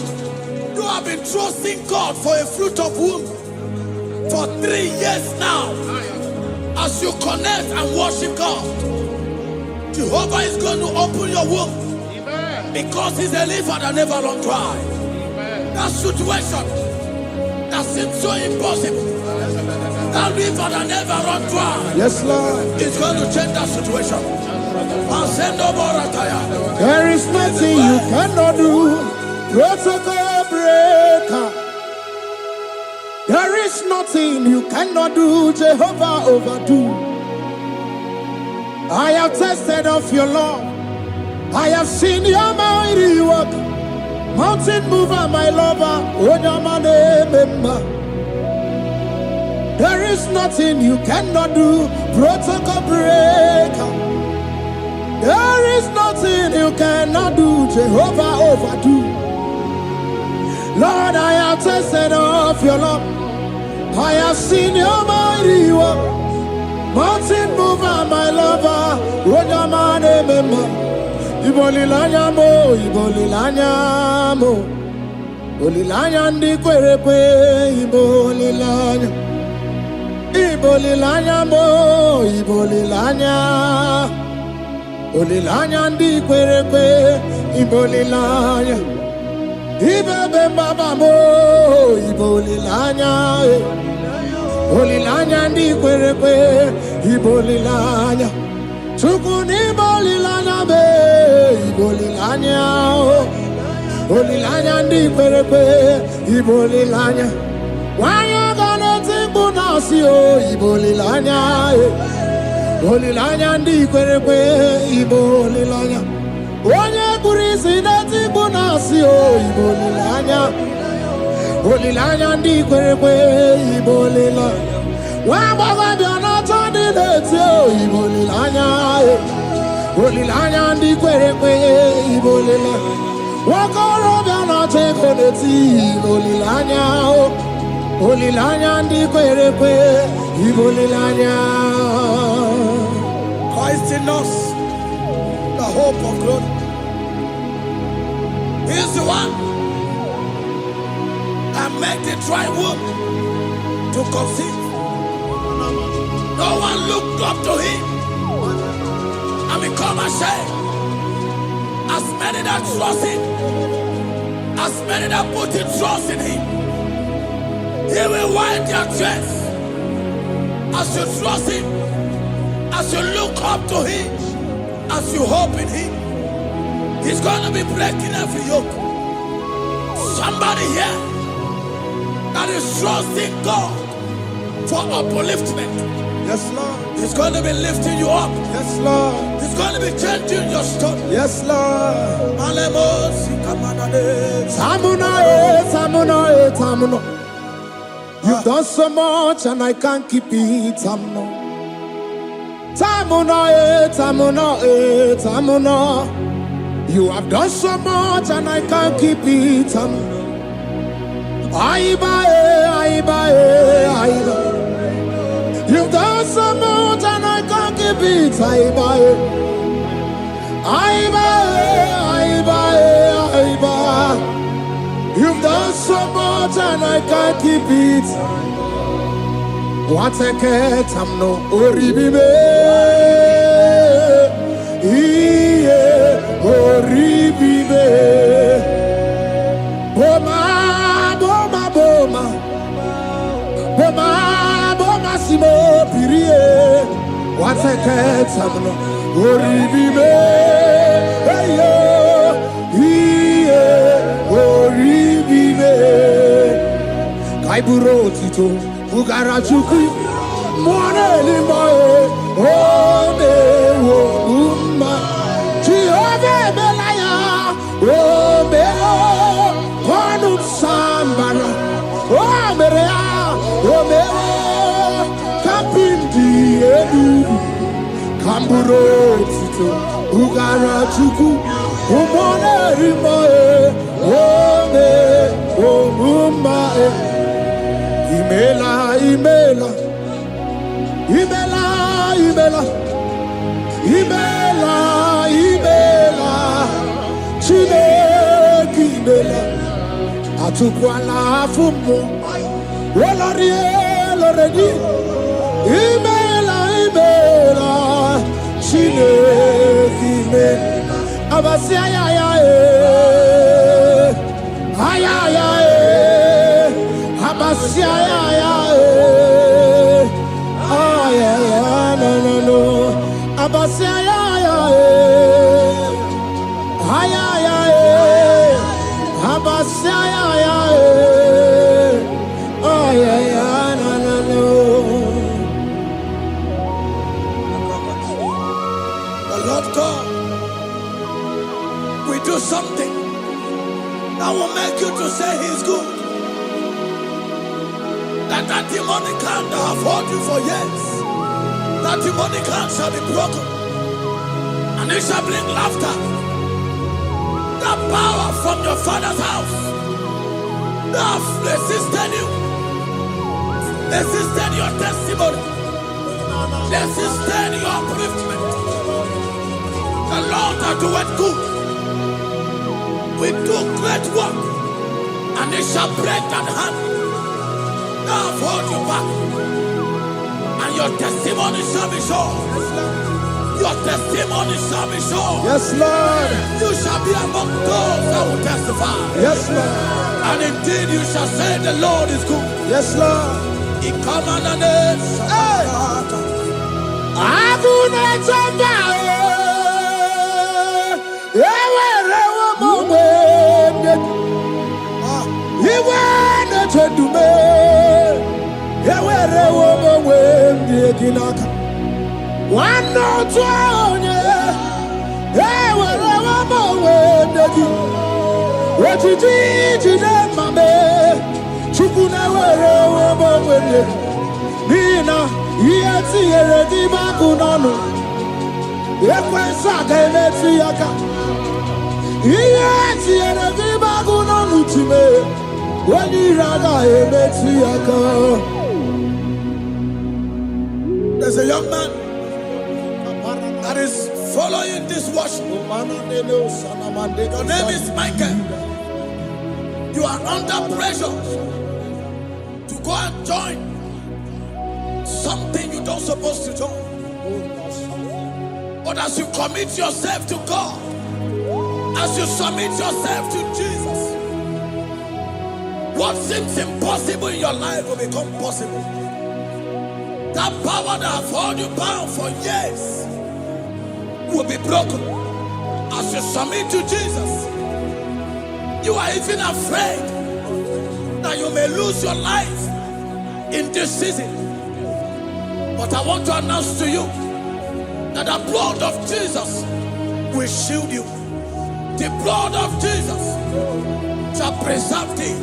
You have been trusting God for a fruit of womb for 3 years now. As you connect and worship God, Jehovah is going to open your womb. Because He's a river that never runs dry. That situation that seems so impossible, that river that never runs dry, Yes, Lord. is going to change that situation. There is nothing you cannot do. Protocol breaker. There is nothing you cannot do. Jehovah overdo. I have tasted of your love. I have seen your mighty work. Mountain mover, my lover. Remember. There is nothing you cannot do. Protocol breaker. There is nothing you cannot do. Jehovah overdo. Lord, I have tasted of your love. I have seen your mighty work. Mountain mover, my lover. Remember. Ibolilanya mo, ibolilanya mo. Ibolilanya ndi kwerekwe, ibolilanya. Ibolilanya mo, ibolilanya. Ibolilanya ndi kwerekwe, ibolilanya. Ibebe baba mo, ibolilanya. Ibolilanya ndi kwerekwe, ibolilanya. Chukuni bolilanya be, ibolilanya. Ibolilanya ndi kwerekwe, ibolilanya. Wanya gana tibu nasi o, ibolilanya. Ibolilanya ndi kwerekwe, ibolilanya. Wanya kurisi na tibu nasi o, ibolilanya. Ibolilanya ndi kwerekwe, ibolilanya. Wamba biana chandi leti o, ibolilanya. Ibolilanya ndi kwerekwe, ibolilanya. Wakoro biana cheko leti, ibolilanya. Ibolilanya ndi kwerekwe, ibolilanya. Christ in us, the hope of glory. He is the one that made the dry womb to conceive. No one looked up to Him and become ashamed. As many that trust Him, as many that put in trust in Him, He will wipe their tears. As you trust Him, as you look up to Him, as you hope in Him, He's going to be breaking every yoke. Somebody here that is trusting God for upliftment. Yes, Lord. He's going to be lifting you up. Yes, Lord. He's going to be changing your story. Yes, Lord. Alemos, Ikamanade. Tamuna, Tamuna, Tamuna. You have done so much and I can't keep it. You have done so much and I can't keep it. You've done so much and I can't keep it. You've done so much and I can't keep it. What a cat, I'm no oribibe. Oribibe. Boma, boma, boma. Boma, boma, simo, pirie. What a cat, I'm no oribibe. Hey, yo. Kaiburo tito, Bugara chuku, Mone limae, Ome wo umma, Chiove belaya, Ome o, Ponu sambara, Ome rea, Ome o, Kapindi edu, Kamburo tito, Bugara chuku, Mone limae, Ome wo umma. Imela, imela, imela, imela, imela, imela, Chineke imela, atukwala fumo, olori, imela, imela, Chineke imela, abasi ayaya, ayaya. Abasia ya no Abasia ya Abasia ya no. The Lord God will do something that will make you to say He's good. That demonic hand that have held you for years, that demonic hand shall be broken, and it shall bring laughter. That power from your father's house that have resisted you, resisted your testimony, resisted your upliftment. The Lord that doeth good will do great work, and it shall break that hand. I've hold you back, and your testimony shall be sure. Your testimony shall be sure. Yes, Lord. You shall be among those that will testify. Yes, Lord. And indeed you shall say the Lord is good. Yes, Lord. He come on the name. There's a young man that is following this worship. Your name is Michael. You are under pressure to go and join something you don't supposed to join. But as you commit yourself to God, as you submit yourself to Jesus, what seems impossible in your life will become possible. That power that has held you bound for years will be broken. As you submit to Jesus, you are even afraid that you may lose your life in this season. But I want to announce to you that the blood of Jesus will shield you. The blood of Jesus shall preserve thee.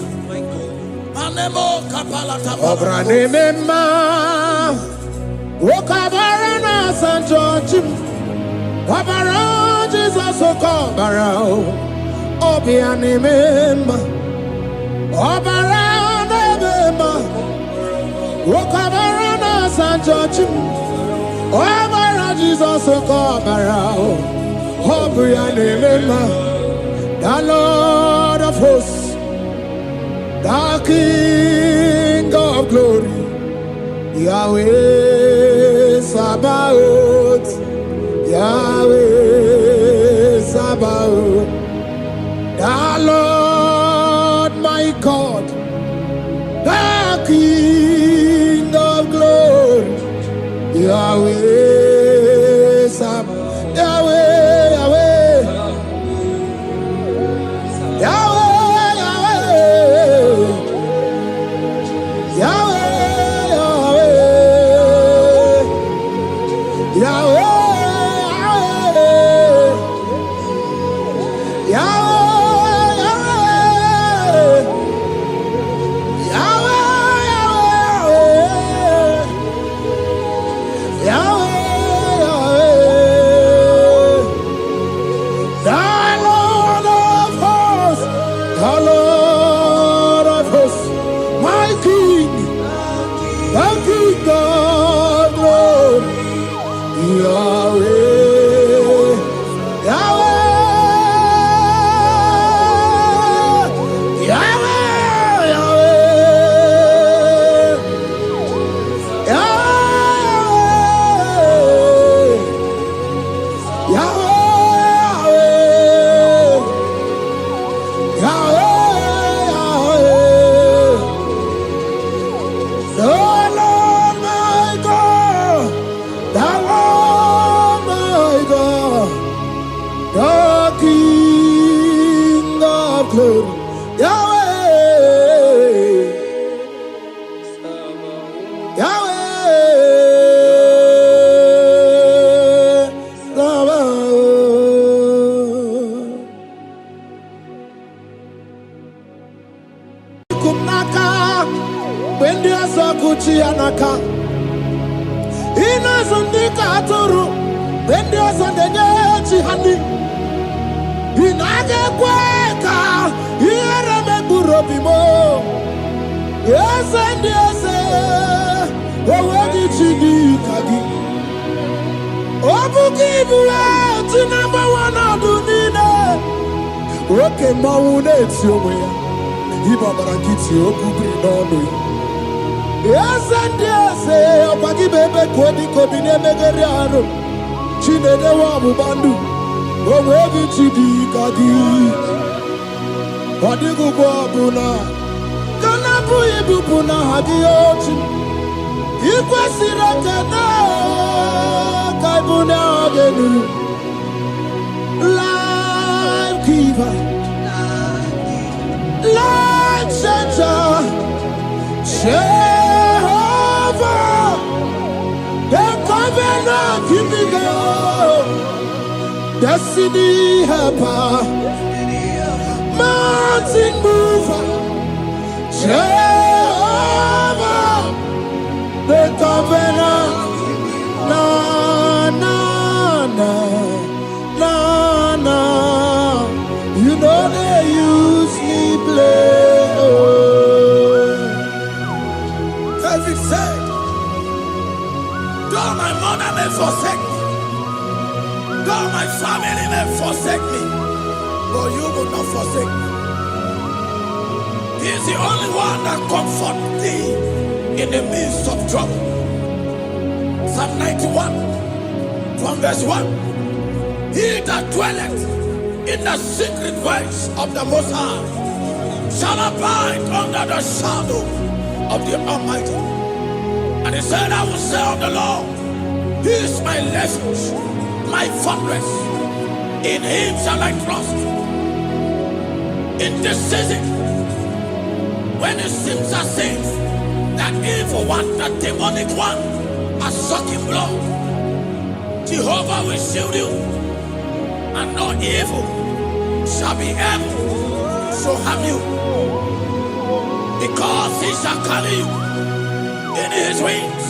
Manemo kapalata. Obranema. Wokabarana San George. Wabara Jesus Okobara. Obianimema. Obara Nebema. Wokabarana San George. Obara Jesus Okobara. Obianimema. The Lord of hosts, the King of glory, Yahweh Sabaoth, Yahweh Sabaoth, the Lord my God, the King of glory, Yahweh Sabaoth, Yahweh, Yahweh. Okay, Maune, it's your way. Ibabarakiti, Okubri, Nonu. Yes, and yes, Opaki Bebe, Kodi, Kobine, Megariano, Chine, the Wabu Bandu, Owevi Chidi, Kadi, Padigu Buna, Kanapu Ibupuna, Hadiochi, Ikwasiraka, Kaibuna, Genu, Life Giver. Light Center, Jehovah, the covenant keeping God, destiny helper, mountain mover, Jehovah, the covenant, na na na na na, you know they use me play. David said, though my mother may forsake me, though my family may forsake me, but you will not forsake me. He is the only one that comforts thee in the midst of trouble. Psalm 91, from verse 1. He that dwelleth in the secret place of the Most High shall abide under the shadow of the Almighty. And he said, I will say of the Lord, He is my refuge, my fortress. In Him shall I trust. In this season, when it seems as if that evil one, that demonic one, are sucking blood, Jehovah will shield you, and no evil shall be able to harm you. Because he shall carry you in his wings,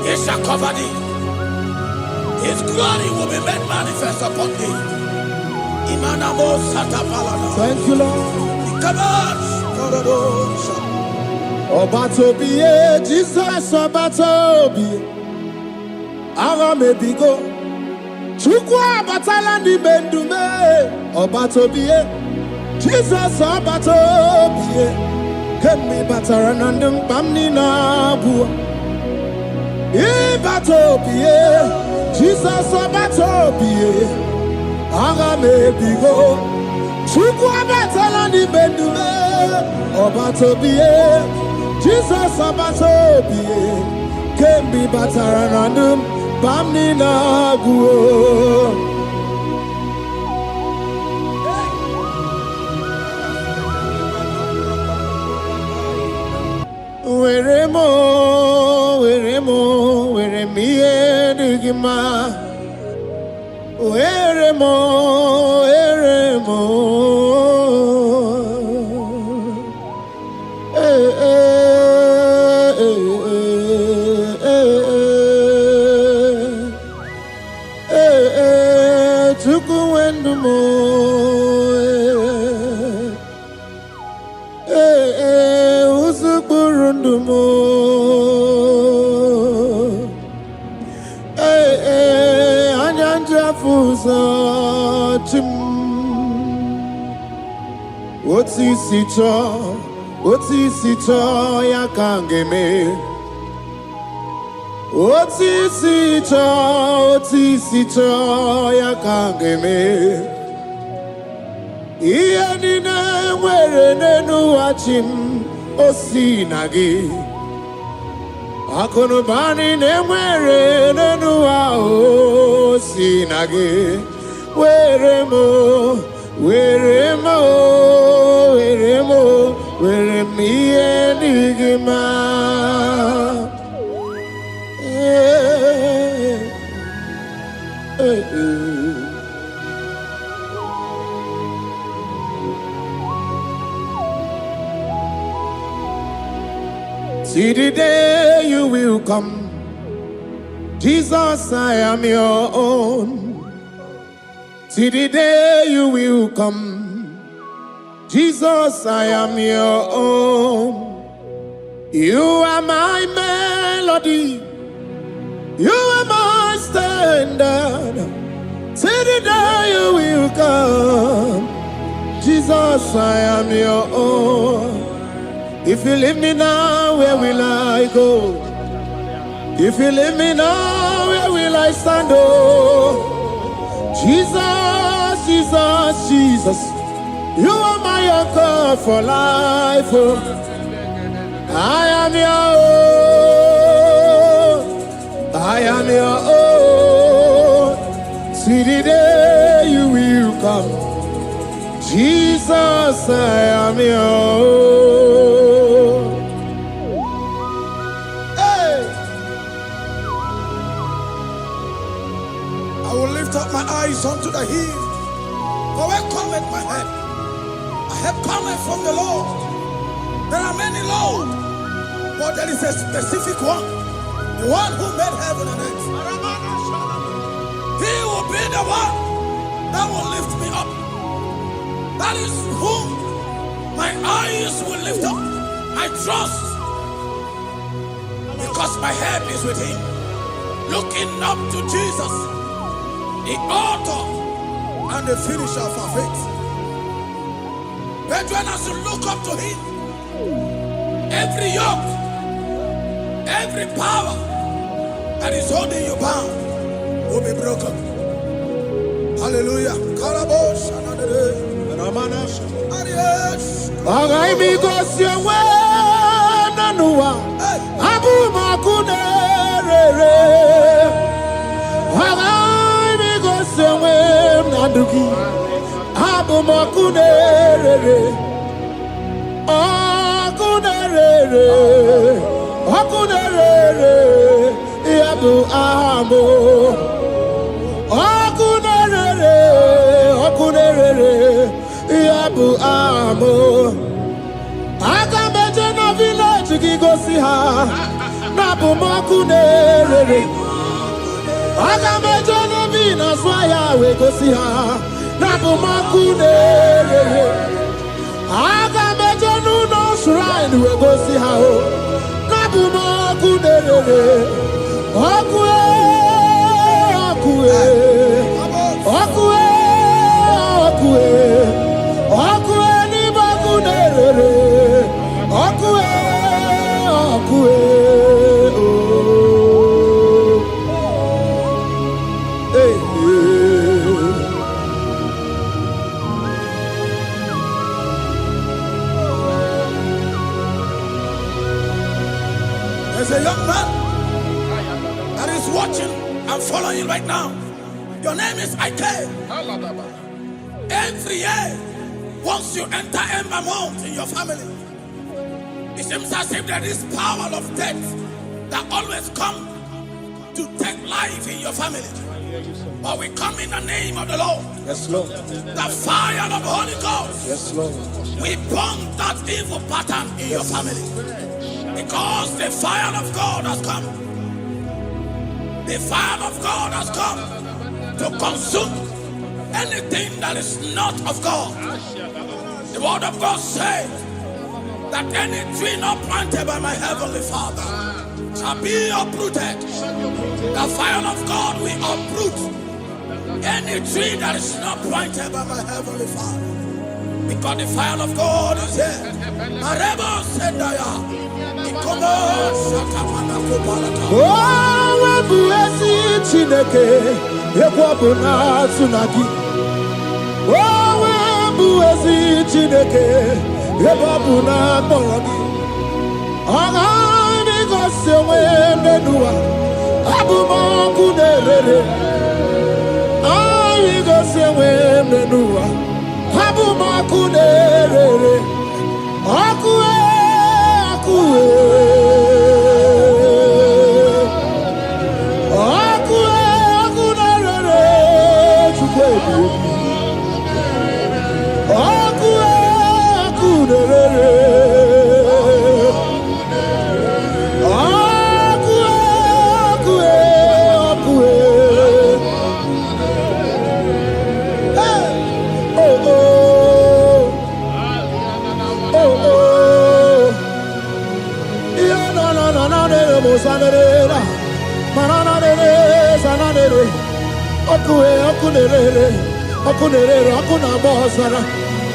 he shall cover thee. His glory will be made manifest upon thee. Thank you, Lord. Obatobiye, Jesus Obatobiye. Ara mebigo. Chukwa batala ni bendume. Obatobiye, Jesus Obatobiye. Kemi bataranandum pamni na bua. Ibatobiye, Jesus Obatobiye. Ara mebigo. Chukwa batala ni bendume. Obatobiye, Jesus Obatobiye. Kemi bataranandum pamni na bua. Weremo, weremiye digima. Weremo. Tukuwendumo. Usukurundumo. Anyanja fusa chim. Otisicho ya kangeme. Otisicho ya kangeme. Iye nina mwere nenu wachim osinagi. Akonubani ne mwere nenu wa osinagi. Weremiye digima. See the day you will come, Jesus, I am your own. See the day you will come, Jesus, I am your own. You are my melody, you are my standard. See the day you will come, Jesus, I am your own. If you leave me now, where will I go? If you leave me now, where will I stand? Oh, Jesus, Jesus, Jesus, you are my anchor for life. Oh, I am your own. I am your own. See the day you will come, Jesus, I am your own. Up my eyes unto the hill, for where cometh my help? I have cometh from the Lord. There are many Lord, but there is a specific one, the one who made heaven and earth. He will be the one that will lift me up. That is whom my eyes will lift up. I trust, because my help is with him. Looking up to Jesus, the author and the finisher of our faith. Brethren, as you look up to him, every yoke, every power that is holding you bound will be broken. Hallelujah. Karabosh, another day. Ramanash. Adios. Agaimi Gosyewe Nanua. Abu Makunere. Naduki Abu Makunere Akunere Yabu Amo Akunere Yabu Amo Akambe gosi ha na bụ m ọkụ na-erere. Aga m eje n'obi na zụa ya wee gosi ha na bụ m ọkụ na-erere. Aga m eje n'ụlọ shrine wee gosi ha o na bụ m ọkụ na-erere. Ọkụ ọkụ ọkụ ọkụ ọkụ n'ime ọkụ na-erere. Ọkụ ọkụ There's a young man that is watching and following right now. Your name is Ike. Every year, once you enter Ember Mount in your family, it seems as if there is power of death that always come to take life in your family. But we come in the name of the Lord. Yes, Lord. The fire of the Holy Ghost. Yes, Lord. We burn that evil pattern in your family. Because the fire of God has come. The fire of God has come to consume anything that is not of God. The word of God says that any tree not planted by my heavenly Father shall be uprooted. The fire of God will uproot any tree that is not planted by my heavenly Father. Because the fire of God is here. Marebo Sendaya. Oh, webu esi Chineke, ekwobu na tsunagi. Oh, webu esi Chineke, ekwobu na kporogi. Aga mi gosi onwe menuwa, abu moku nerere. Ai gosi onwe menuwa, abu moku nerere. Aku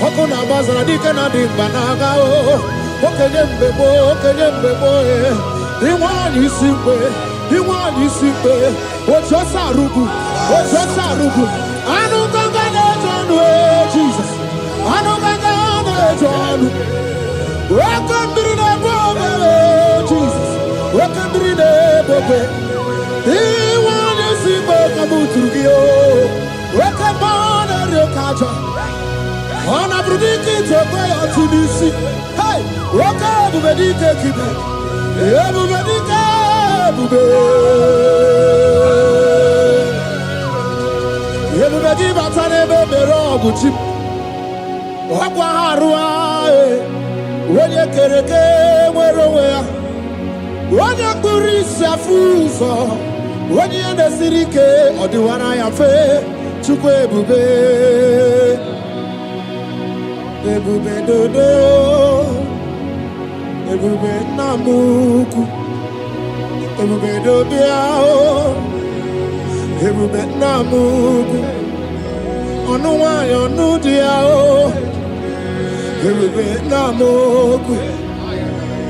ọkụ na-agbazara dike na dị mba na-aga okenye mbegbo inwe anyị isi mgbe otu ọsọ arụgbu anụ ganga na-eje ọnụ Jizọs anụ ganga na-eje ọnụ oke mmiri na-ebe obe Jizọs oke mmiri na-ebe obe inwe anyị isi mgbe ka m tụrụ gị oke mmụọ na-eri oke aja ọ na-abụrụ dike itokwe ya otu n'isi oke ebube dike kibe ebube dike ebube gị bata n'ebe mere ọgụ chi ọkwa ha arụ onye kere eke nwere onwe ya onye kpụrụ isi afụ ụzọ onye ihe na-esiri ike ọ dịwara ya mfe Chukwu ebube ebube dodo ebube nna m ukwu ebube dobịa ebube nna m ukwu ọnụ nwanyị ọnụ dị ya ebube nna m ukwu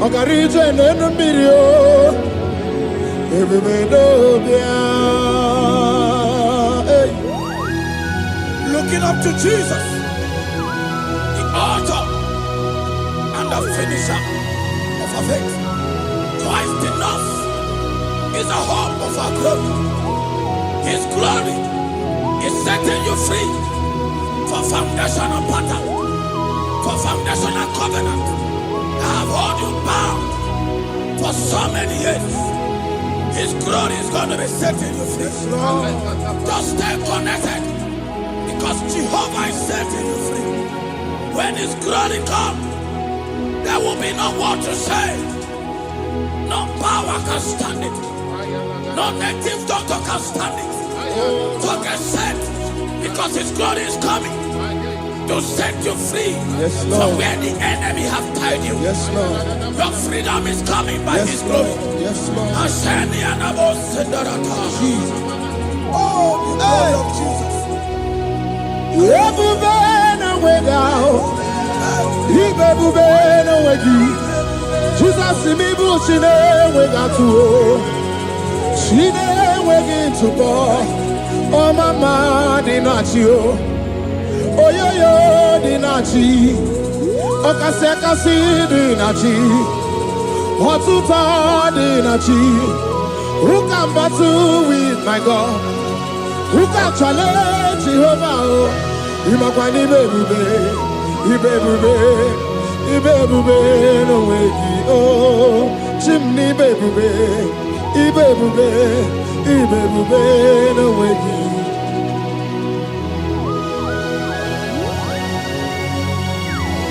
ọgara ije n'elu mmiri ebube dobịa. Looking up to Jesus, the author and the finisher of our faith. Christ in us is the hope of our glory. His glory is setting you free for foundational pattern, for foundational covenant that have held you bound for so many years. His glory is going to be setting you free. Just stay connected, because Jehovah is setting you free. When His glory comes, there will be no word to say. No power can stand it. No native doctor can stand it. So get set, because His glory is coming to set you free from where the enemy have tied you. Yes, Lord. Your freedom is coming by His glory. Yes, Lord. Jesus. Oh, the glory of Jesus. Jesus, me bushine we got to. She wegin to go. Oh mama dinachi oh yo yo dinachi oh kasi dinachi hotuta dinachi. Who can battle with my God? Who can challenge Jehovah? Imakwani ibebube no wegi oh chimney ibebube no wegi.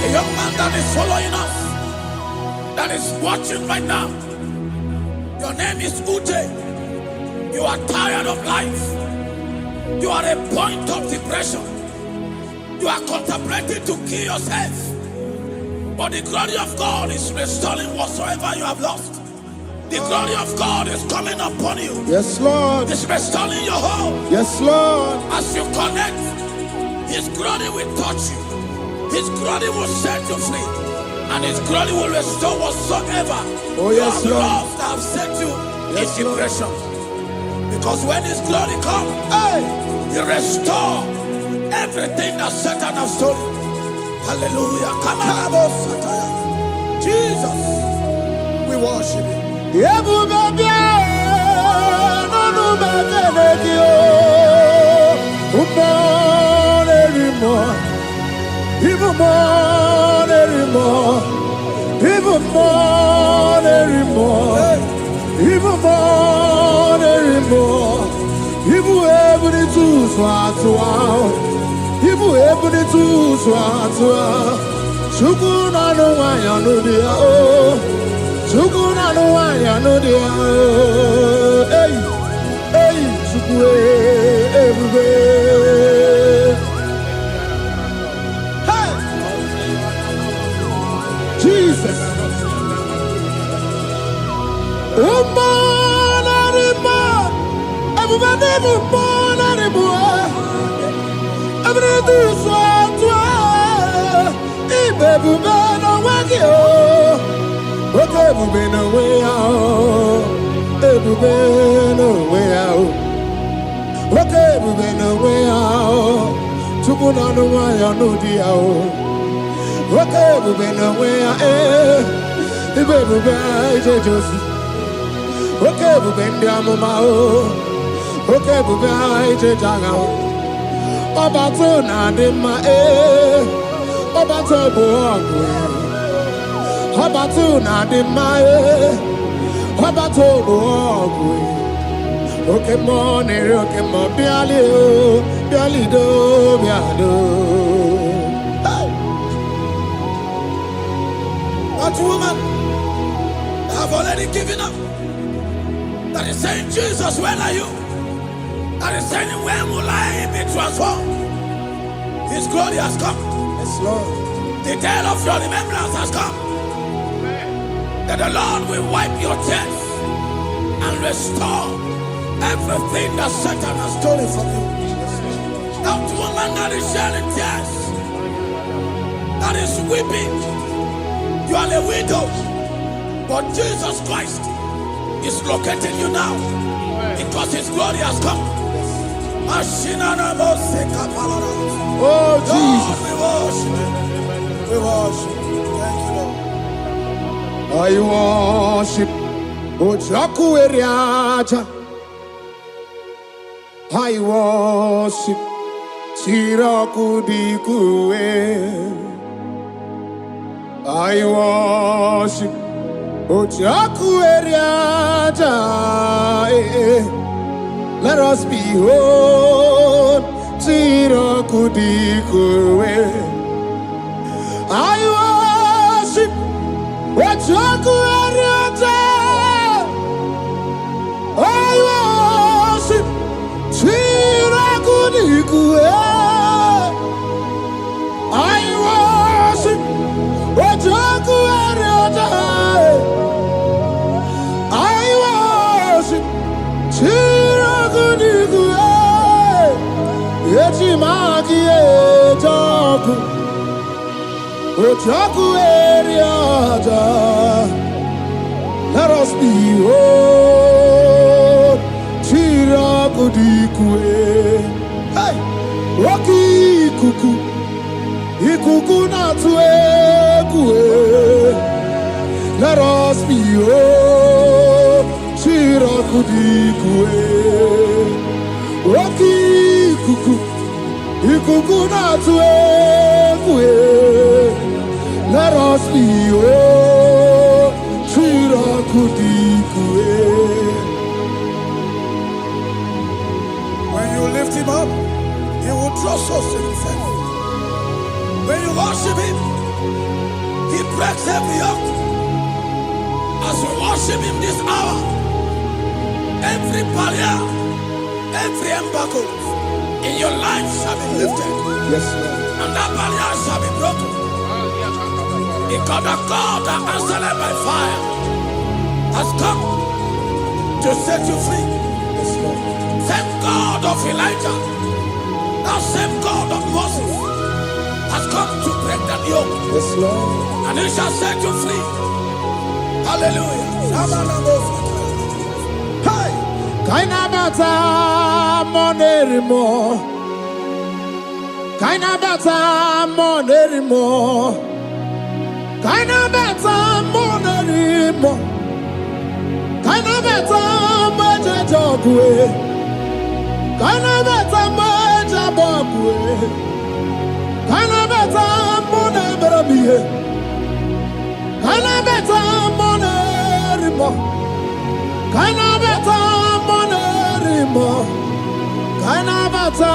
A young man that is following us, that is watching right now. Your name is Ute. You are tired of life. You are a point of depression. You are contemplating to kill yourself. But the glory of God is restoring whatsoever you have lost. The glory of God is coming upon you. Yes, Lord. It's restoring your home. Yes, Lord. As you connect, His glory will touch you. His glory will set you free. And His glory will restore whatsoever you have lost that have set you in depression. Because when His glory comes, He restore everything that Satan has stolen. Hallelujah. Come on, Jesus, we worship you. Even more anymore. Even more anymore. Even more anymore. Even every two swat. Even every two swat. Shukuna no one ya no dia oh. Shukuna no one ya no dia oh. Hey, hey, shukwe everywhere. Hey, Jesus. Oh man, anymore. Everybody, man, anymore. Every two swat. Baby, no way out. Okay, baby, no way out. Baby, no way out. Okay, baby, no way out. Tukuna no way out, no dia. Okay, baby, no way out. Baby, baby, Josie. Okay, baby, mama. Okay, baby, jaga. Obato na de ma Obato boagwe, Obato na de mae, Obato boagwe. Okay, biali do. That woman have already given up. That is saying, Jesus, where are you? That is saying, when will I be transformed? His glory has come. Yes, Lord. The day of your remembrance has come. That the Lord will wipe your tears and restore everything that Satan has stolen from you. That woman that is shedding tears, that is weeping, you are a widow, but Jesus Christ is locating you now because His glory has come. Oh, Jesus. We worship. Thank you, Lord. I worship. Ojaku eriaja. I worship. Tiraku dikue. I worship. Ojaku eriaja. Let us behold. Tiraku dikue. I worship. Ojaku eriaja. Ochaku area, let us be whole. Chirakudikue. Hey, Waki kuku. Ikuku na tuekue. Let us be whole. Chirakudikue. Waki kuku. Ikuku na tuekue. Let us be whole. Chirakudikue. When you lift him up, he will draw souls to himself. When you worship him, he breaks every yoke. As we worship him this hour, every barrier, every embargo in your life shall be lifted. Yes, Lord. And that barrier shall be broken. Because the God that answered by fire has come to set you free. Yes, Lord. Same God of Elijah, that same God of Moses has come to break that yoke. Yes, Lord. And he shall set you free. Hallelujah. Hey! Kaina bata monerimo. Kaina bata monerimo. Kaina bata monerimo. Kaina bata majajogwe. Kaina bata majabogwe. Kaina bata moneberamiye. Kaina bata monerimo. Kaina bata monerimo. Kaina bata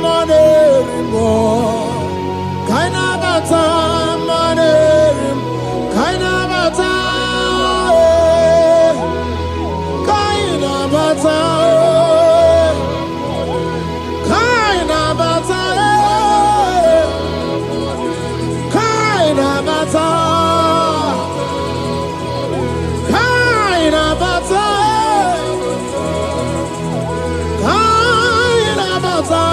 monerimo. Kaina bata monerimo. Kaina bata. Kaina bata. Kaina bata. Kaina bata. Kaina bata. Kaina bata.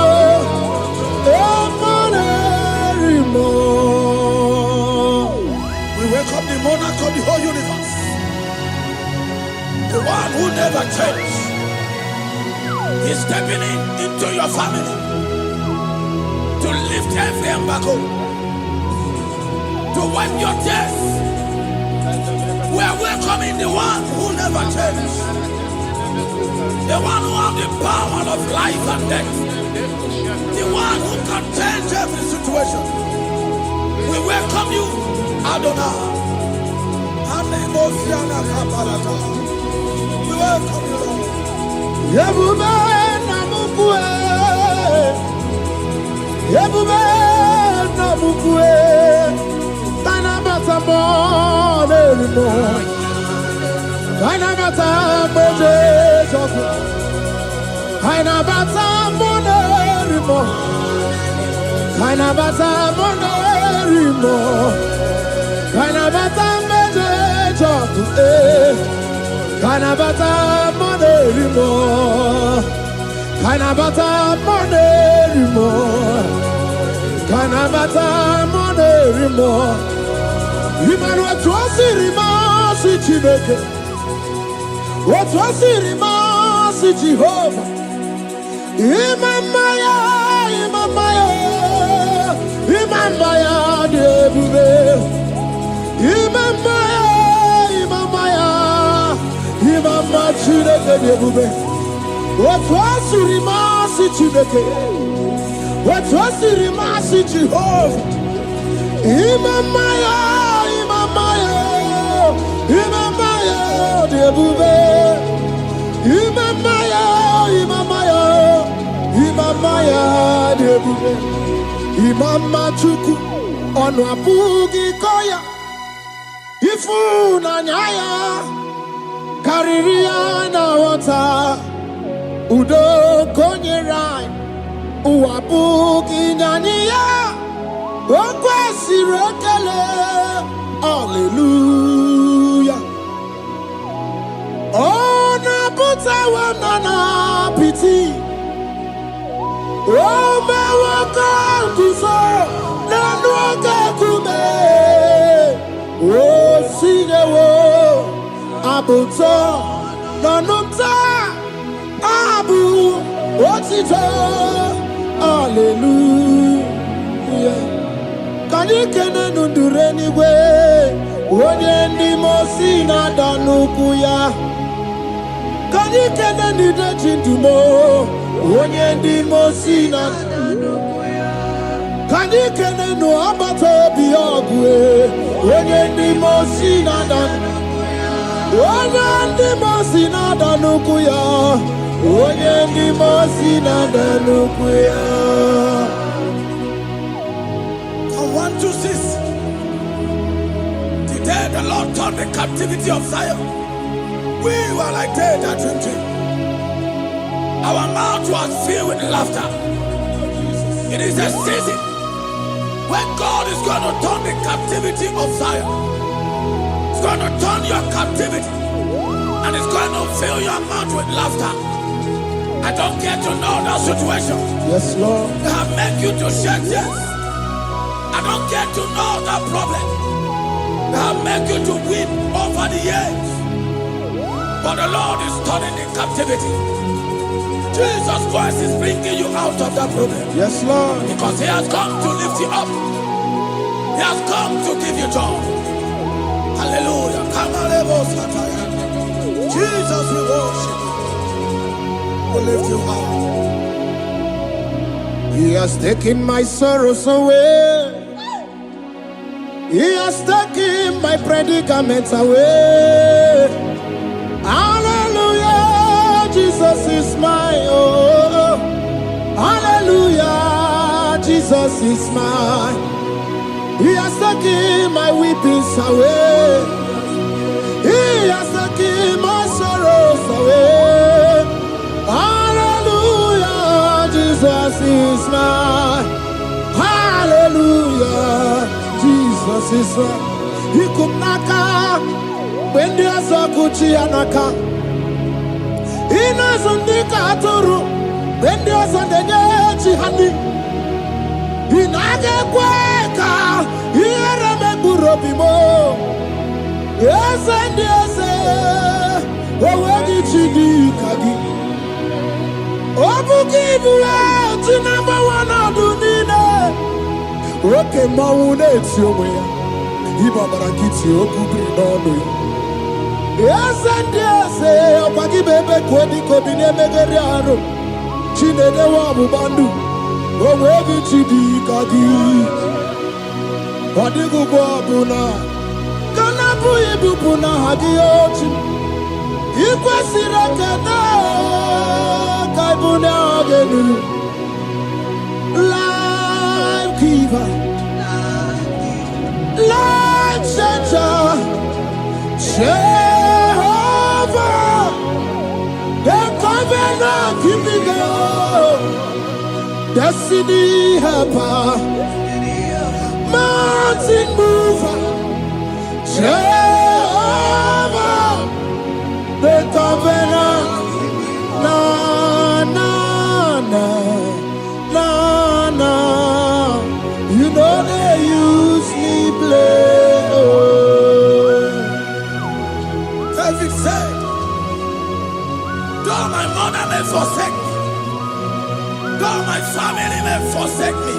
We welcome the monarch of the whole universe, the one who never changed. He's stepping into your family to lift every embargo, to wipe your tears. We are welcoming the one who never changed, the one who has the power of life and death, the one who can change every situation. We welcome you, Adonai. We welcome you, Lord. Yebube namukwe. Yebube namukwe. Kaina bata monerimo. Kaina bata mojejoku. Kaina bata monerimo. Kaina bata monerimo. Kaina bata mojejoku. Kaina bata monerimo. Kaina bata monerimo. Kaina bata monerimo. Imanu atwasirima si Chineke. Atwasirima si Jehovah. Imamaya, imamaya, imamaya debube. Imamaya, imamaya, imamaya Chineke debube. Atwasirima si Chineke. Atwasirima si Jehovah. Imamaya, imamaya, imamaya debube. Imamaya, imamaya, imamaya debube. Imama chuku onu abugi koya. Ifu na nyaya kariria na wata. Udo konye rai uabugi nyaniya. Okwesi rekele. Hallelujah. Ona buta wanana piti. Oma waka kuso na nuaka kume. Oh, Sinewo, Abuto, Nanumta, Abu, Otito, Hallelujah. Can you do anyway? Onye ndi mosina danukuya. Can you do chintumo? Onye ndi mosina danukuya. Can you do abato biogwe? Onye ndi mosina danukuya. Onye ndi mosina danukuya. Onye ndi mosina danukuya. 1, 2, 6. Today the Lord turned the captivity of Zion. We were like they that dream. Our mouth was filled with laughter. It is a season when God is going to turn the captivity of Zion. It's going to turn your captivity, and it's going to fill your mouth with laughter. I don't get to know that situation. Yes, Lord. That make you to shed tears. I don't get to know that problem that make you to weep over the years. But the Lord is turning in captivity. Jesus Christ is bringing you out of that problem. Yes, Lord. Because He has come to lift you up. He has come to give you joy. Hallelujah. Jesus, we worship you. We lift you up. He has taken my sorrows away. He has taken my predicaments away. Hallelujah, Jesus is mine. Oh, hallelujah, Jesus is mine. He has taken my weepings away. He has taken my sorrows away. Hallelujah, Jesus is mine. Hallelujah. Jesus is right. He could naka when there's a Gucci anaka. He knows on the Katuru when there's on the Yachi honey. He naga quaka. He had a Megurobimo. Yes, and yes, oh, where did she do Kagi? Oh, give you out to number one of the okay, Mauna, it's your way. Ibabarakiti, Okubri, Nonu. Yes, and yes, Pagi Bebe, Kwadi, Kobine, Megariano, Chine, the Wabu Bandu, or wherever Chidi, Kadi, Padigu Babuna, Kanabu Ibupuna, Hadioti, Ikwasiraka, Kaibuna, Genu. Light changer, Jehovah, the covenant keeping God, destiny helper, mountain mover, Jehovah, the covenant, na na na na na. You know they use me play. David said, though my mother may forsake me, though my family may forsake me,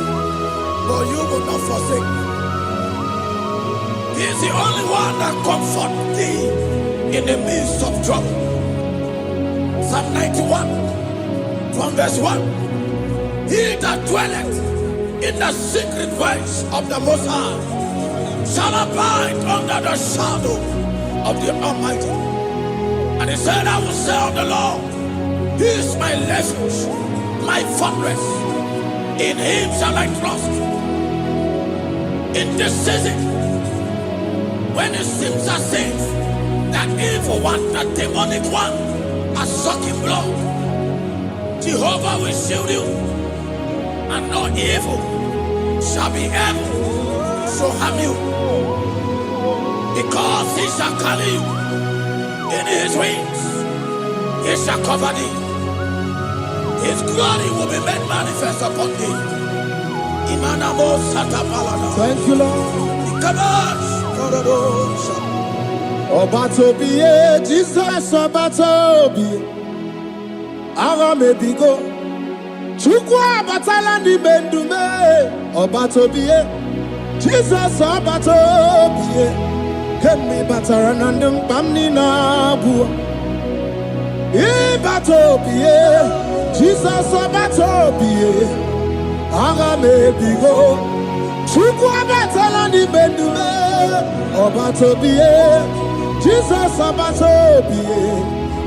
but you will not forsake me. He is the only one that comforts thee in the midst of trouble. Psalm 91, from verse 1. He that dwelleth in the secret place of the Most High shall abide under the shadow of the Almighty. And he said, I will say of the Lord, He is my refuge, my fortress. In Him shall I trust. In this season, when it seems as if that evil one, that demonic one, are sucking blood, Jehovah will shield you, and no evil shall be able to harm you, because He shall carry you in His wings. He shall cover thee. His glory will be made manifest upon thee. Thank you, Lord. Obatobiye, Jesus Obatobiye. Ara mebigo. Chukwa batala ni mendume. Obatobiye, Jesus Obatobiye. Kemi bataranandum pamni na bua. Ibatobiye, Jesus Obatobiye. Ara mebigo. Chukwa batala ni mendume. Obatobiye, Jesus Obatobiye.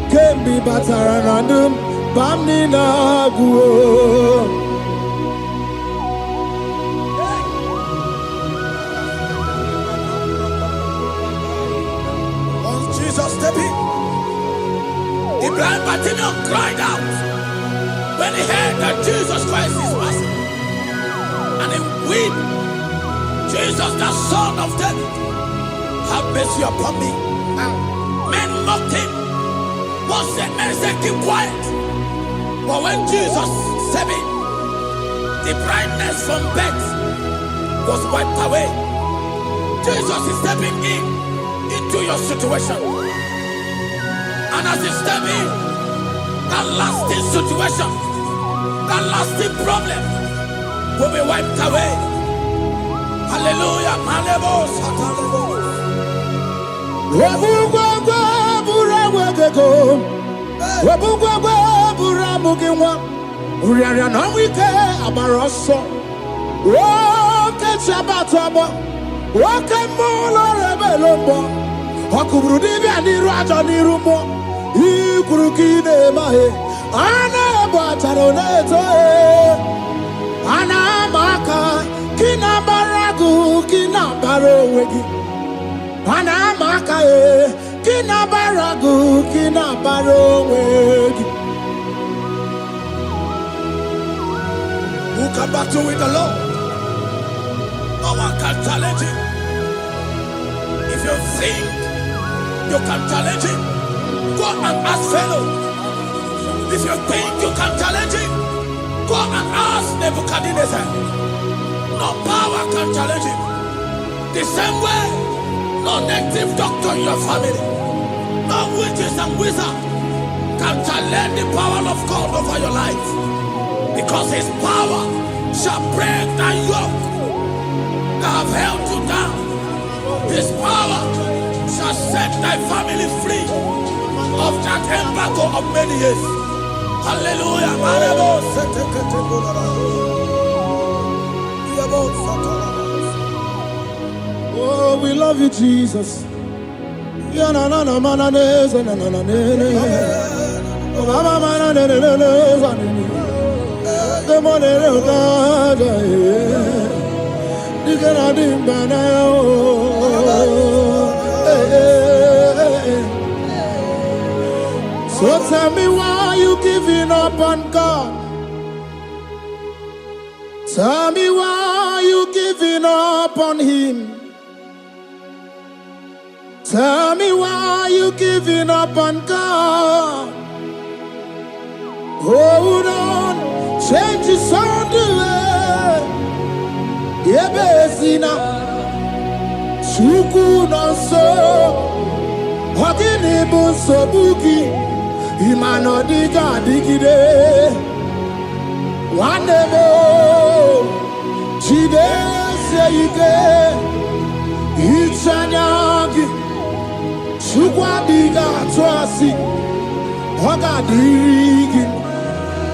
Kemi bataranandum pamni na bua. Step in. The blind Bartimaeus cried out when he heard that Jesus Christ is passing, and he wept. Jesus, the Son of David, have mercy upon me. Men mocked him. Men said, keep quiet. But when Jesus stepped in, the blindness from birth was wiped away. Jesus is stepping into your situation. And as he step in, that lasting situation, that lasting problem will be wiped away. Hallelujah. Ikurukide mahe ana bataroneto ana maka kina baragu kina barowegi ana maka kina baragu kina barowegi. Who can battle with the Lord? No one can challenge him. If you think you can challenge him, go and ask fellow. If you think you can challenge him, go and ask Nebuchadnezzar. No power can challenge him. The same way, no native doctor in your family, no witches and wizards can challenge the power of God over your life. Because his power shall break that yoke that have held you down. His power shall set thy family free of that embargo of many years. Hallelujah. Oh, we love you, Jesus. So tell me why you giving up on God. Tell me why you giving up on him. Tell me why you giving up on God. Hold on, change his on the way. Yebesina, Chuku no so, Hogini bunso buki. Imano diga digide Wanebo Chide seike Ichanyagi Chukwa diga twasi Hoga digi.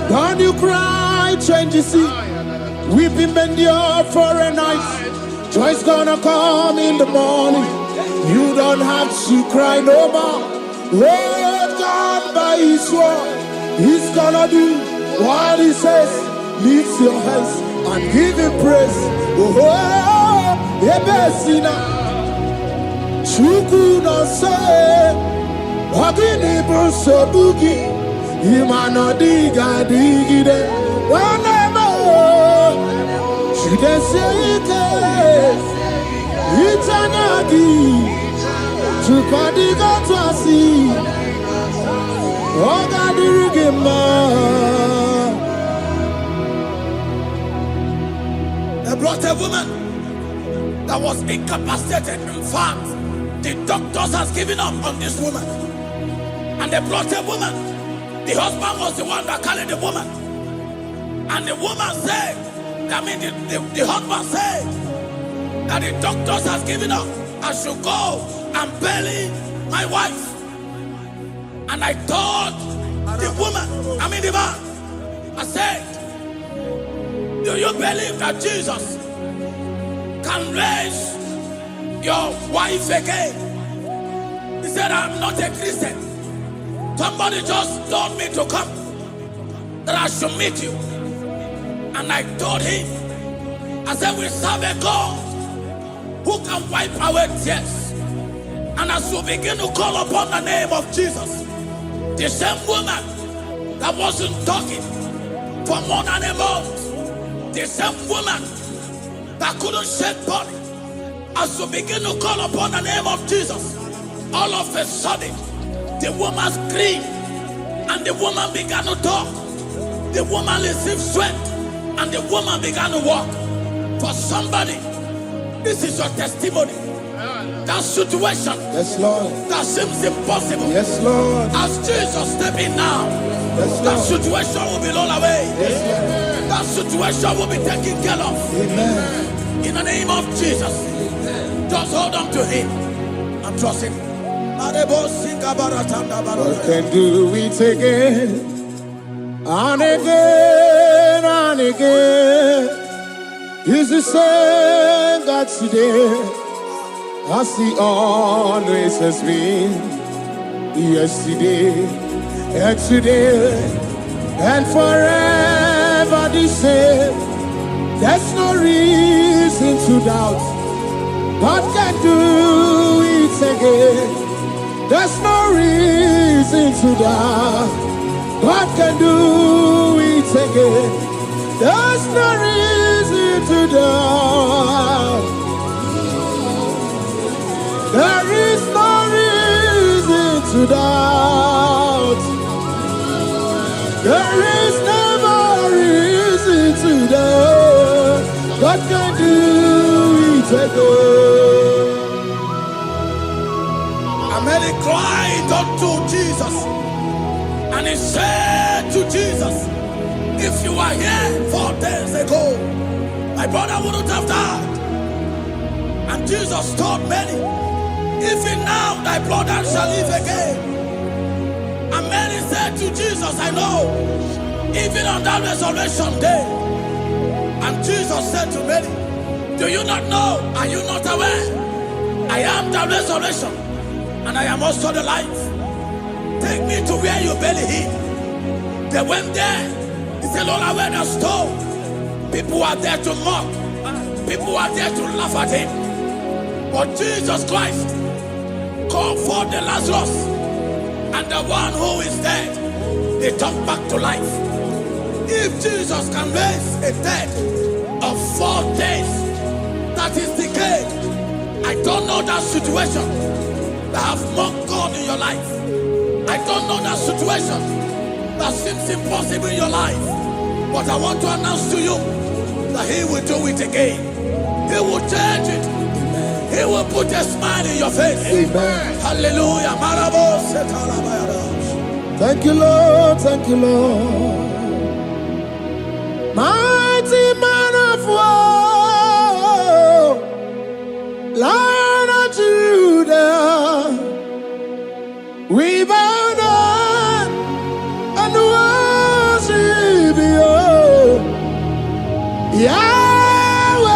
Don't you cry, change your seat. Weeping endure for a night. Joy's gonna come in the morning. You don't have to cry no more. Lord God by his word, he's gonna do what he says. Lift your hands and give him praise. Oh, Ebesina Chuku no say Wagini Bruso Bugi Imano diga digide Wanemo Chide seike Itanyagi Chukadiga twasi Oga dirigima. They brought a woman that was incapacitated. In fact, the doctors has given up on this woman. And they brought a woman. The husband was the one that carried the woman. And the woman said, the husband said that the doctors has given up. I should go and bury my wife. And I told the woman, the man, I said, do you believe that Jesus can raise your wife again? He said, I'm not a Christian. Somebody just told me to come, that I should meet you. And I told him, I said, we serve a God who can wipe away tears. And as we begin to call upon the name of Jesus, the same woman that wasn't talking for more than a month, the same woman that couldn't shed blood, as we begin to call upon the name of Jesus, all of a sudden, the woman screamed and the woman began to talk. The woman received strength and the woman began to walk. For somebody, this is your testimony. That situation, yes, Lord, that seems impossible, yes, Lord, as Jesus step in now, yes, that situation will be rolled away. Yes, that situation will be taken care of. Amen. In the name of Jesus, just hold on to him and trust him. God can do it again and again and again. He's the same God today as he always has been. Yesterday and today and forever the same. There's no reason to doubt. God can do it again. There's no reason to doubt. God can do it again. There's no reason to doubt. There is no reason to doubt. There is never reason to doubt. God can do it again. Mary cried unto Jesus, and he said to Jesus, if you were here 4 days ago, my brother wouldn't have died. And Jesus told Mary, even now thy brother shall live again. And Mary said to Jesus, I know, even on that resurrection day. And Jesus said to Mary, do you not know? Are you not aware? I am the resurrection, and I am also the life. Take me to where you bury him. They went there. He said, Lord, I went a stone. People are there to mock. People are there to laugh at him. But Jesus Christ called for the Lazarus, and the one who is dead, they turned back to life. If Jesus can raise a dead of 4 days, that is decay. I don't know that situation that have mocked God in your life. I don't know that situation that seems impossible in your life. But I want to announce to you that he will do it again. He will change it. He will put a smile in your face. Amen. Hallelujah. Thank you, Lord. Thank you, Lord. Mighty man of war, Lion of Judah, we bow down and worship you, Yahweh,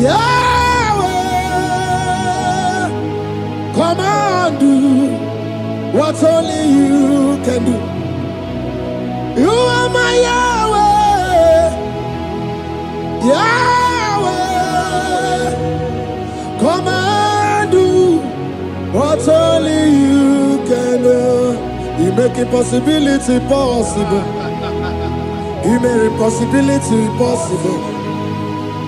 Yahweh. Come and do what only you can do. You are my Yahweh, Yahweh. Come and do what only you can do. You make impossibility possible. You make impossibility possible.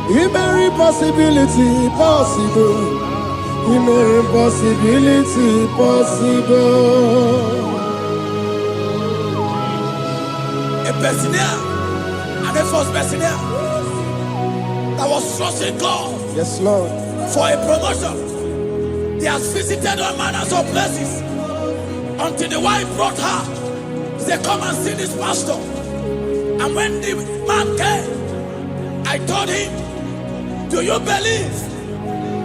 You make impossibility possible. You make impossibility possible. A Bessinia, and a first Bessinia. that was trusting God Yes, Lord. for a promotion. He has visited all manners of places until the wife brought her. He said, come and see this pastor. And when the man came, I told him, do you believe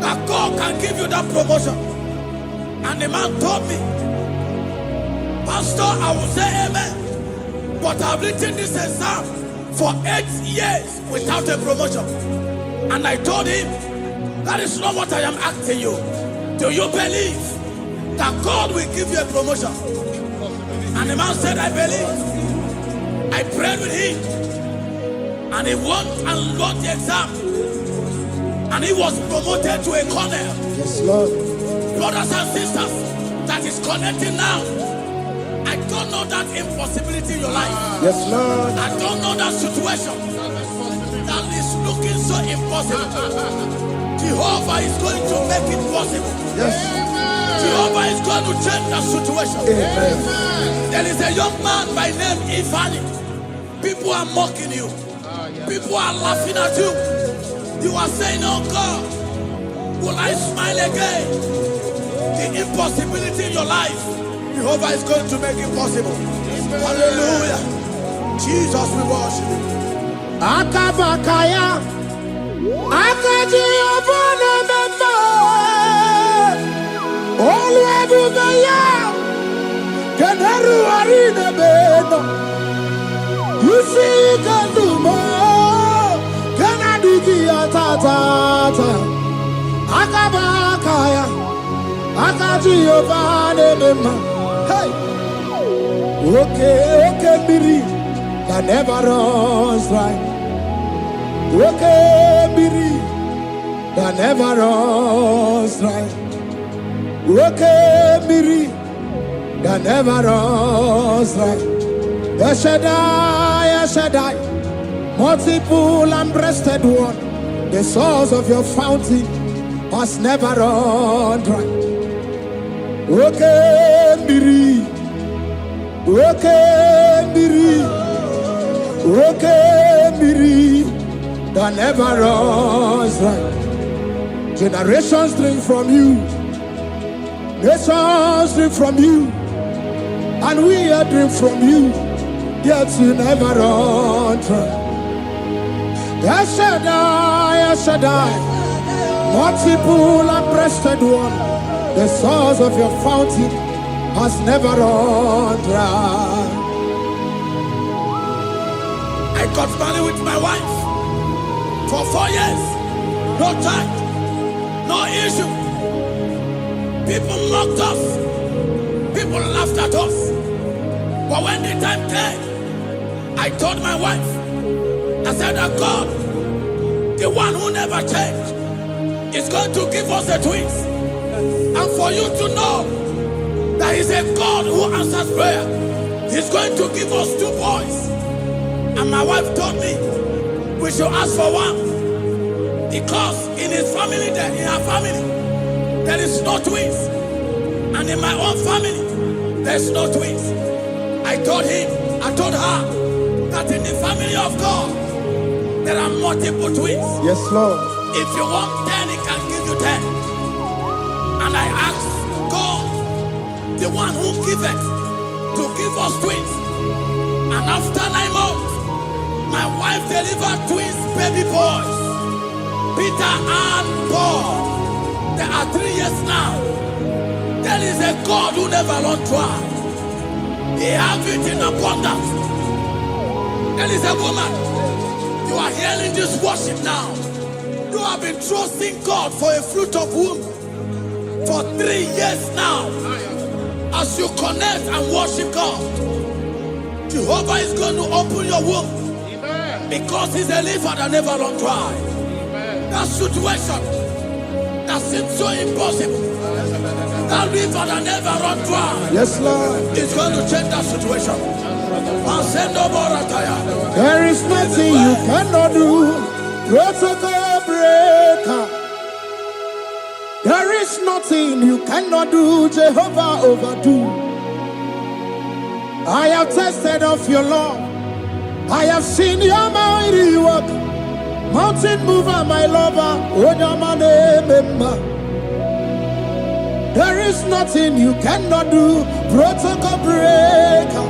that God can give you that promotion? And the man told me, Pastor, I will say amen, but I've written this exam for 8 years without a promotion. And I told him, that is not what I am asking you. Do you believe that God will give you a promotion? And the man said, I believe. I prayed with him, and he won and wrote the exam, and he was promoted to a colonel. Yes, Lord. Brothers and sisters that is connecting now, I don't know that impossibility in your life. Yes, Lord. I don't know that situation that is looking so impossible. Jehovah is going to make it possible. Yes. Jehovah is going to change the situation. Amen. There is a young man by name Ifani. People are mocking you. People are laughing at you. You are saying, oh God, will I smile again? The impossibility in your life, Jehovah is going to make it possible. Hallelujah. Jesus, we worship you. Akabakaya. Akaji Avana Mama. Oluwabumeya. Keneru Arina Beno. You see Kandumo. Kanadiki Atata. Akabakaya. Akaji Avana Mama. Hey. Okay, Miri. That never runs dry. Okay, Miri, that never runs dry. Okay, Miri, that never runs dry. Shaddai, multiple and breasted one, the source of your fountain has never run dry. Okay, Miri, okay, Miri, okay, Miri. That never runs dry. Generations drink from you. Nations drink from you. And we are drink from you. Yet you never run dry. Shaddai, multiple and breasted one. The source of your fountain has never run dry. I got married with my wife for 4 years, no child, no issue. People mocked us, people laughed at us. But when the time came, I told my wife, I said that God, the one who never changed, is going to give us the twins. And for you to know that He's a God who answers prayer, He's going to give us 2 boys. And my wife told me, we should ask for one, because in her family, there is no twins, and in my own family, there's no twins. I told her that in the family of God, there are multiple twins. Yes, Lord. If you want 10, He can give you 10. And I asked God, the one who giveth, to give us twins. And after 9 months, my wife delivered twins, baby boys, Peter and Paul. There are 3 years now. There is a God who never runs dry. He has it in abundance. There is a woman. You are hearing this worship now. You have been trusting God for a fruit of womb for 3 years now. As you connect and worship God, Jehovah is going to open your womb. Because He's a river that never runs dry. That situation that seems so impossible, that river that never runs dry, Yes, Lord. is going to change that situation. There is nothing you cannot do. Protocol breaker. There is nothing you cannot do. Jehovah overdo. I have tasted of your love. I have seen your mighty work. Mountain mover, my lover, there is nothing you cannot do, protocol breaker.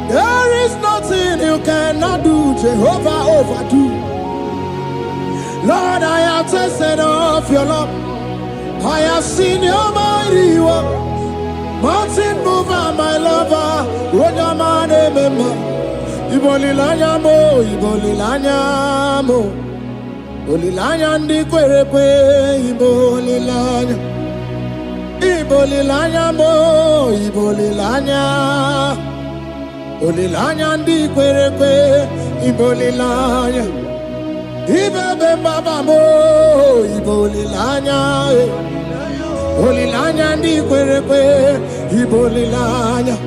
There is nothing you cannot do, Jehovah overdo. Lord, I have tasted of your love. I have seen your mighty work. Mountain mover, my lover, Ibolilanya mo, Ibolilanya mo, Ibolilanya ndi kwerekwe, Ibolilanya, Ibolilanya mo, Ibolilanya, Ibolilanya ndi kwerekwe, Ibolilanya, Ibebe baba mo, Ibolilanya, Ibolilanya ndi kwerekwe, Ibolilanya.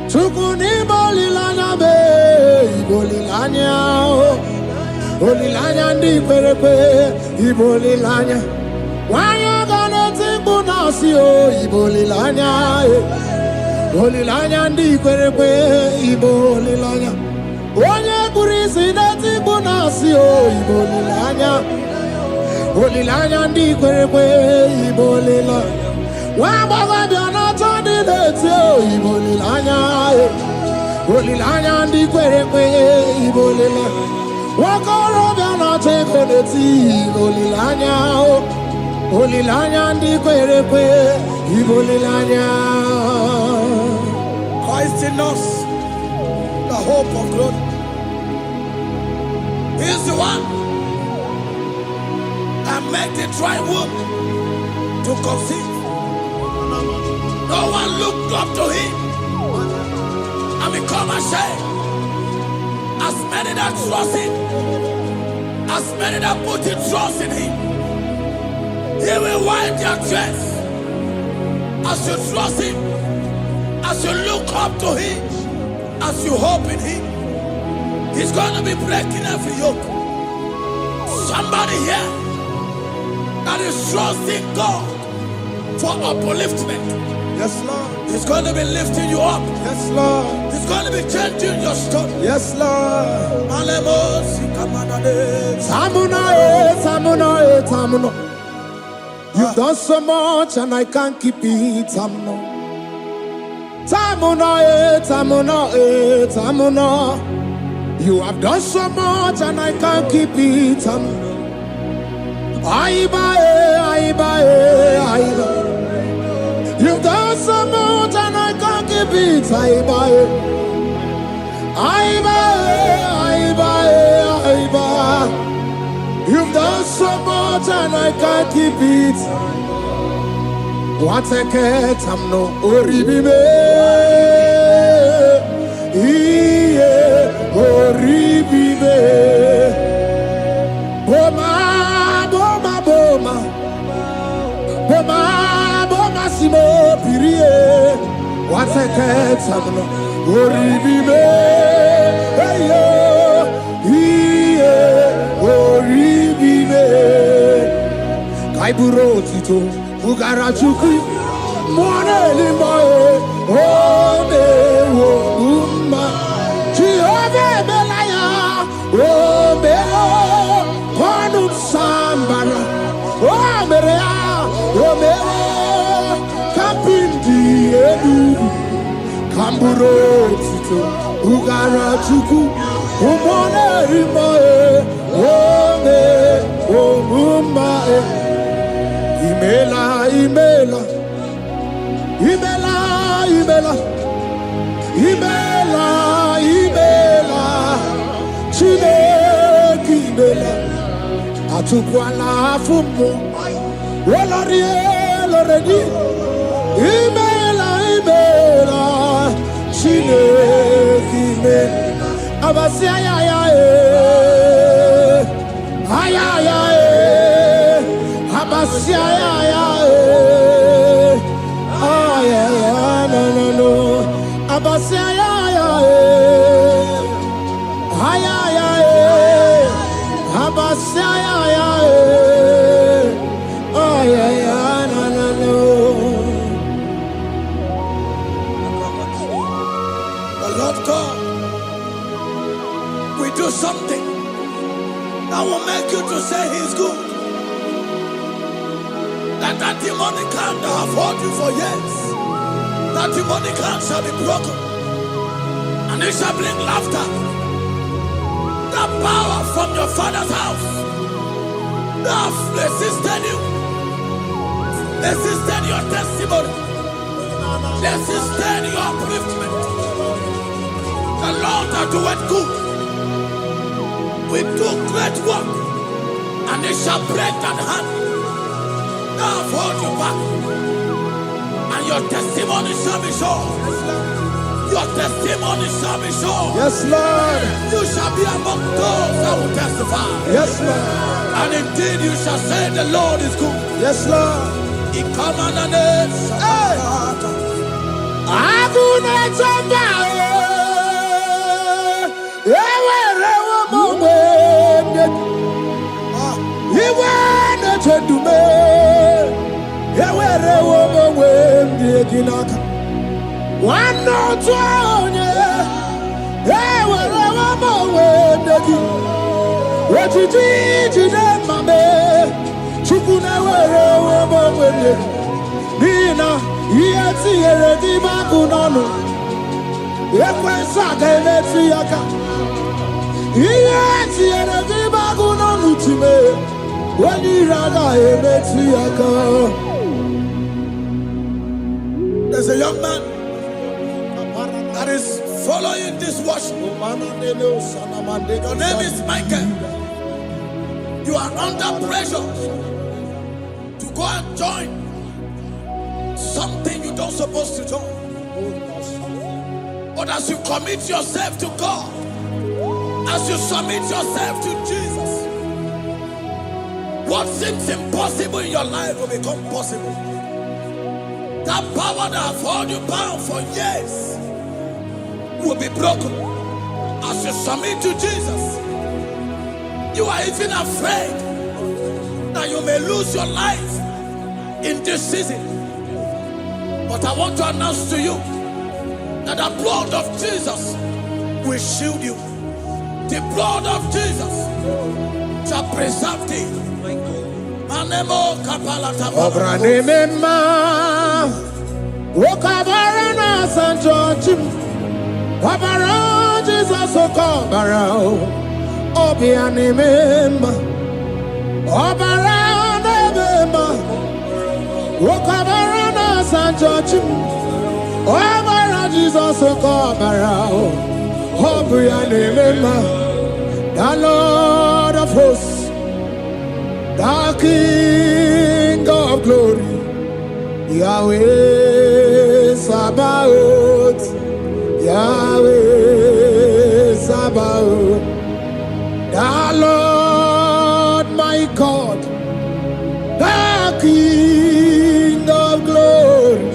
Chukuni bolilanya be, ibolilanya, bolilanya ndi kwerekwe, ibolilanya. Wanya gane tibu nasi o, ibolilanya, bolilanya ndi kwerekwe, ibolilanya. Wanya kurisi na tibu nasi o, ibolilanya, bolilanya ndi kwerekwe, ibolilanya. Wabaga biana tandi letio ibolilanya, bolilanya ndi kwerekwe ibolila. Wakoro biana teko leti ibolilanya, bolilanya ndi kwerekwe ibolilanya. Christ in us, the hope of glory. He is the one that made the dry womb to conceive. No one looked up to him and become ashamed. As many that trust him, as many that put their trust in him, he will wipe their tears. As you trust him, as you look up to him, as you hope in him, he's going to be breaking every yoke. Somebody here that is trusting God for upliftment. Yes, Lord. He's going to be lifting you up. Yes, Lord. He's going to be changing your story. Yes, Lord. Tamuna, Tamuna. You've done so much and I can't keep it, Tamuna. Tamuna. You have done so much and I can't keep it, Tamuna. Aiba. You've done so much and I can't keep it. Aiba. You've done so much and I can't keep it. What a cat, I'm no oribibe. Oribibe. Boma. Simo pirie, what's a cat? Samno, Oribibe, Oribibe, Kaiburo Tito, Ugarachuku, Mone Limbae, Ode, Umba, Chiove Belaya, Obeo, Ponum Sambara, Omerea, Omeo. Kamburo Tito, Ugarachuku, Umone Rimae, Ome, Omumbae, Imela, Chineki Imela, Atukwana Fumo, Loredi, Imela, Chineki Imela, Abasia, Abasia, no, Abasia, That demonic hand that have held you for years, that demonic hand shall be broken, and it shall bring laughter. That power from your father's house that have resisted you, resisted your testimony, resisted your upliftment. The Lord that doeth good will do great work, and it shall break that hand that have held you back, and your testimony shall be sure. Your testimony shall be sure. Yes, Lord. You shall be among those that will testify. Yes, Lord. And indeed you shall say the Lord is good. Yes, Lord. He come on the name. One no twenty, what you did, Mamma, Chukuna, Nina, yet see a dimacuno, Yakwasaka, let's see Yaka, yet see a dimacuno to me, when you rather, let's see Yaka. There's a young man that is following this worship. Your name is Michael. You are under pressure to go and join something you don't supposed to join. But as you commit yourself to God, as you submit yourself to Jesus, what seems impossible in your life will become possible. That power that have held you bound for years will be broken as you submit to Jesus. You are even afraid that you may lose your life in this season. But I want to announce to you that the blood of Jesus will shield you. The blood of Jesus shall preserve thee. Manemo kapala tapala. Wokabarana Sanjojim, Wabara Jesus Okobara, Obiani Memba, Obara Memba, Wokabarana Sanjojim, Wabara Jesus Okobara, Obiani Memba, the Lord of hosts, the King of glory. Yahweh Sabaoth, Yahweh Sabaoth, the Lord my God, the King of glory,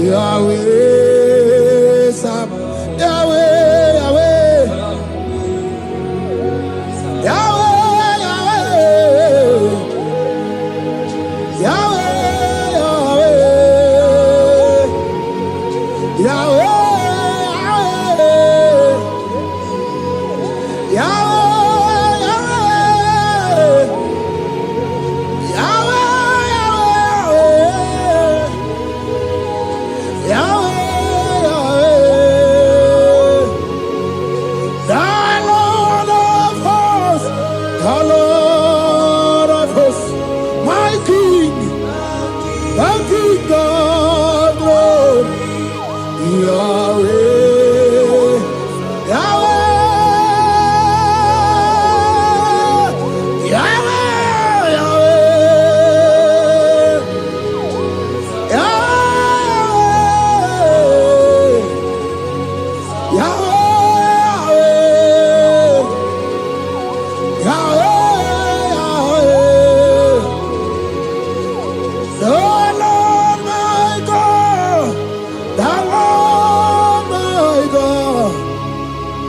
Yahweh Sabaoth, Yahweh, Yahweh, Yahweh, Yahweh, Yahweh.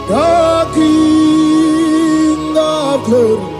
The King of glory.